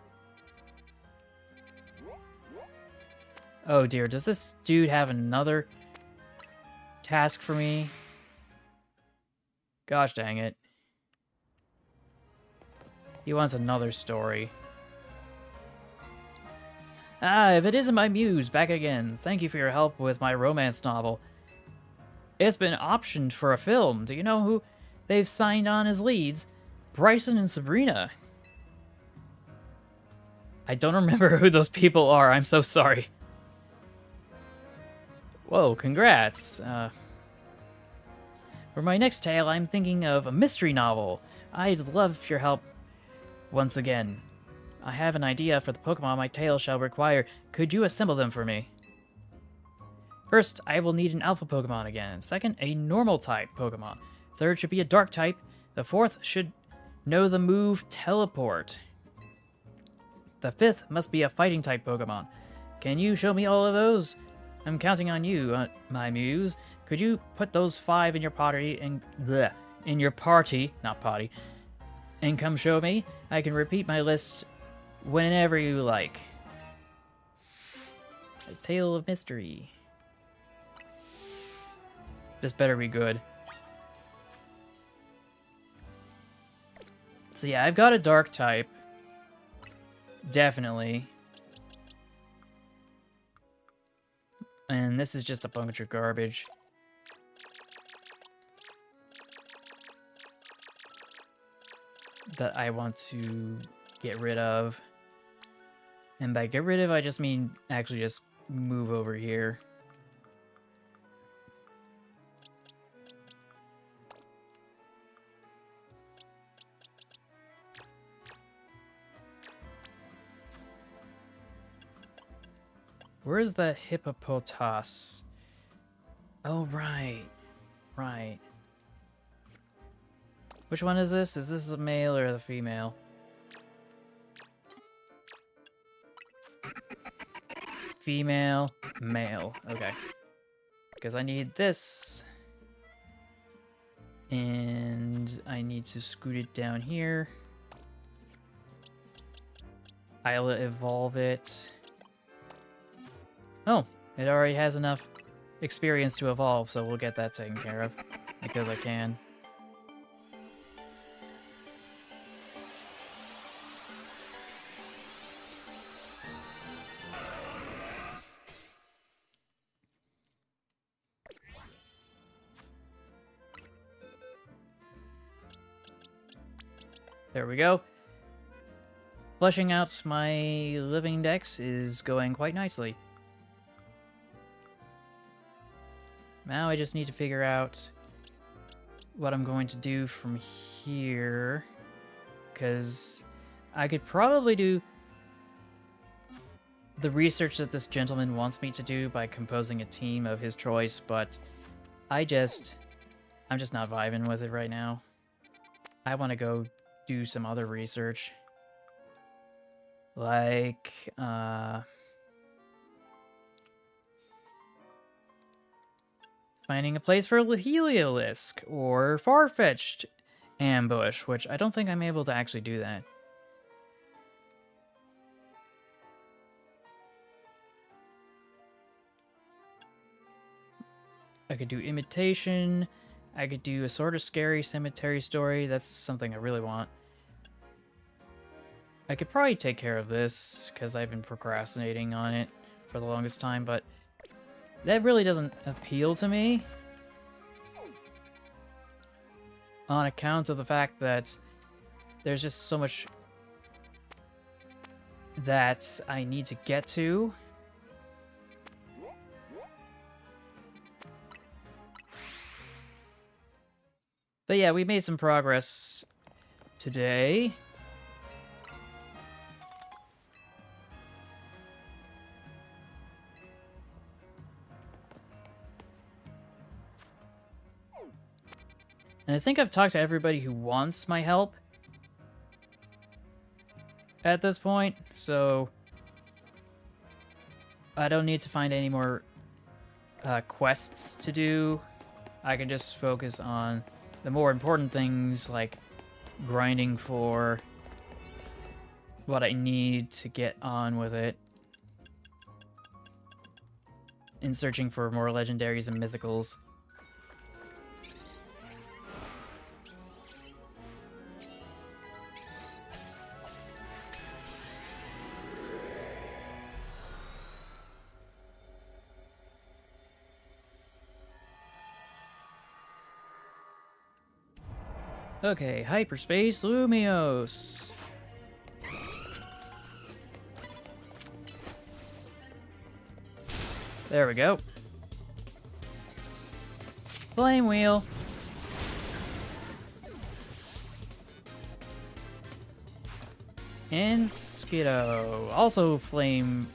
Oh dear, does this dude have another task for me? Gosh dang it. He wants another story. Ah, if it isn't my muse, back again. Thank you for your help with my romance novel. It's been optioned for a film. Do you know who they've signed on as leads? Bryson and Sabrina. I don't remember who those people are. I'm so sorry. Whoa, congrats. For my next tale, I'm thinking of a mystery novel. I'd love your help once again. I have an idea for the Pokemon my tale shall require. Could you assemble them for me? First, I will need an Alpha Pokemon again. Second, a normal type Pokemon. Third should be a Dark type. The fourth should know the move Teleport. The fifth must be a Fighting type Pokemon. Can you show me all of those? I'm counting on you, my muse. Could you put those 5 in your potty and in your party, not potty, and come show me? I can repeat my list whenever you like. A Tale of Mystery. This better be good. So yeah, I've got a Dark type. Definitely. And this is just a bunch of garbage. That I want to get rid of. And by get rid of, I just mean actually just move over here. Where's that hippopotas? Oh, right. Right. Which one is this? Is this the male or the female? Female, male. Okay. Because I need this. And I need to scoot it down here. I'll evolve it. Oh, it already has enough experience to evolve, so we'll get that taken care of. Because I can. There we go. Fleshing out my living dex is going quite nicely. Now I just need to figure out what I'm going to do from here. Because I could probably do the research that this gentleman wants me to do by composing a team of his choice, but I'm just not vibing with it right now. I want to go do some other research. Like, finding a place for Heliolisk or Farfetch'd ambush, which I don't think I'm able to actually do that. I could do imitation. I could do a sort of scary cemetery story. That's something I really want. I could probably take care of this because I've been procrastinating on it for the longest time, but that really doesn't appeal to me on account of the fact that there's just so much that I need to get to. But yeah, we made some progress today. And I think I've talked to everybody who wants my help at this point, so I don't need to find any more quests to do. I can just focus on the more important things, like grinding for what I need to get on with it, and searching for more legendaries and mythicals. Okay, Hyperspace Lumios. There we go. Flame Wheel. And Skiddo. Also Flame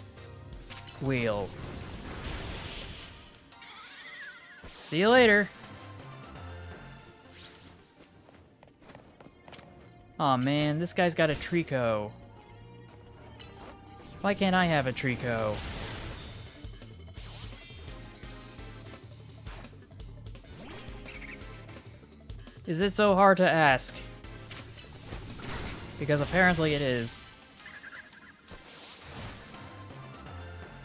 Wheel. See you later. Aw, man, this guy's got a Trico. Why can't I have a Trico? Is it so hard to ask? Because apparently it is.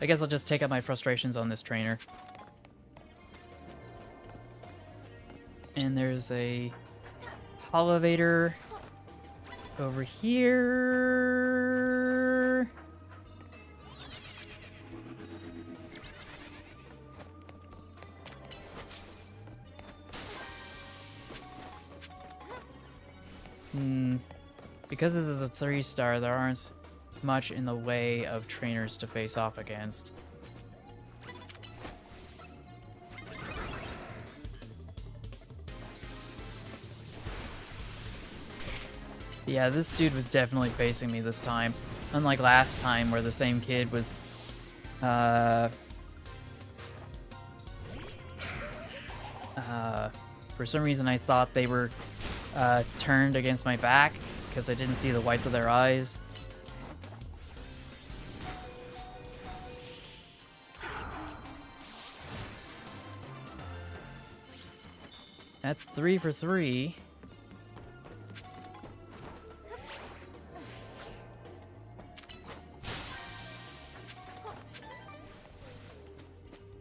I guess I'll just take out my frustrations on this trainer. And there's a Holovator over here. Because of the 3-star, there aren't much in the way of trainers to face off against. Yeah, this dude was definitely facing me this time. Unlike last time where the same kid was, for some reason I thought they were, turned against my back because I didn't see the whites of their eyes. That's 3 for 3.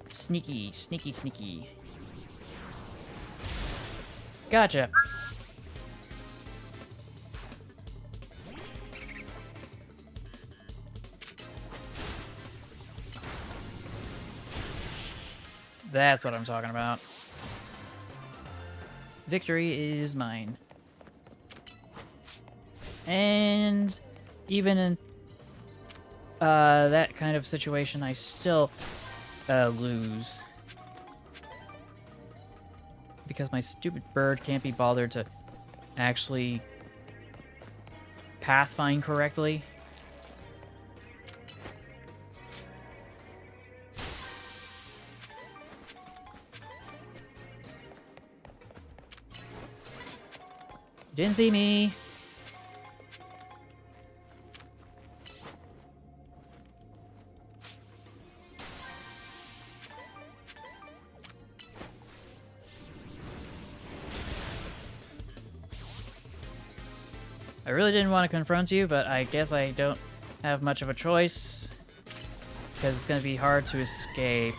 Sneaky, sneaky, sneaky. Gotcha. That's what I'm talking about. Victory is mine. And even in that kind of situation, I still lose. Because my stupid bird can't be bothered to actually pathfind correctly. Didn't see me. I really didn't want to confront you, but I guess I don't have much of a choice, because it's going to be hard to escape.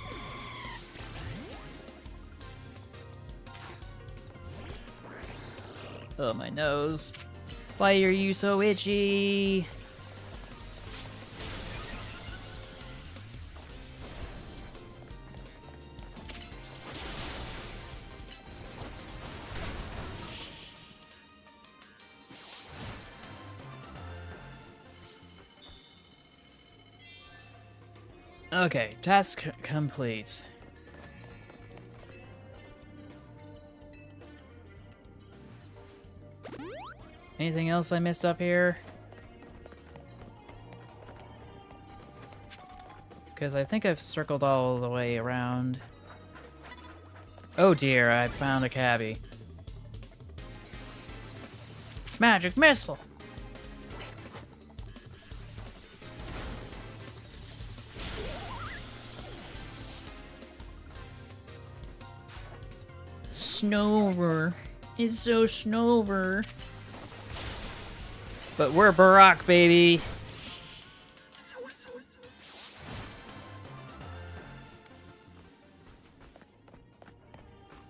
Oh, my nose. Why are you so itchy? Okay, task complete. Anything else I missed up here? Because I think I've circled all the way around. Oh dear, I found a cabbie. Magic missile! Snover. It's so Snover. But we're Barack, baby.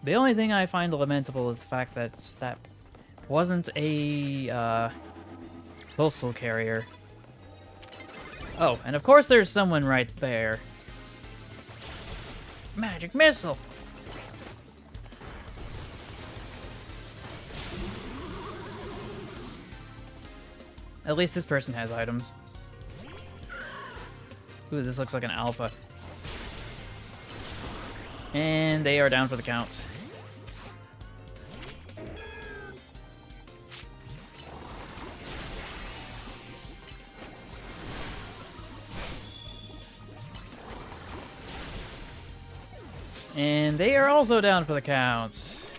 The only thing I find lamentable is the fact that that wasn't a postal carrier. Oh, and of course there's someone right there. Magic missile. At least this person has items. Ooh, this looks like an alpha. And they are down for the count. And they are also down for the count.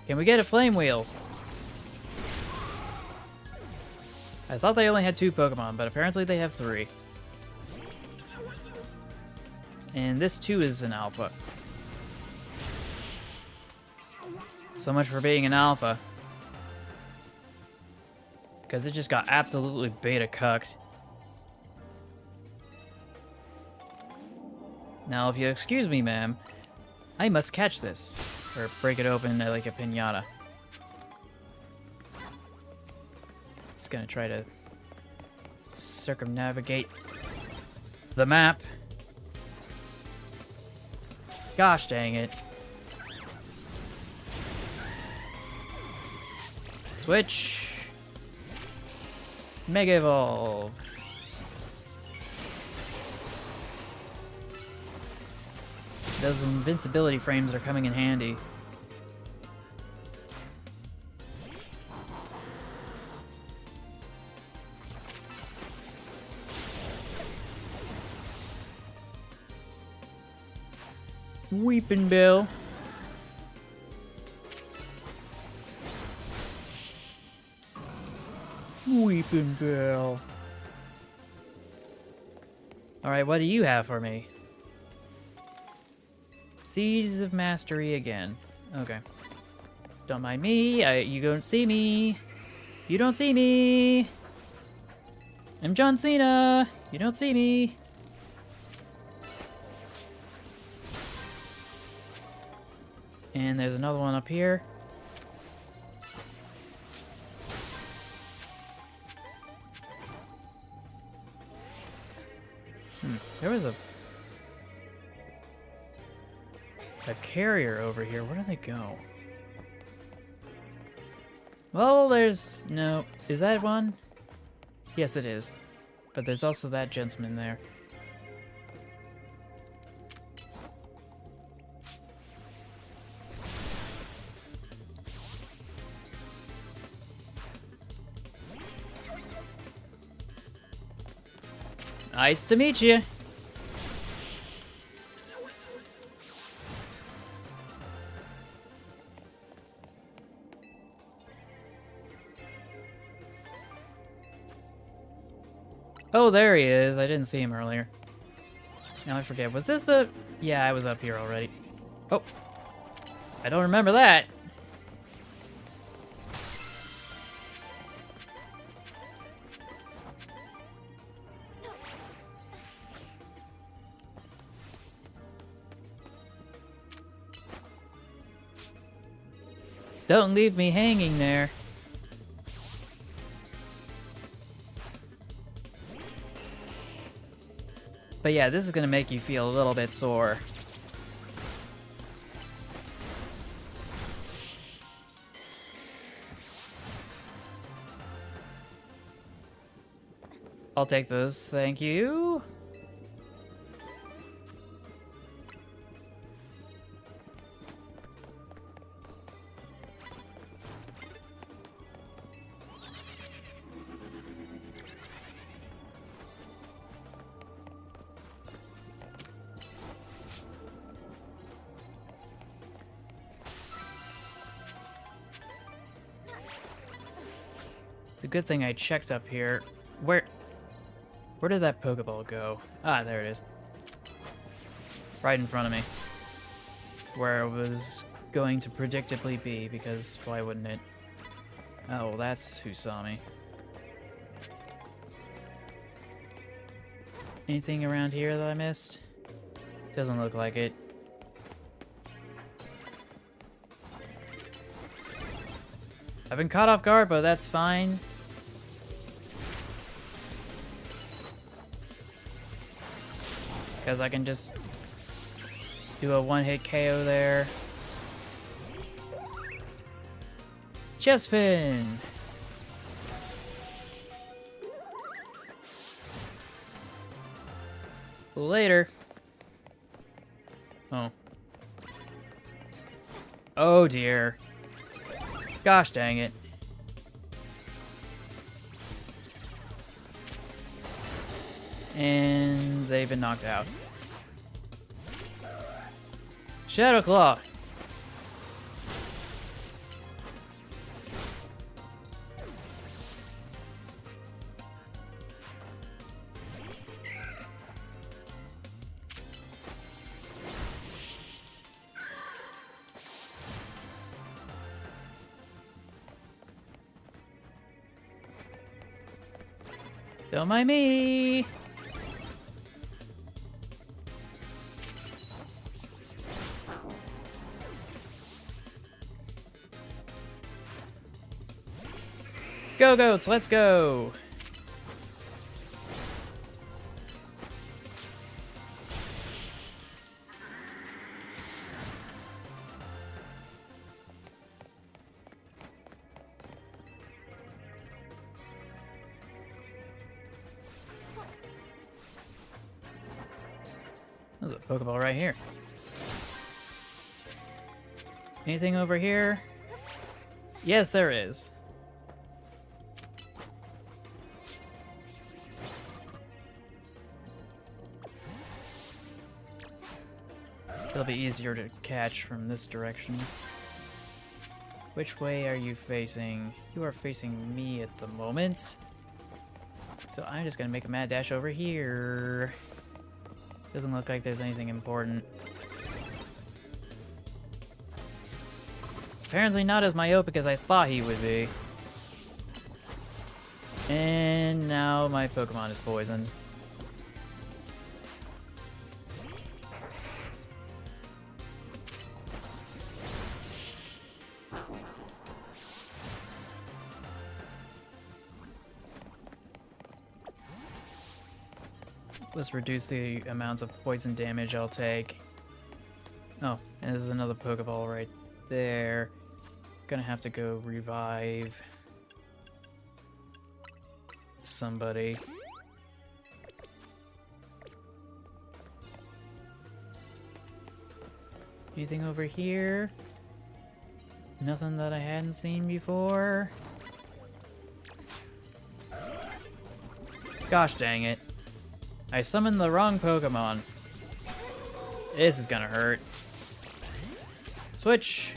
Can we get a flame wheel? I thought they only had 2 Pokemon, but apparently they have 3. And this too is an alpha. So much for being an alpha. Because it just got absolutely beta cucked. Now, if you excuse me, ma'am, I must catch this. Or break it open like a piñata. It's gonna try to circumnavigate the map. Gosh dang it. Switch. Mega Evolve. Those invincibility frames are coming in handy. Weeping Bill. Weeping Bill. Alright, what do you have for me? Seeds of Mastery again. Okay. Don't mind me. You don't see me. You don't see me. I'm John Cena. You don't see me. And there's another one up here. There was a carrier over here. Where do they go? Well, there's no... Is that one? Yes, it is. But there's also that gentleman there. Nice to meet you. Oh, there he is. I didn't see him earlier. Now I forget. Was this the... Yeah, I was up here already. Oh. I don't remember that. Don't leave me hanging there. But yeah, this is gonna make you feel a little bit sore. I'll take those, thank you. It's a good thing I checked up here. Where did that Pokeball go? Ah, there it is. Right in front of me. Where it was going to predictably be, because why wouldn't it? Oh, well, that's who saw me. Anything around here that I missed? Doesn't look like it. I've been caught off guard, but that's fine. Because I can just do a one-hit KO there. Chespin! Later. Oh. Oh dear. Gosh dang it. And they've been knocked out. Shadow Claw. Don't mind me. Go, goats, let's go. There's a Pokeball right here. Anything over here? Yes, there is. It'll be easier to catch from this direction. Which way are you facing? You are facing me at the moment. So I'm just gonna make a mad dash over here. Doesn't look like there's anything important. Apparently not as myopic as I thought he would be. And now my Pokemon is poisoned. Let's reduce the amounts of poison damage I'll take. Oh, and there's another Pokeball right there. Gonna have to go revive somebody. Anything over here? Nothing that I hadn't seen before. Gosh dang it. I summoned the wrong Pokemon. This is gonna hurt. Switch!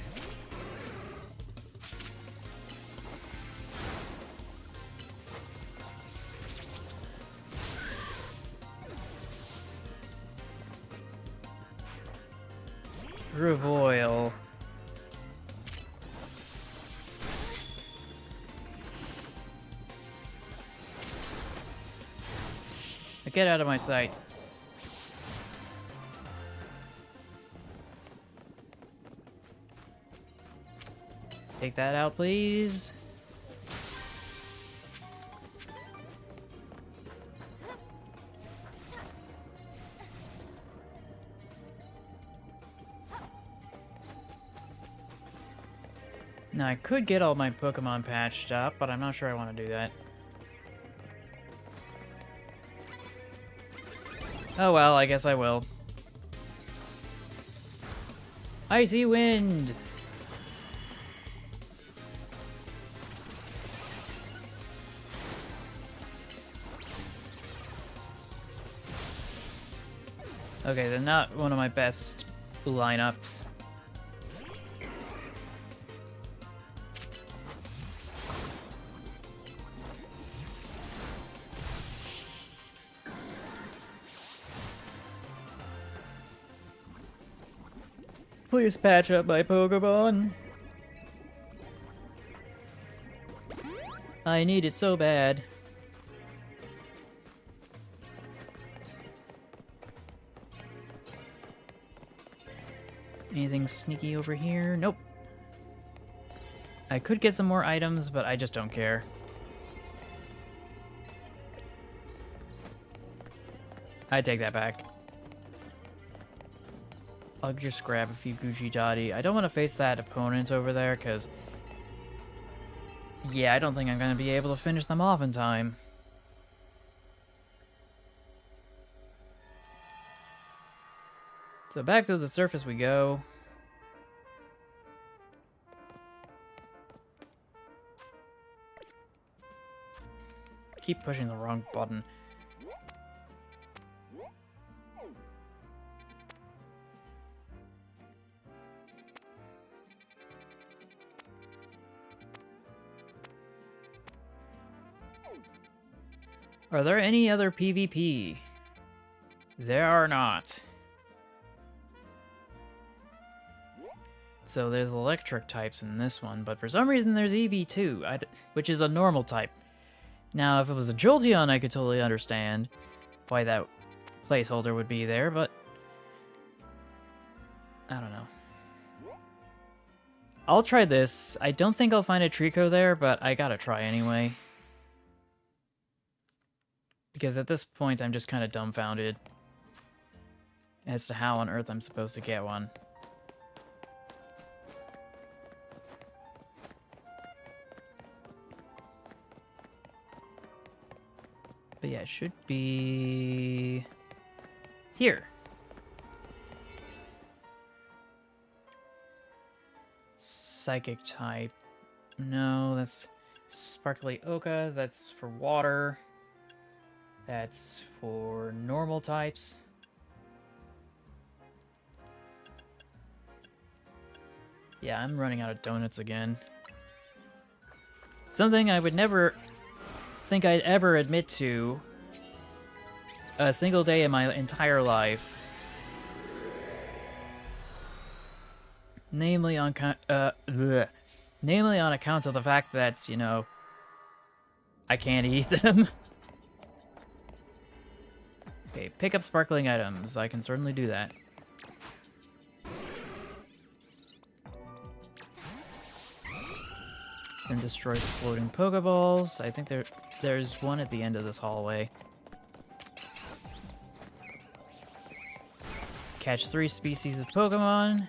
Revoil. Get out of my sight. Take that out, please. Now, I could get all my Pokemon patched up, but I'm not sure I want to do that. Oh well, I guess I will. Icy Wind! Okay, they're not one of my best lineups. Please patch up my Pokemon. I need it so bad. Anything sneaky over here? Nope. I could get some more items, but I just don't care. I take that back. I'll just grab a few Gucci Dotty. I don't want to face that opponent over there, because... yeah, I don't think I'm going to be able to finish them off in time. So back to the surface we go. Keep pushing the wrong button. Are there any other PvP? There are not. So there's electric types in this one, but for some reason there's EV too, which is a normal type. Now, if it was a Jolteon, I could totally understand why that placeholder would be there, but I don't know. I'll try this. I don't think I'll find a Trico there, but I gotta try anyway. Because at this point, I'm just kind of dumbfounded as to how on earth I'm supposed to get one. But yeah, it should be here. Psychic type. No, that's Sparkly Ochre. That's for water. That's for normal types. Yeah, I'm running out of donuts again. Something I would never think I'd ever admit to a single day in my entire life. Namely on account of the fact that, you know, I can't eat them. Okay, pick up sparkling items. I can certainly do that. And destroy the floating Pokeballs. I think there's one at the end of this hallway. Catch 3 species of Pokemon.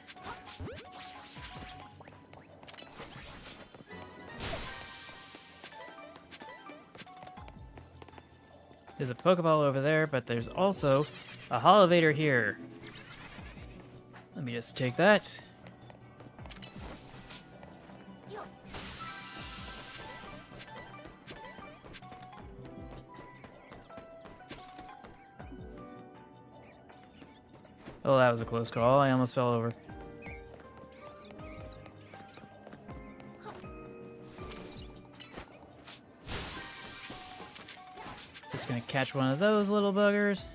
There's a Pokeball over there, but there's also a Holovator here. Let me just take that. Oh, that was a close call. I almost fell over. Just gonna catch one of those little buggers.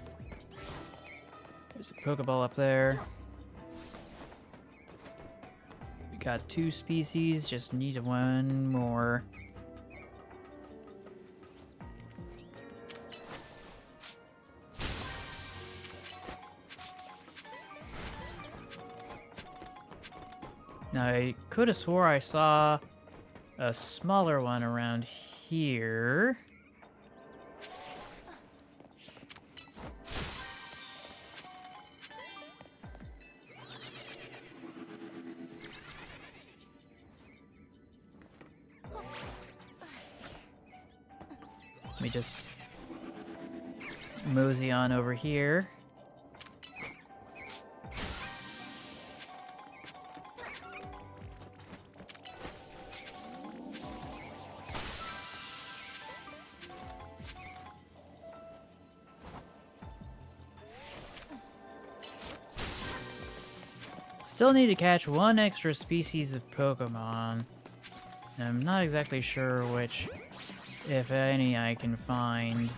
There's a Pokeball up there. We got 2 species, just need one more. Now, I could have swore I saw a smaller one around here. Let me just mosey on over here. Still need to catch 1 extra species of Pokemon. And I'm not exactly sure which, if any, I can find.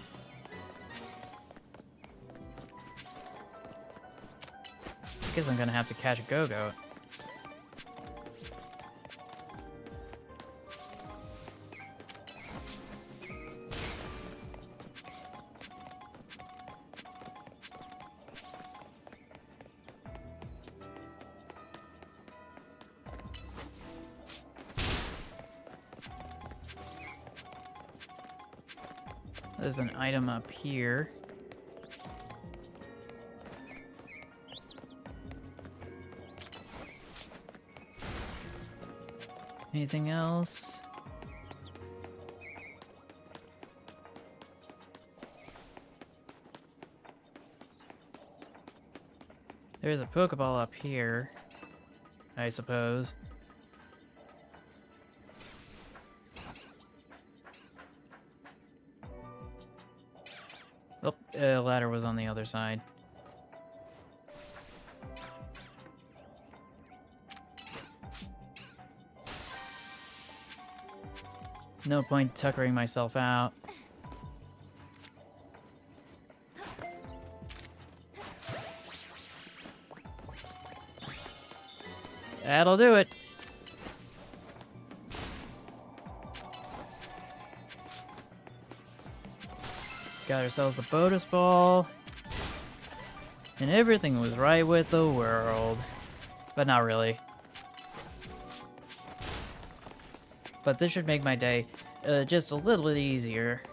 I guess I'm gonna have to catch a Go-Goat. There's an item up here. Anything else? There's a Pokeball up here, I suppose. Oh, ladder was on the other side. No point tuckering myself out. That'll do it. Got ourselves the bonus ball. And everything was right with the world. But not really. But this should make my day just a little bit easier.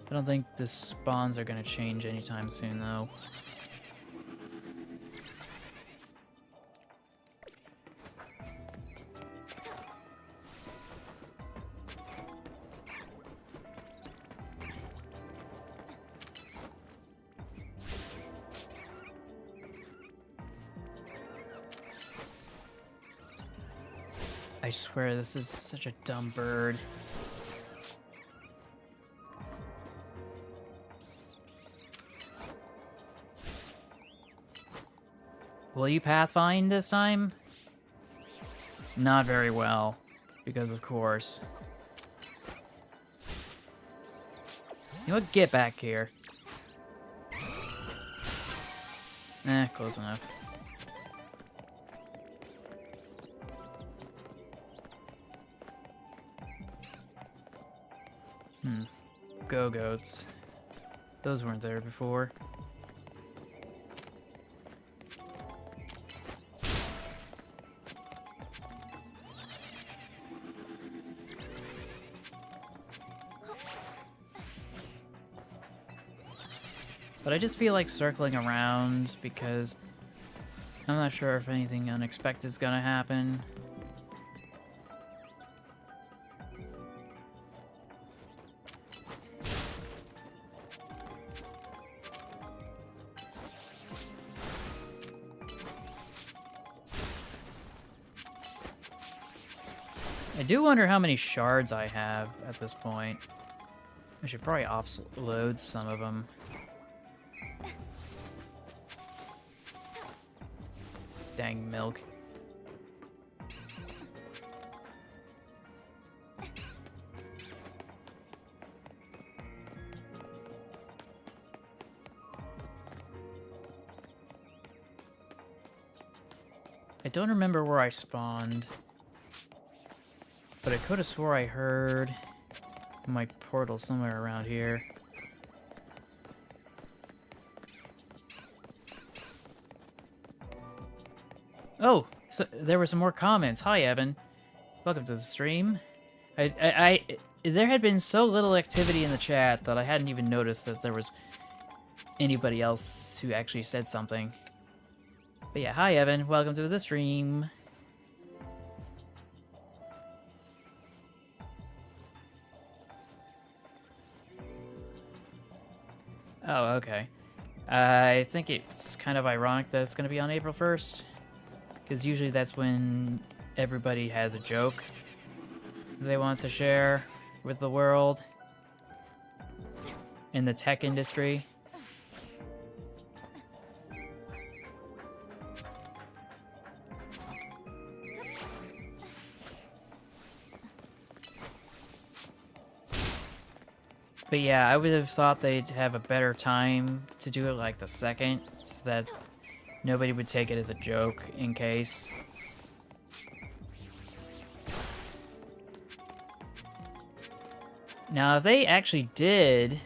I don't think the spawns are going to change anytime soon, though. I swear this is such a dumb bird. Will you pathfind this time? Not very well, because of course. You know what? Get back here. Close enough. Go-goats. Those weren't there before. But I just feel like circling around because I'm not sure if anything unexpected is gonna happen. I do wonder how many shards I have at this point. I should probably offload some of them. Dang milk. I don't remember where I spawned. But I could have swore I heard my portal somewhere around here. Oh, so there were some more comments. Hi, Evan. Welcome to the stream. There had been so little activity in the chat that I hadn't even noticed that there was anybody else who actually said something. But yeah, hi, Evan. Welcome to the stream. Oh, okay. I think it's kind of ironic that it's going to be on April 1st. Because usually that's when everybody has a joke they want to share with the world in the tech industry. But yeah, I would have thought they'd have a better time to do it like the 2nd, so that nobody would take it as a joke in case. Now, if they actually did,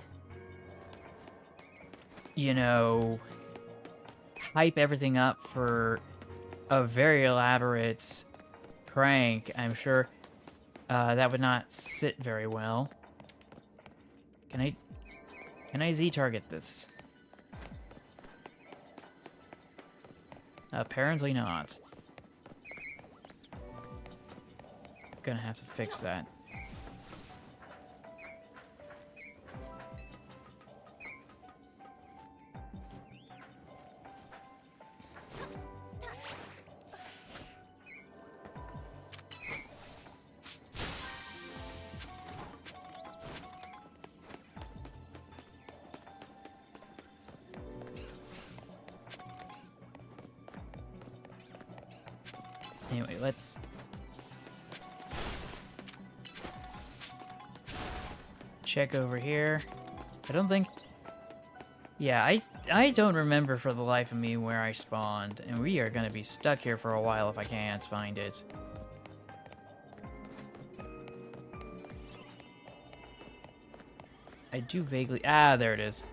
you know, hype everything up for a very elaborate prank, I'm sure that would not sit very well. Can I Can I Z-target this? Apparently not. Gonna have to fix that. Anyway, let's check over here. I don't think... Yeah, I don't remember for the life of me where I spawned, and we are gonna be stuck here for a while if I can't find it. I do vaguely... Ah, there it is.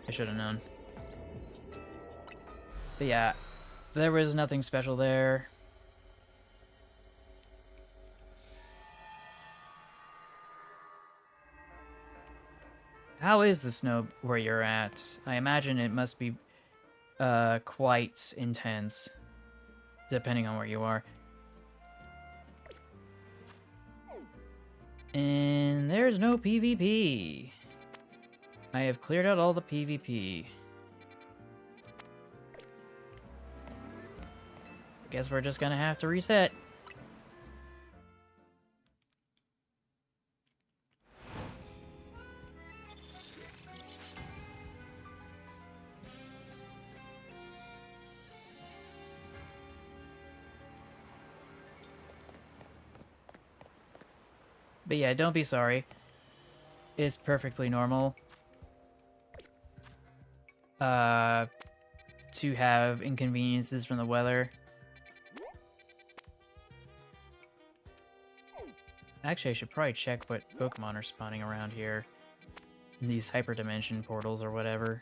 I should have known. But yeah, there was nothing special there. How is the snow where you're at? I imagine it must be quite intense, depending on where you are. And there's no PvP. I have cleared out all the PvP. Guess we're just gonna have to reset. But yeah, don't be sorry. It's perfectly normal to have inconveniences from the weather. Actually, I should probably check what Pokemon are spawning around here in these hyperdimension portals or whatever.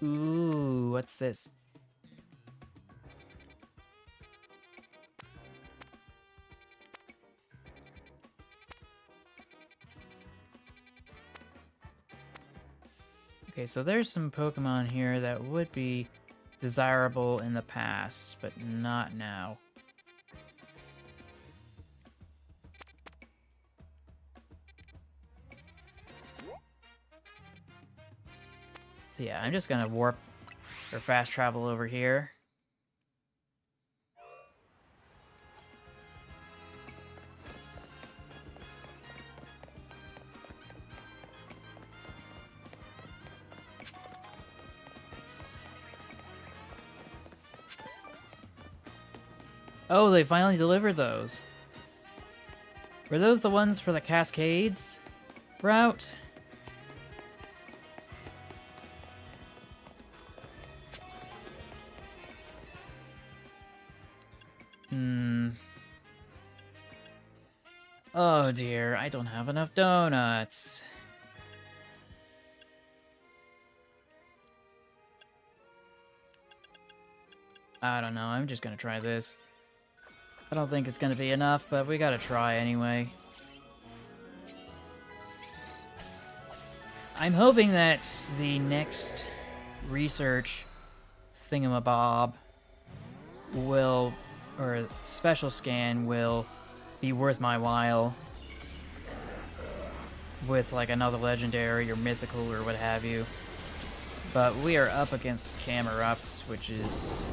Ooh, what's this? Okay, so there's some Pokemon here that would be desirable in the past, but not now. So yeah, I'm just gonna warp or fast travel over here. Oh, they finally delivered those. Were those the ones for the Cascades route? Oh dear, I don't have enough donuts. I don't know, I'm just gonna try this. I don't think it's gonna be enough, but we gotta try anyway. I'm hoping that the next research thingamabob will, or special scan will be worth my while with like another legendary or mythical or what have you. But we are up against Camerupt, which is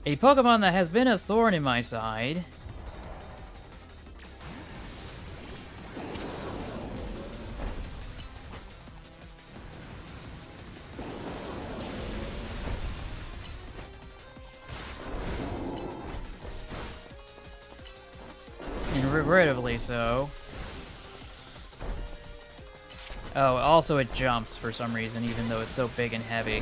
a Pokemon that has been a thorn in my side. And regrettably so. Oh, also it jumps for some reason, even though it's so big and heavy.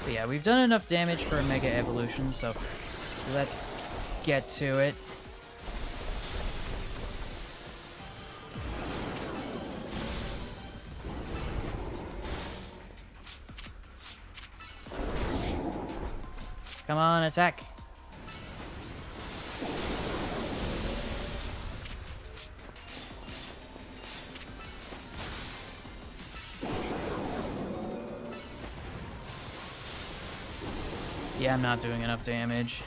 But yeah, we've done enough damage for a Mega Evolution, so let's get to it. Come on, attack. Yeah, I'm not doing enough damage.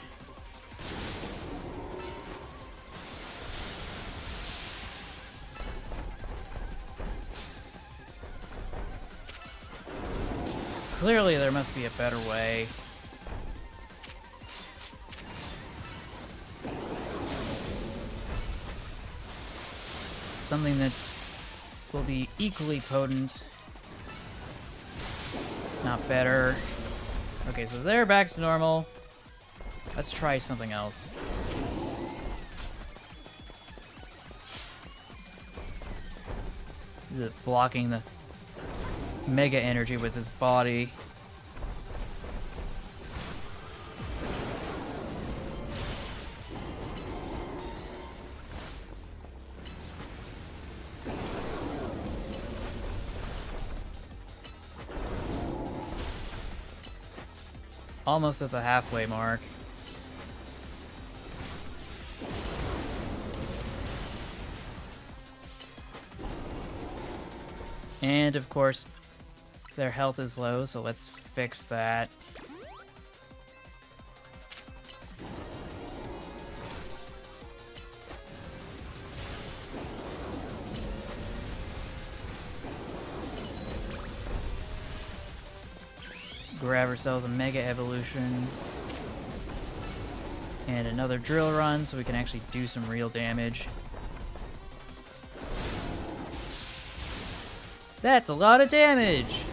Clearly, there must be a better way. Something that will be equally potent. Not better. Okay, so they're back to normal. Let's try something else. Blocking the mega energy with his body. Almost at the halfway mark. And of course, their health is low, so let's fix that. Grab ourselves a Mega Evolution. And another Drill Run so we can actually do some real damage. That's a lot of damage!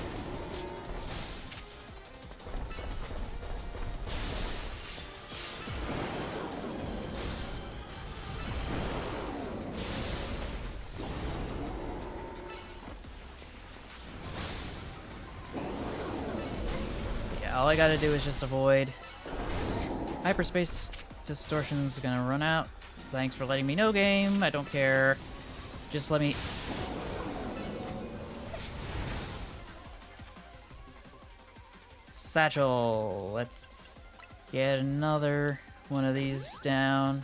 Yeah, all I gotta do is just avoid hyperspace distortion's gonna run out. Thanks for letting me know, game. I don't care. Just let me... Satchel. Let's get another one of these down.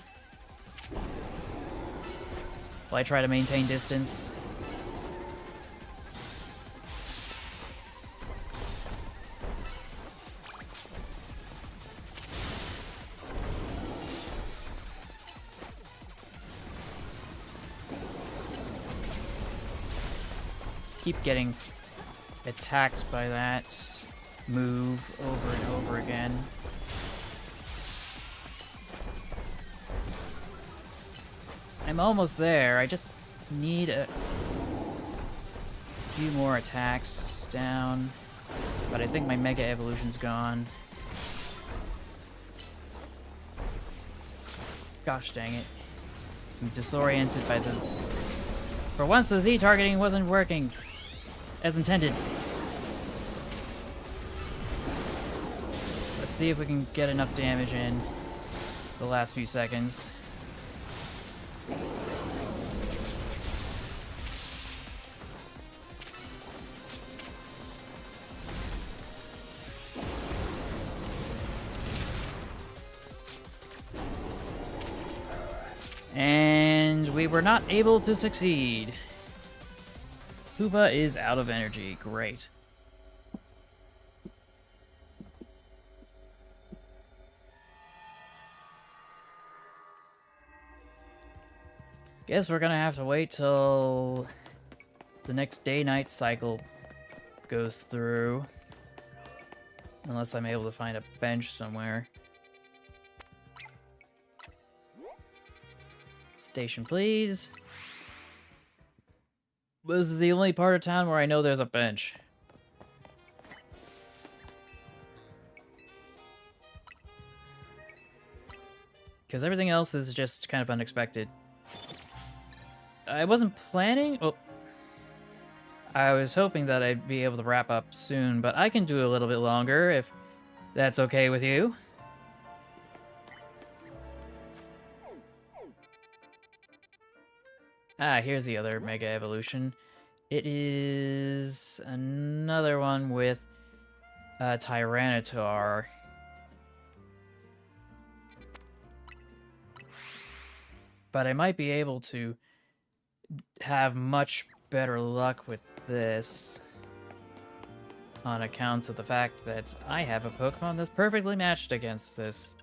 While I try to maintain distance. Keep getting attacked by that move over and over again. I'm almost there. I just need a few more attacks down. But I think my Mega Evolution's gone. Gosh dang it. I'm disoriented by this. For once, the Z targeting wasn't working as intended. Let's see if we can get enough damage in the last few seconds. And we were not able to succeed. Hoopa is out of energy. Great. Guess we're gonna have to wait till the next day-night cycle goes through. Unless I'm able to find a bench somewhere. Station, please. This is the only part of town where I know there's a bench. Because everything else is just kind of unexpected. I wasn't planning... Well, I was hoping that I'd be able to wrap up soon, but I can do a little bit longer if that's okay with you. Ah, here's the other Mega Evolution. It is another one with Tyranitar. But I might be able to have much better luck with this on account of the fact that I have a Pokemon that's perfectly matched against this.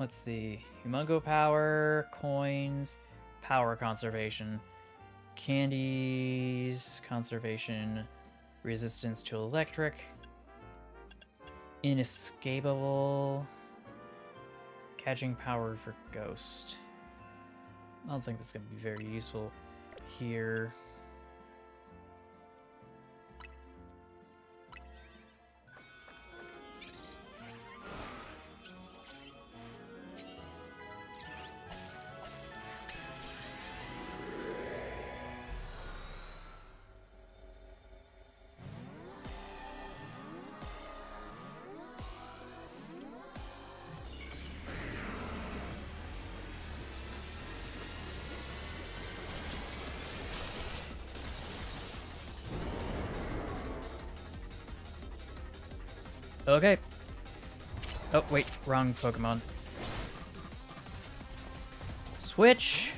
Let's see. Humongo power, coins, power conservation, candies, conservation, resistance to electric, inescapable, catching power for ghost. I don't think that's going to be very useful here. Okay. Oh, wait. Wrong Pokemon. Switch.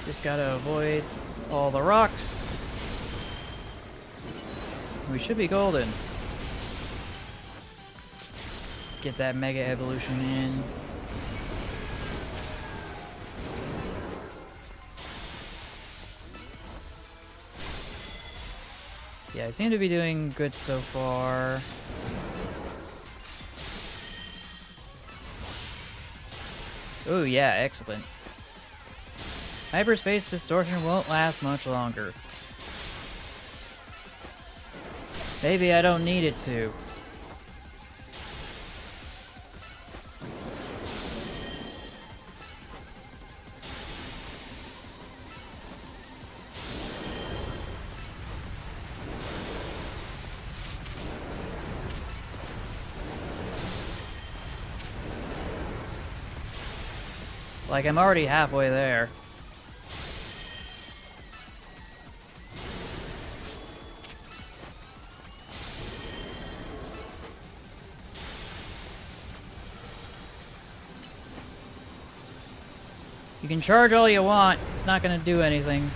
Just gotta avoid all the rocks. We should be golden. Let's get that Mega Evolution in. Yeah, I seem to be doing good so far. Oh yeah, excellent. Hyperspace distortion won't last much longer. Maybe I don't need it to. Like, I'm already halfway there. You can charge all you want, it's not gonna do anything.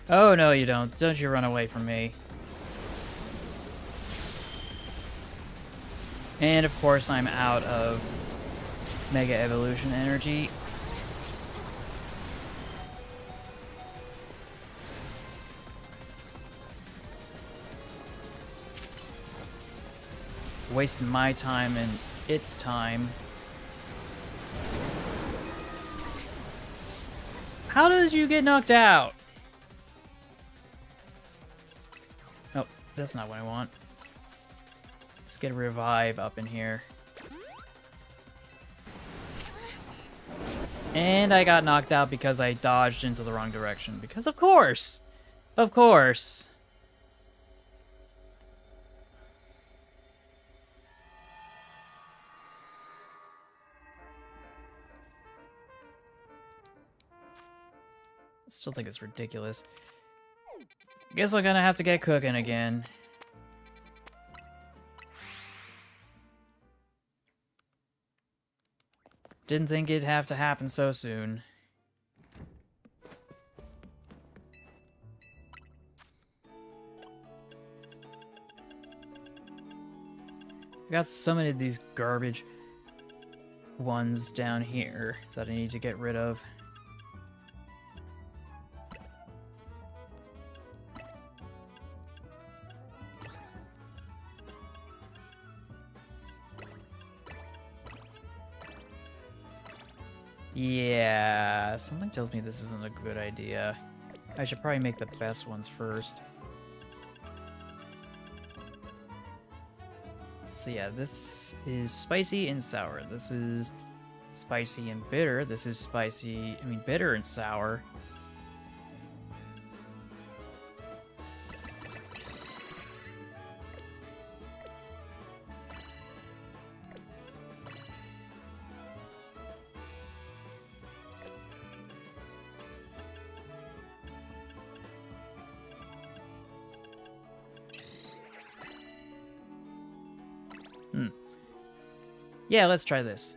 Oh, no you don't. Don't you run away from me. And of course I'm out of Mega Evolution energy. Wasting my time and its time. How did you get knocked out? Oh, that's not what I want. Let's get a revive up in here. And I got knocked out because I dodged into the wrong direction. Because of course! Of course! Still think it's ridiculous. Guess I'm gonna have to get cooking again. Didn't think it'd have to happen so soon. I got so many of these garbage ones down here that I need to get rid of. Yeah, something tells me this isn't a good idea. I should probably make the best ones first. So yeah, this is spicy and sour. This is spicy and bitter. This is bitter and sour. Yeah, let's try this.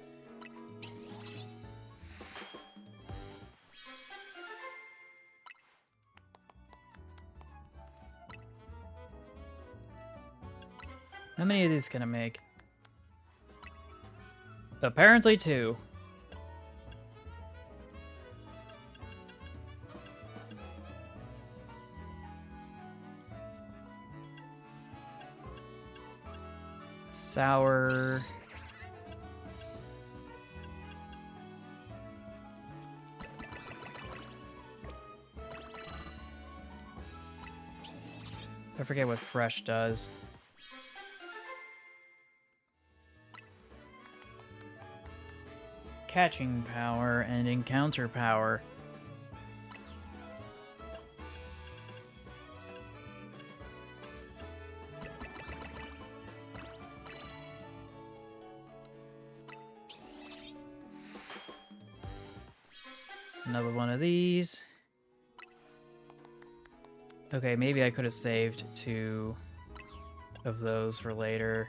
How many of these can I make? Apparently 2. Sour. I forget what fresh does. Catching power and encounter power. It's another one of these. Okay, maybe I could have saved 2 of those for later.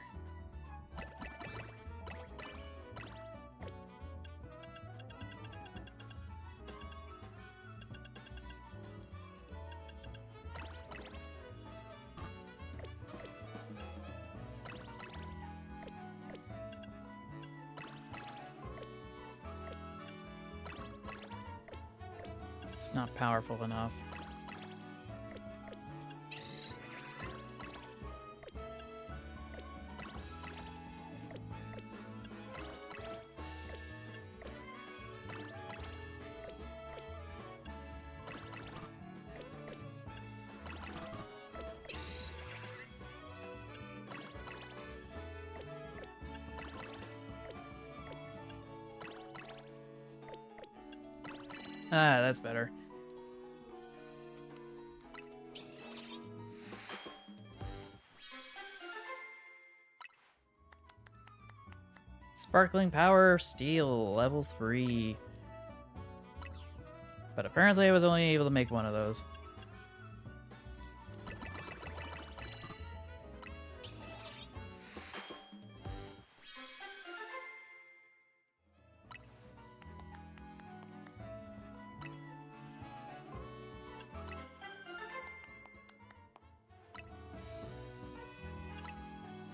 It's not powerful enough. Ah, that's better. Sparkling Power Steel, level 3. But apparently I was only able to make one of those.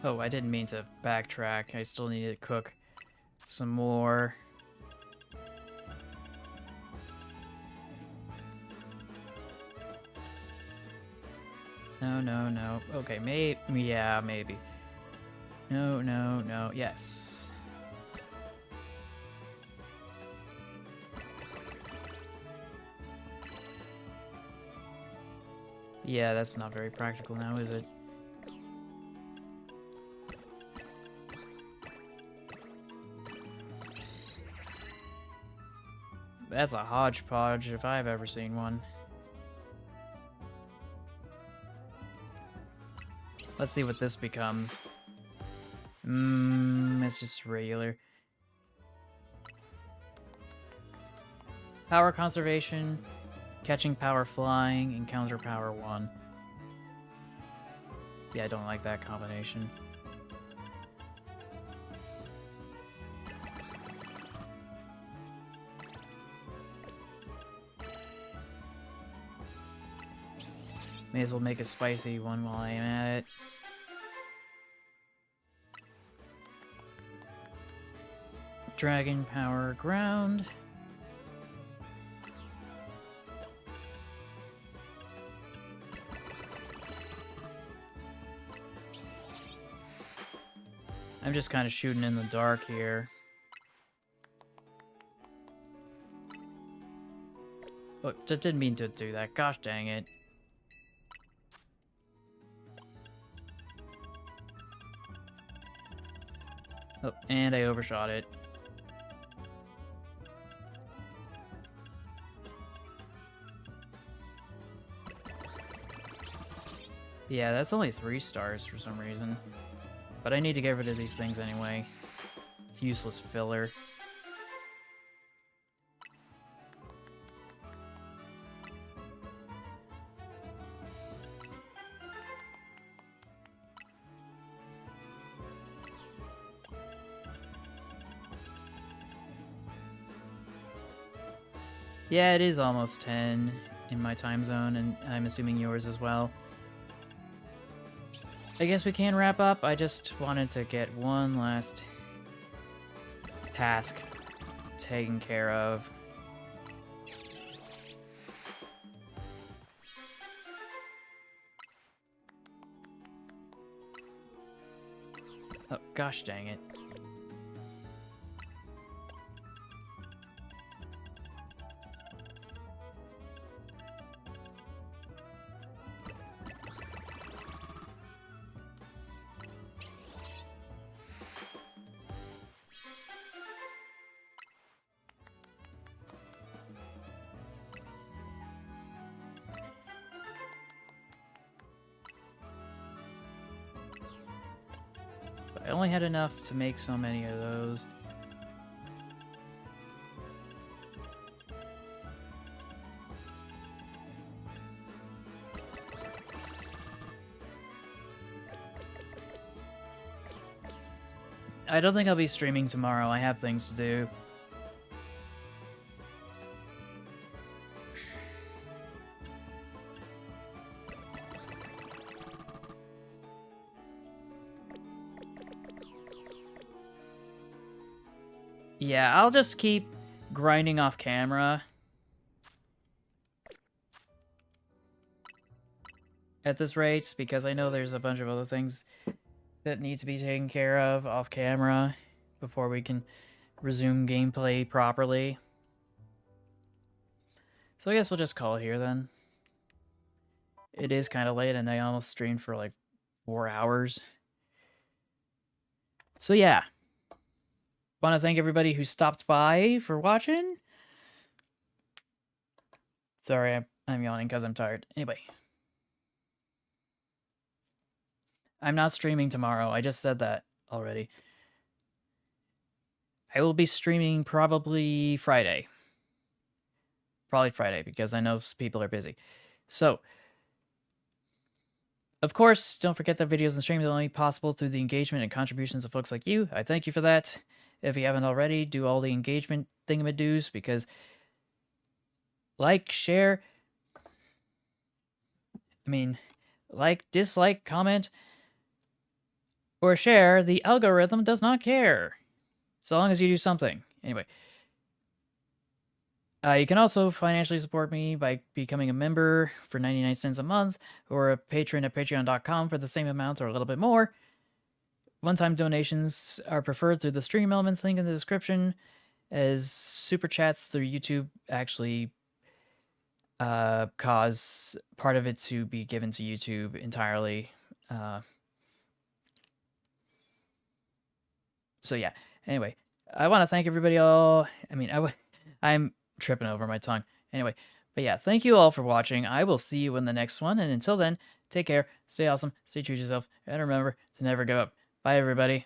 Oh, I didn't mean to backtrack. I still need to cook some more. No. Okay, yeah, maybe. No. Yes. Yeah, that's not very practical now, is it? That's a hodgepodge if I've ever seen one. Let's see what this becomes. It's just regular. Power conservation, catching power flying, encounter power 1. Yeah, I don't like that combination. May as well make a spicy one while I am at it. Dragon power ground. I'm just kind of shooting in the dark here. Oh, just didn't mean to do that. Gosh dang it. Oh, and I overshot it. Yeah, that's only 3 stars for some reason. But I need to get rid of these things anyway. It's useless filler. Yeah, it is almost 10 in my time zone, and I'm assuming yours as well. I guess we can wrap up. I just wanted to get one last task taken care of. Oh, gosh dang it. I only had enough to make so many of those. I don't think I'll be streaming tomorrow. I have things to do. Yeah, I'll just keep grinding off camera at this rate, because I know there's a bunch of other things that need to be taken care of off camera before we can resume gameplay properly. So I guess we'll just call it here then. It is kind of late, and I almost streamed for like 4 hours. So yeah. Want to thank everybody who stopped by for watching. Sorry, I'm yawning because I'm tired. Anyway. I'm not streaming tomorrow. I just said that already. I will be streaming probably Friday. Probably Friday, because I know people are busy. So, of course, don't forget that videos and streams are only possible through the engagement and contributions of folks like you. I thank you for that. If you haven't already, do all the engagement thingamadoos, because like, share, like, dislike, comment, or share, the algorithm does not care. So long as you do something. Anyway. You can also financially support me by becoming a member for 99 cents a month, or a patron at patreon.com for the same amount or a little bit more. One-time donations are preferred through the stream elements link in the description, as super chats through YouTube actually cause part of it to be given to YouTube entirely. So yeah, anyway, I want to thank everybody all. I'm tripping over my tongue. Anyway, but yeah, thank you all for watching. I will see you in the next one, and until then, take care, stay awesome, stay true to yourself, and remember to never give up. Bye, everybody.